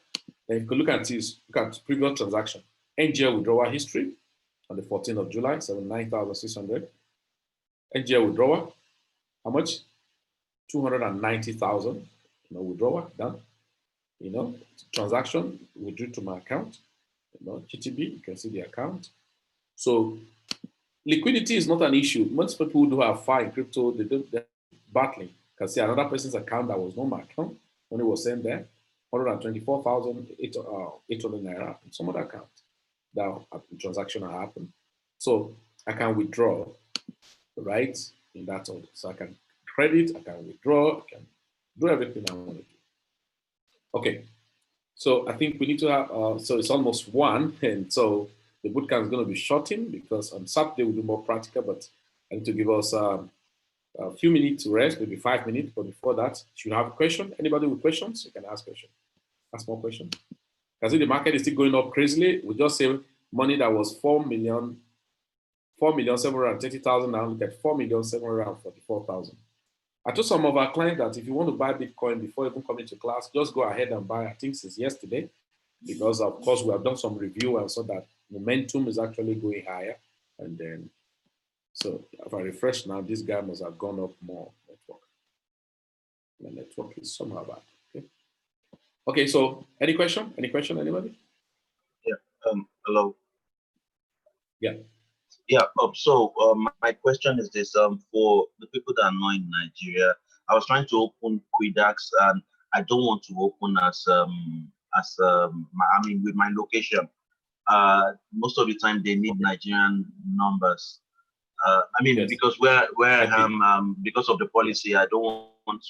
Then you can look at this, look at previous transaction. NGL withdrawal history on the 14th of July, 79,600. NGL withdrawal, how much? 290,000, withdrawal done. Transaction withdrew to my account. GTB, you can see the account. So liquidity is not an issue. Most people who have far in crypto, they're battling. You can see another person's account that was not my account when it was sent there, 124,800 naira in some other account that transaction happened. So I can withdraw, right, in that order. So I can credit, I can withdraw, I can do everything I want to do. Okay, so I think we need to have, so it's almost 1, and so the bootcamp is going to be shortened because on Saturday we'll do more practical, but I need to give us a few minutes to rest, maybe 5 minutes, but before that, if you have a question, anybody with questions, you can ask questions. Ask more questions. Because the market is still going up crazily. We just say money that was 4,730,000 now, look at 4,744,000. I told some of our clients that if you want to buy Bitcoin before even coming to class, just go ahead and buy, I think since yesterday, because of course we have done some review and saw that momentum is actually going higher. And then, so if I refresh now, this guy must have gone up more. The network is somehow bad. Okay. Okay, so any question? Any question, anybody? Yeah. Hello. Yeah. Yeah. My question is this: for the people that are not in Nigeria, I was trying to open Quidax, and I don't want to open with my location. Most of the time they need Nigerian numbers. Yes. Because where I am, because of the policy, I don't want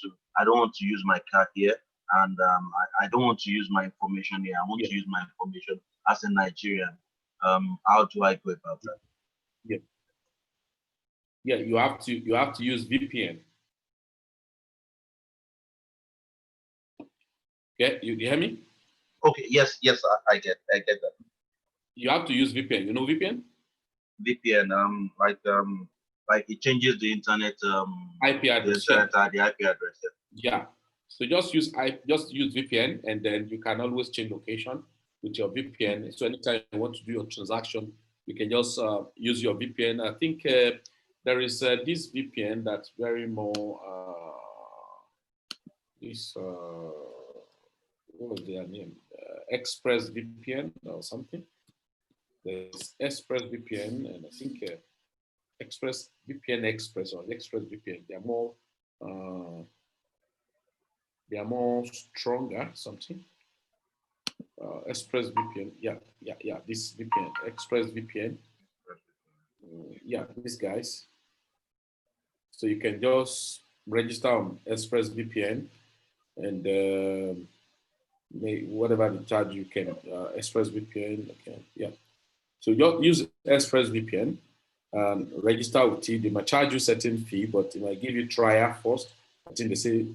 to use my card here, and I don't want to use my information here. I want to use my information as a Nigerian. How do I go about that? Yeah, you have to use VPN. Okay, you hear me? Okay, yes, I get that. You have to use VPN. You know VPN? VPN, like it changes the internet IP address. The IP address. Yeah. So just use VPN, and then you can always change location with your VPN. So anytime you want to do your transaction, you can just use your VPN. I think there is this VPN that's very more what was their name? Express VPN or something. There's Express VPN, and I think Express VPN Express or Express VPN. They are more stronger. Something. Express VPN. Yeah. This VPN, Express VPN. Yeah, these guys. So you can just register on Express VPN, and whatever the charge you can Express VPN. Okay, yeah. So you use Express VPN and register with it. They might charge you a certain fee, but they might give you trial first. I think they say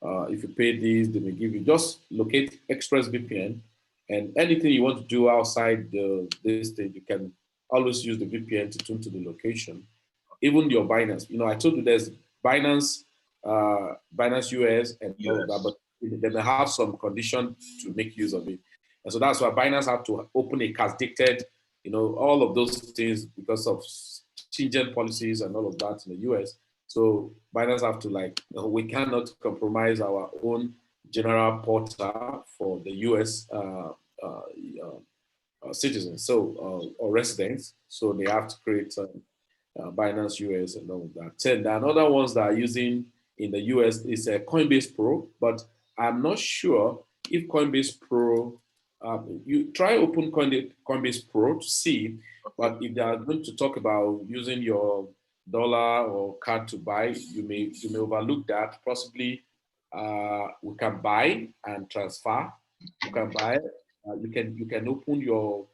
if you pay this, they may give you, just locate Express VPN, and anything you want to do outside this thing, you can always use the VPN to tune to the location. Even your Binance, I told you there's Binance, Binance US, and all of that, but they may have some condition to make use of it. And so that's why Binance have to open a CAS-dicted, all of those things because of stringent policies and all of that in the US. So Binance have to we cannot compromise our own general portal for the US citizens, or residents. So they have to create Binance US and all of that. And the other ones that are using in the US is Coinbase Pro, but I'm not sure if Coinbase Pro, you try open Coinbase Pro to see, but if they are going to talk about using your dollar or card to buy, you may overlook that. Possibly we can buy and transfer. You can buy. You can open your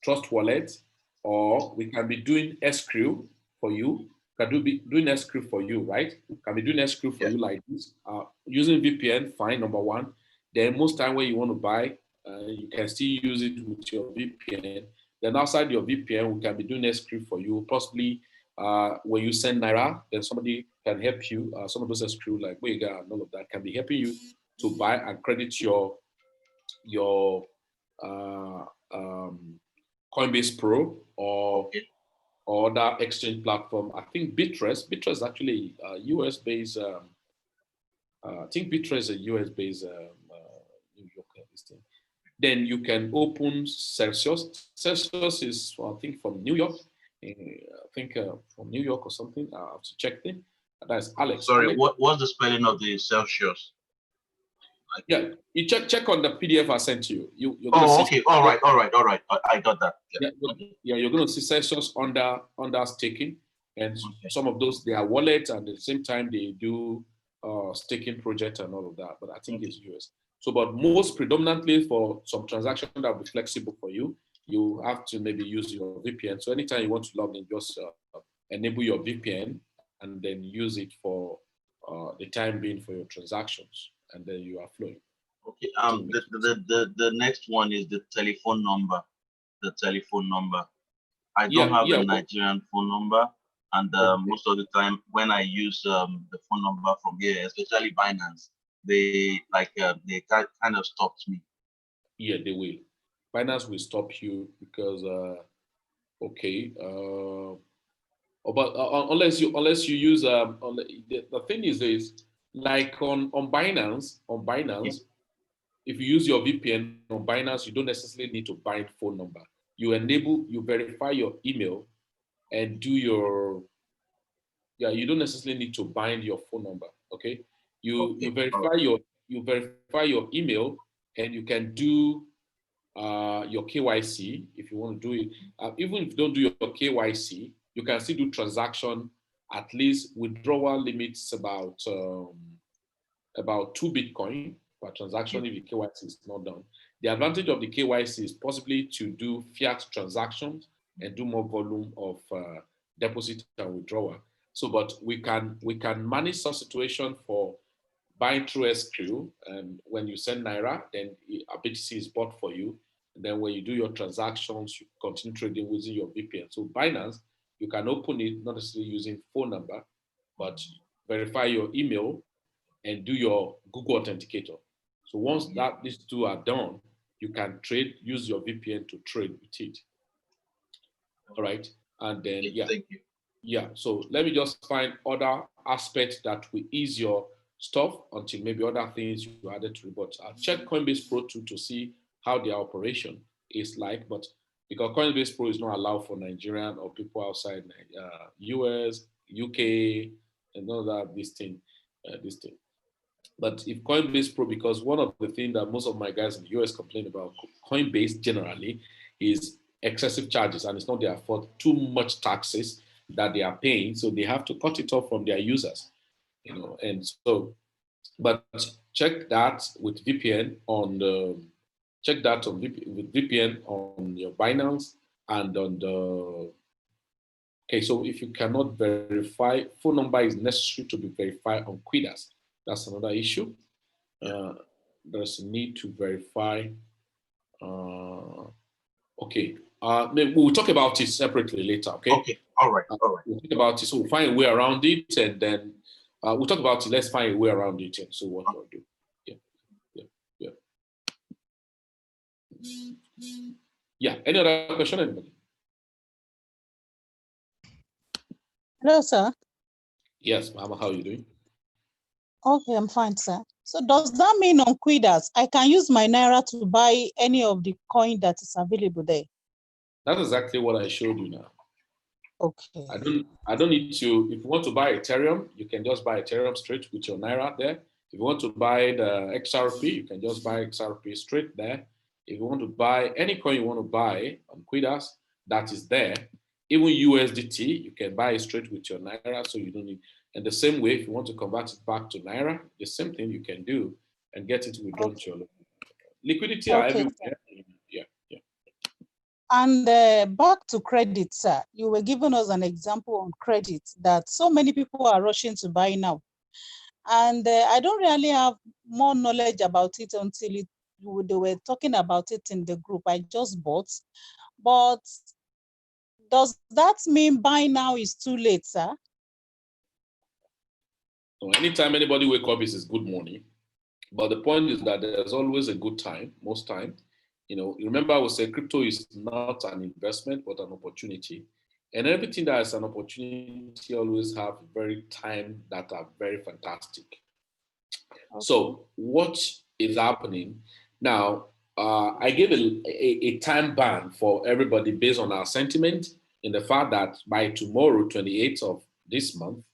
Trust Wallet, or we can be doing escrow for you. Can be doing escrow for you, right? Can be doing escrow for you like this. Using VPN, fine, number one. Then most time when you want to buy, you can still use it with your VPN. Then outside your VPN, we can be doing escrow for you. Possibly when you send Naira, then somebody can help you. Some of those escrow like Wega and all of that can be helping you to buy and credit your Coinbase Pro, or or other exchange platform. I think Bitress is actually US-based. I think Bitress is a US-based New York thing. Then you can open Celsius. Celsius is, I think, from New York. I think from New York or something. I have to check them. That's Alex. Sorry, Alex. what's the spelling of the Celsius? Yeah, you check on the PDF I sent you. You're Oh, okay. All right. I got that. Yeah, you're going to see Celsius under staking, and some of those they are wallets, and at the same time they do staking project and all of that. But I think it's US. So, but most predominantly for some transaction that will be flexible for you, you have to maybe use your VPN. So anytime you want to log in, just enable your VPN and then use it for the time being for your transactions, and then you are flowing. Okay. The next one is the telephone number. The telephone number. I don't have a Nigerian phone number, and most of the time when I use the phone number from here, especially Binance, they kind of stopped me. Yeah, they will. Binance will stop you because but unless you use the thing is like on Binance Yeah. if you use your VPN on Binance, you don't necessarily need to bind phone number. You verify your email and do your you don't necessarily need to bind your phone number. Okay, you verify your email and you can do your KYC if you want to do it. Even if you don't do your KYC, you can still do transaction. At least withdrawal limits about 2 Bitcoin per transaction if the KYC is not done. The advantage of the KYC is possibly to do fiat transactions and do more volume of deposit and withdrawal. So, but we can manage such situation for buying through SQ, and when you send Naira, then a BTC is bought for you. And then when you do your transactions, you continue trading using your VPN. So Binance, you can open it not necessarily using phone number, but verify your email and do your Google Authenticator. So once these two are done, you can use your VPN to trade with it. All right. And then, Thank you. Yeah. So let me just find other aspects that will ease your stuff until maybe other things you added to it. But I'll check Coinbase Pro 2 to see how their operation is like. But because Coinbase Pro is not allowed for Nigerian or people outside US, UK, and all that, this thing. But if Coinbase Pro, because one of the things that most of my guys in the US complain about Coinbase generally is excessive charges, and it's not their fault, too much taxes that they are paying, so they have to cut it off from their users, and so, but check that with VPN with VPN on your Binance and on the, okay, so if you cannot verify, phone number is necessary to be verified on Quidas. That's another issue. There's a need to verify. Okay. We'll talk about it separately later. Okay. Okay. All right. We'll talk about it. So we'll find a way around it, and then we'll talk about it. Let's find a way around it, and so what we'll do. Yeah. Any other question, anybody? Hello, sir. Yes, ma'am. How are you doing? Okay, I'm fine, sir. So does that mean on Quidas, I can use my Naira to buy any of the coin that is available there? That's exactly what I showed you now. Okay. I don't need to, if you want to buy Ethereum, you can just buy Ethereum straight with your Naira there. If you want to buy the XRP, you can just buy XRP straight there. If you want to buy any coin you want to buy on Quidas, that is there. Even USDT, you can buy it straight with your Naira, so you don't need. And the same way, if you want to convert it back to Naira, the same thing you can do and get it withdrawn to your liquidity are everywhere. Yeah. And back to credit, sir. You were giving us an example on credit that so many people are rushing to buy now. And I don't really have more knowledge about it until they were talking about it in the group. I just bought. But does that mean buy now is too late, sir? So anytime anybody wake up is good morning. But the point is that there's always a good time, most time. Remember I would say crypto is not an investment, but an opportunity. And everything that is an opportunity always have very time that are very fantastic. Okay. So what is happening now? I gave a time ban for everybody based on our sentiment in the fact that by tomorrow, 28th of this month,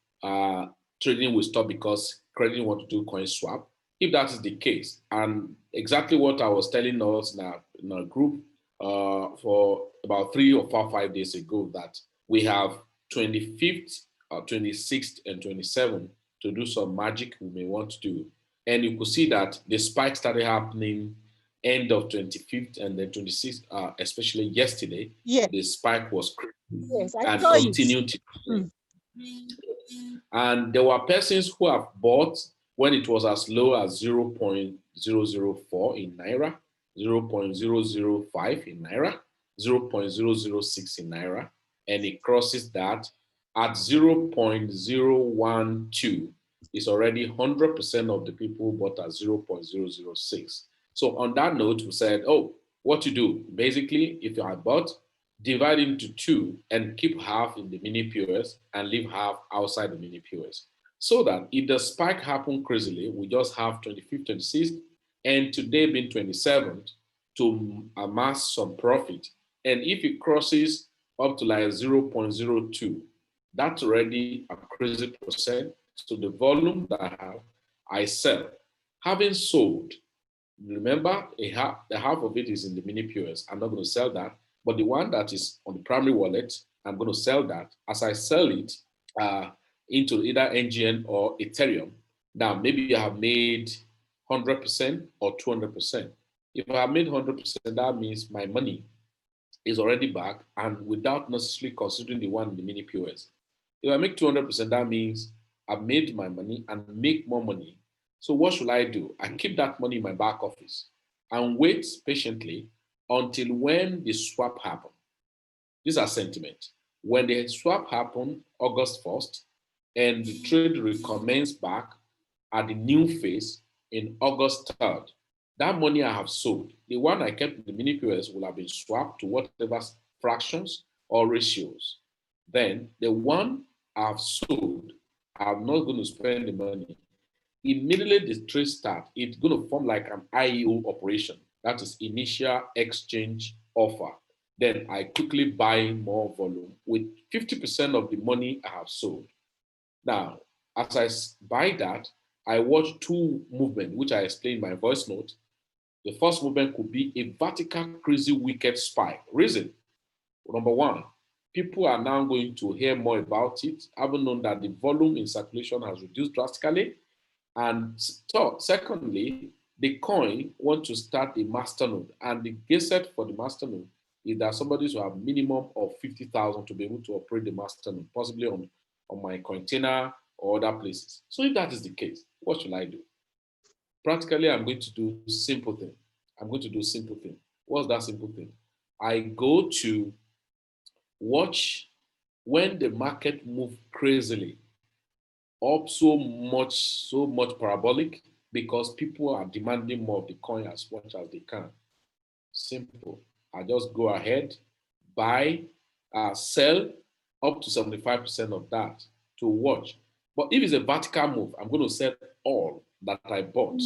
trading will stop because credit want to do coin swap. If that is the case, and exactly what I was telling us in our group for about 3 or 5 days ago, that we have 25th, 26th, and 27th to do some magic we may want to do. And you could see that the spike started happening end of 25th and then 26th, especially yesterday. Yes. The spike was crazy and saw continued. And there were persons who have bought when it was as low as 0.004 in Naira, 0.005 in Naira, 0.006 in Naira, and it crosses that at 0.012. It's already 100% of the people bought at 0.006. So on that note, we said, oh, what to do? Basically, if you have bought, divide into 2 and keep half in the mini POS and leave half outside the mini POS. So that if the spike happened crazily, we just have 25th, 26th, and today being 27th to amass some profit. And if it crosses up to like 0.02, that's already a crazy percent. So the volume that I have, I sell. Having sold, remember, the half of it is in the mini POS. I'm not going to sell that. But the one that is on the primary wallet, I'm going to sell that. As I sell it into either NGN or Ethereum, now maybe I have made 100% or 200%. If I have made 100%, that means my money is already back and without necessarily considering the one in the mini POS. If I make 200%, that means I've made my money and make more money. So what should I do? I keep that money in my back office and wait patiently until when the swap happens. These are sentiment. When the swap happened August 1st and the trade recommenced back at the new phase in August 3rd, that money I have sold, the one I kept in the mini POS will have been swapped to whatever fractions or ratios. Then the one I've sold, I'm not going to spend the money. Immediately the trade starts, it's going to form like an IEO operation. That is initial exchange offer. Then I quickly buy more volume with 50% of the money I have sold. Now, as I buy that, I watch 2 movements, which I explained in my voice note. The first movement could be a vertical, crazy, wicked spike. Reason, number 1, people are now going to hear more about it, having known that the volume in circulation has reduced drastically. And so, secondly, the coin want to start a masternode, and the gate set for the masternode is that somebody should have minimum of 50,000 to be able to operate the masternode, possibly on my container or other places. So if that is the case, what should I do? Practically, I'm going to do simple thing. What's that simple thing? I go to watch when the market move crazily up so much parabolic, because people are demanding more of the coin as much as they can. Simple. I just go ahead, buy, sell up to 75% of that to watch. But if it's a vertical move, I'm going to sell all that I bought.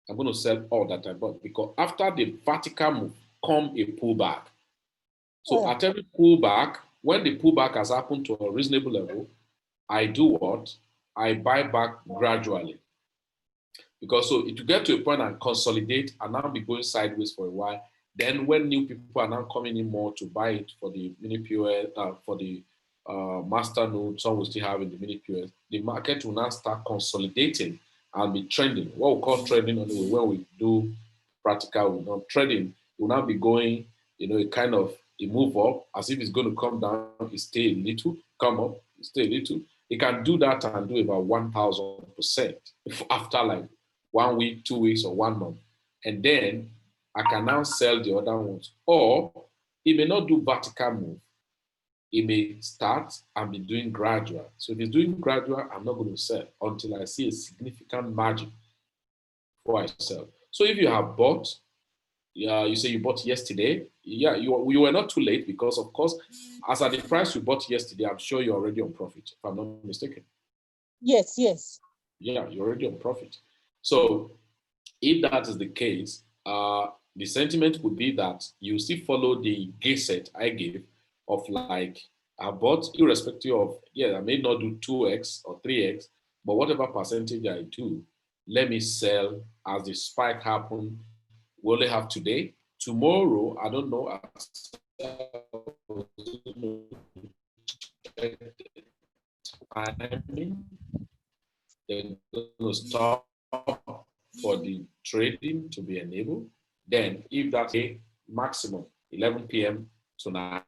I'm going to sell all that I bought, because after the vertical move come a pullback. So at every pullback, when the pullback has happened to a reasonable level, I do what? I buy back gradually. Because so it will get to a point and consolidate and now be going sideways for a while. Then when new people are now coming in more to buy it for the mini POS, for the master node, some will still have in the mini POS, the market will now start consolidating and be trending. What we call trending, anyway, when we do practical trading, will now be going, a kind of a move up, as if it's going to come down, it stay a little, come up, stay a little. It can do that and do about 1,000% after like 1 week, 2 weeks, or 1 month. And then I can now sell the other ones. Or it may not do vertical move. It may start and be doing gradual. So if it's doing gradual, I'm not going to sell until I see a significant margin before I sell. So if you have bought Yeah, you say you bought yesterday. Yeah, you were not too late because, of course, as at the price you bought yesterday, I'm sure you're already on profit, if I'm not mistaken. Yes, yes. Yeah, you're already on profit. So if that is the case, the sentiment would be that you still follow the gauge set I gave of like, I bought irrespective of, yeah, I may not do 2x or 3x, but whatever percentage I do, let me sell as the spike happen. We only have today. Tomorrow, I don't know. Timing, they're going to stop for the trading to be enabled. Then, if that's a maximum 11 p.m. tonight,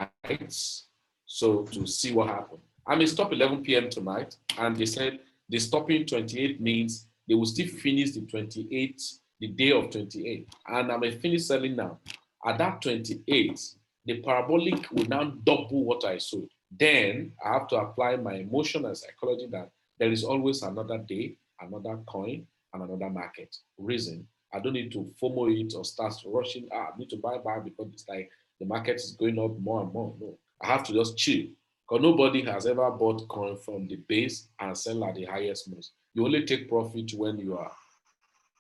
so to see what happens. I may stop 11 p.m. tonight, and they said the stopping 28 means they will still finish the 28, the day of 28, and I may finish selling now. At that 28, the parabolic will now double what I sold. Then I have to apply my emotion and psychology that there is always another day, another coin, and another market. Reason, I don't need to FOMO it or start rushing. I need to buy because it's like the market is going up more and more. No, I have to just chill because nobody has ever bought coin from the base and sell at the highest most. You only take profit when you are,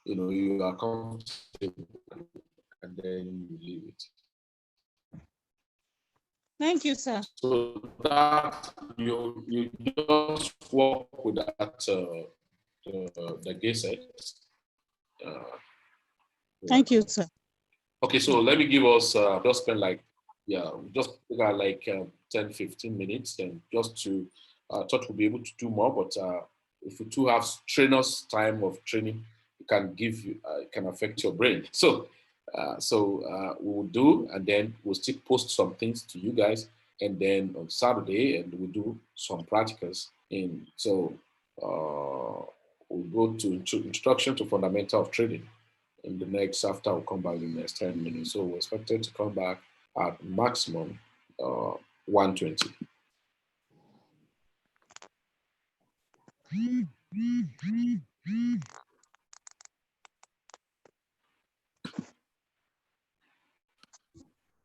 you are comfortable, and then you leave it. Thank you, sir. So that you just work with that the gate set. Thank you, sir. Okay, so let me give us just spend like just got like 10 15 minutes and just to thought we'll be able to do more, but if you two have trainers time of training, it can give you it can affect your brain. So we will do, and then we'll still post some things to you guys, and then on Saturday, and we'll do some practicals. In so we'll go to introduction to fundamental of trading. In the next, after we'll come back in the next 10 minutes. So we're expected to come back at maximum 120.